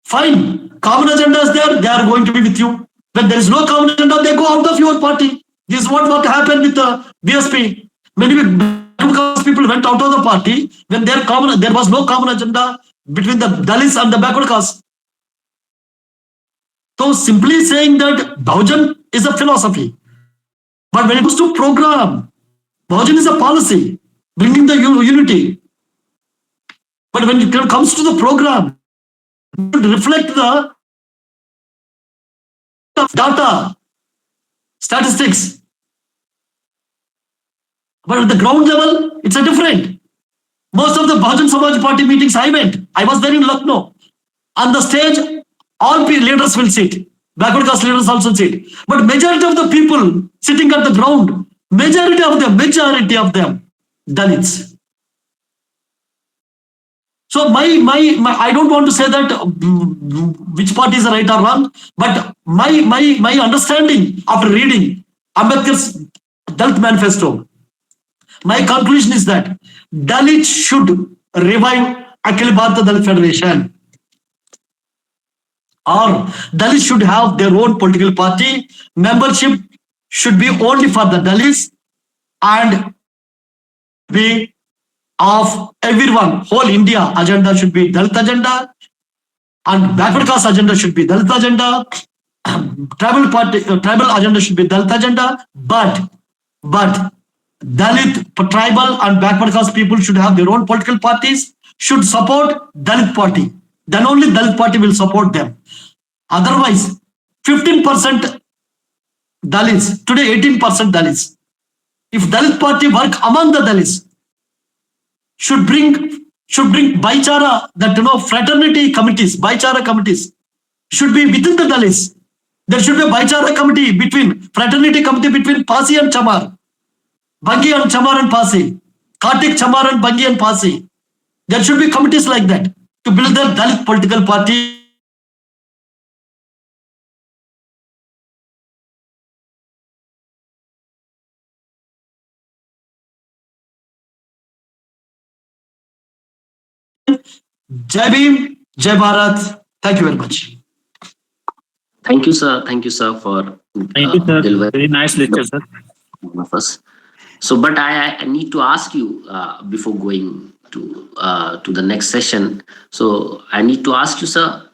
C: fine, common agenda is there, they are going to be with you. When there is no common agenda, they go out of your party. This is what happened with the BSP. Many backward caste people went out of the party when there was no common agenda between the Dalits and the backward caste. So simply saying that Bahujan is a philosophy, but when it comes to program, Bahujan is a policy, bringing the unity. But when it comes to the program, it should reflect the data, statistics. But at the ground level, it's a different. Most of the Bahujan Samaj Party meetings I went, I was there in Lucknow. On the stage, All leaders will sit. Backward caste leaders also sit. But majority of the people sitting at the ground, majority of them, Dalits. So I don't want to say that which party is right or wrong, but my understanding after reading Ambedkar's Dalit Manifesto, my conclusion is that Dalits should revive Akhil Bharata Dalit Federation, or Dalits should have their own political party. Membership should be only for the Dalits and be of everyone. Whole India agenda should be Dalit agenda, and backward caste agenda should be Dalit agenda. Tribal agenda should be Dalit agenda. But Dalit, tribal and backward caste people should have their own political parties, should support Dalit party. Then only Dalit party will support them. Otherwise, 15% Dalits, today 18% Dalits. If Dalit party work among the Dalits, should bring Bhaichara, that fraternity committees, Bhaichara committees should be within the Dalits. There should be a Bhaichara committee fraternity committee between Pasi and Chamar, Bangi and Chamar and Pasi, Kartik, Chamar and Bangi and Pasi. There should be committees like that to build the Dalit political party. Jai Bhim, Jai Bharat. Thank you very much.
A: Thank you, sir. Thank you, sir, for
D: Thank you, sir.
A: delivering
D: Very nice lecture, sir.
A: one of us. So, but I need to ask you before going to the next session. So, I need to ask you, sir,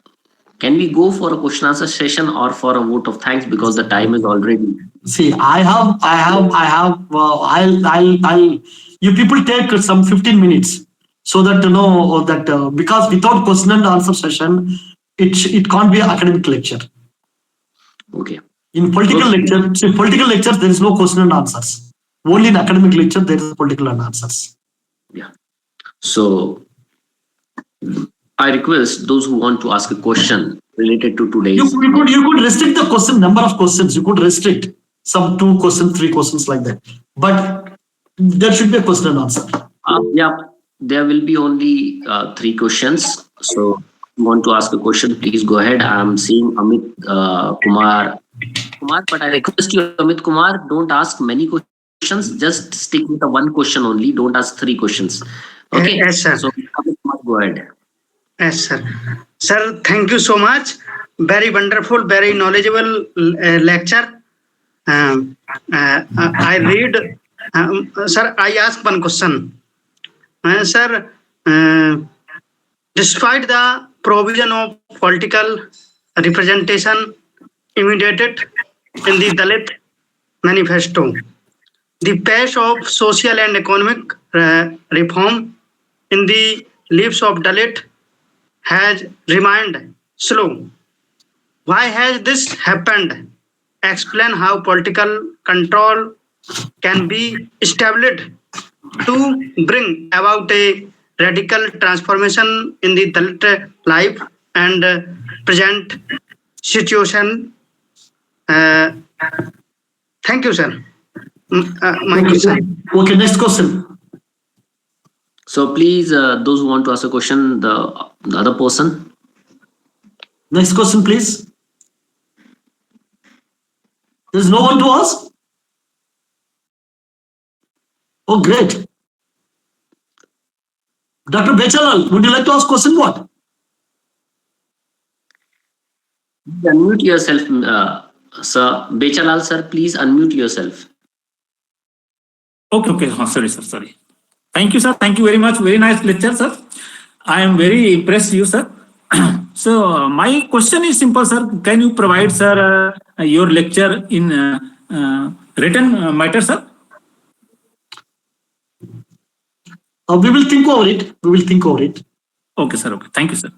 A: can we go for a question answer session or for a vote of thanks, because the time is already.
C: See, I'll you people take some 15 minutes so that because without question and answer session, it can't be an academic lecture.
A: Okay.
C: In political lectures, there is no question and answers. Only in academic lecture there is political and answers.
A: Yeah. So I request those who want to ask a question related to today's.
C: You could restrict the question, number of questions. You could restrict some 2 questions, 3 questions like that. But there should be a question and answer.
A: Yeah, there will be only 3 questions. So if you want to ask a question, please go ahead. I'm seeing Amit Kumar, but I request you, Amit Kumar, don't ask many questions. Just stick with the 1 question only. Don't ask 3 questions. Okay.
E: Yes, sir.
A: So Amit Kumar, go ahead.
E: Yes, sir. Sir, thank you so much. Very wonderful, very knowledgeable lecture. I read, sir, I ask 1 question. Sir, despite the provision of political representation immediated in the Dalit Manifesto, the pace of social and economic reform in the lives of Dalit has remained slow. Why has this happened? Explain how political control can be established to bring about a radical transformation in the Dalit life and present situation. Thank you, sir. My question.
C: Okay, next question.
A: So please, those who want to ask a question, the other person.
C: Next question, please. There's no one to ask? Oh, great. Dr. Bechalal, would you like to ask question? What?
A: Unmute yourself, sir. Bechalal, sir, please unmute yourself.
D: Okay. Oh, sorry. Thank you, sir. Thank you very much. Very nice lecture, sir. I am very impressed you, sir. So my question is simple, sir. Can you provide, sir, your lecture in written matter, sir?
C: We will think over it.
D: Okay, sir. Okay. Thank you, sir.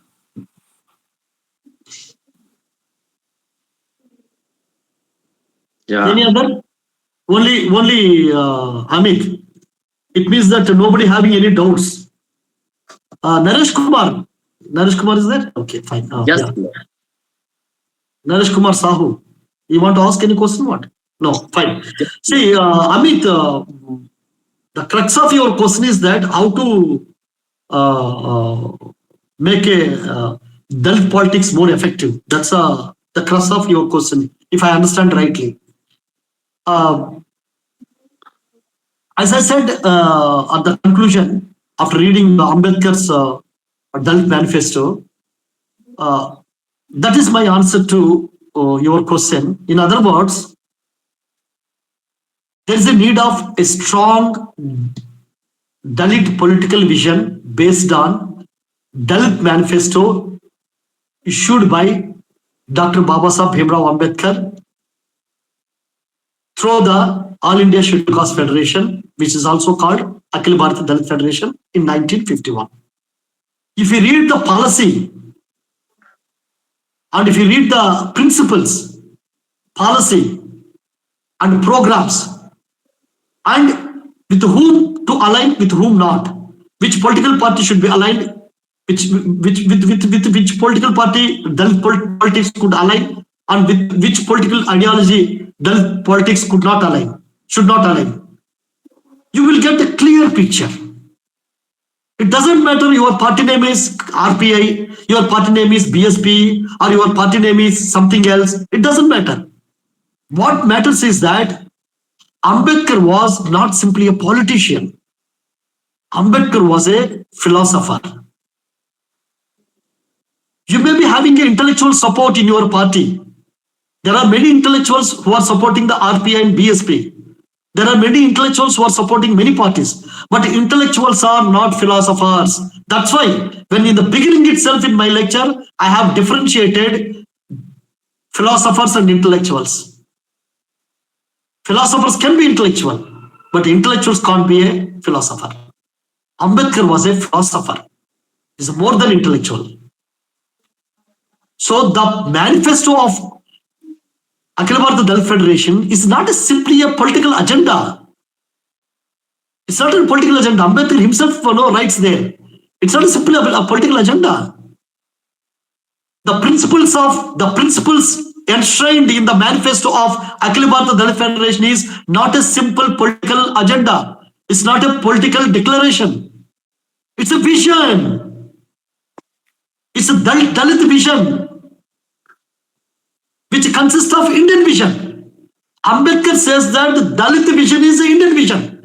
A: Yeah.
C: Any other? Only Amit. It means that nobody having any doubts. Naresh Kumar is there? Okay, fine.
A: Yes.
C: Yeah. Naresh Kumar Sahu, you want to ask any question? What? No, fine. See, Amit, the crux of your question is that how to make a Dalit politics more effective. That's the crux of your question, if I understand rightly. As I said at the conclusion, after reading Ambedkar's Dalit Manifesto, that is my answer to your question. In other words, there is a need of a strong Dalit political vision based on Dalit Manifesto issued by Dr. Babasaheb Bhimrao Ambedkar through the All India Scheduled Caste Federation, which is also called Akhil Bharatiya Dalit Federation in 1951. If you read the policy and if you read the principles, policy and programs, and with whom to align, with whom not, which political party should be aligned, which political party Dalit politics could align, and with which political ideology Dalit politics could not align, should not align, you will get a clear picture. It doesn't matter your party name is RPI, your party name is BSP, or your party name is something else. It doesn't matter. What matters is that Ambedkar was not simply a politician. Ambedkar was a philosopher. You may be having an intellectual support in your party. There are many intellectuals who are supporting the RPI and BSP. There are many intellectuals who are supporting many parties, but intellectuals are not philosophers. That's why when in the beginning itself in my lecture, I have differentiated philosophers and intellectuals. Philosophers can be intellectual, but intellectuals can't be a philosopher. Ambedkar was a philosopher. He's more than intellectual. So the manifesto of Akhil Bharatiya Dalit Federation is not simply a political agenda. It's not a political agenda. Ambedkar himself writes there. It's not simply a political agenda. The principles enshrined in the manifesto of Akhil Bharatiya Dalit Federation is not a simple political agenda. It's not a political declaration. It's a vision. It's a Dalit vision, which consists of Indian vision. Ambedkar says that Dalit vision is the Indian vision,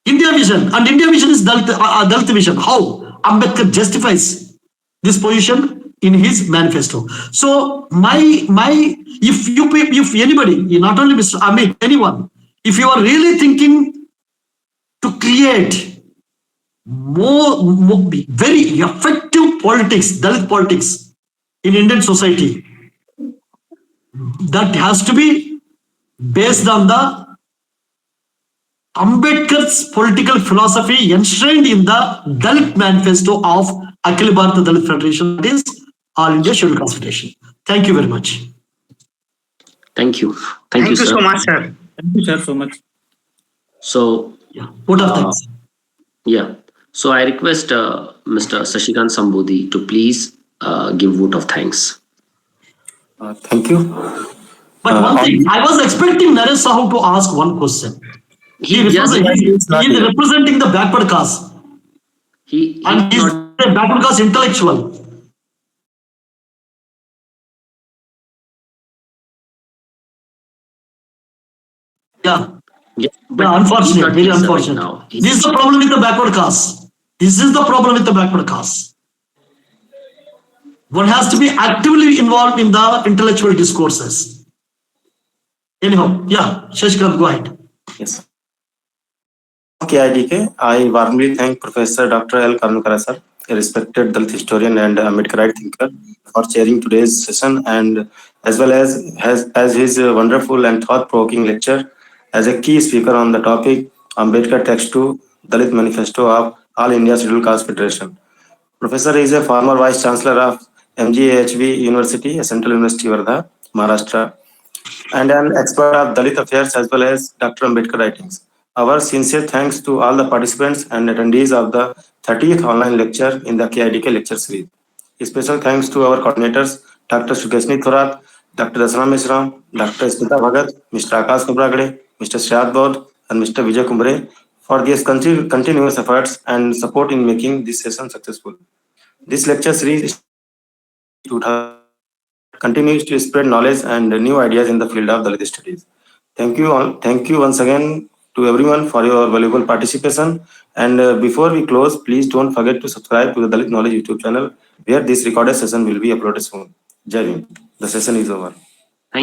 C: India vision, and India vision is Dalit vision. How? Ambedkar justifies this position in his manifesto. So if anybody, not only Mr. Amit, anyone, if you are really thinking to create more very effective politics, Dalit politics in Indian society, that has to be based on the Ambedkar's political philosophy enshrined in the Dalit Manifesto of Akhil Bharatiya Dalit Federation, that is All India Scheduled Caste Federation. Thank you very much.
A: Thank you.
E: Thank you
A: sir.
E: so much, sir.
D: Thank you, sir, so much.
A: So,
C: Yeah. Vote of thanks.
A: yeah. So I request Mr. Shashikant Sambodhi to please give vote of thanks.
F: Thank you.
C: But one thing, I was expecting Naresh Sahu to ask one question. He is representing the backward caste. And he's a backward caste intellectual. Yeah.
A: Yeah,
C: unfortunate, very unfortunate.
A: Now.
C: This is the problem with the backward caste. One has to be actively involved in the intellectual discourses. Anyhow, yeah, Shashikant, go ahead.
F: Yes. KIDK, I warmly thank Professor Dr. L. Karunyakara, sir, a respected Dalit historian and Ambedkarite thinker, for chairing today's session, and as well as his wonderful and thought-provoking lecture as a key speaker on the topic Ambedkar Text to Dalit Manifesto of All India Scheduled Caste Federation. Professor is a former Vice Chancellor of MGAHV University, a Central University, Wardha, Maharashtra, and an expert of Dalit affairs as well as Dr. Ambedkar writings. Our sincere thanks to all the participants and attendees of the 30th online lecture in the KIDK lecture series. A special thanks to our coordinators, Dr. Sukeshni, Dr. Darshana Mishra, Dr. Smita Bhagat, Mr. Akash Kubragade, Mr. Shreyat, and Mr. Vijay Kumbre for their continuous efforts and support in making this session successful. This lecture series continues to spread knowledge and new ideas in the field of Dalit studies. Thank you all. Thank you once again to everyone for your valuable participation. And before we close, please don't forget to subscribe to the Dalit Knowledge YouTube channel, where this recorded session will be uploaded soon. Jai Hind. The session is over.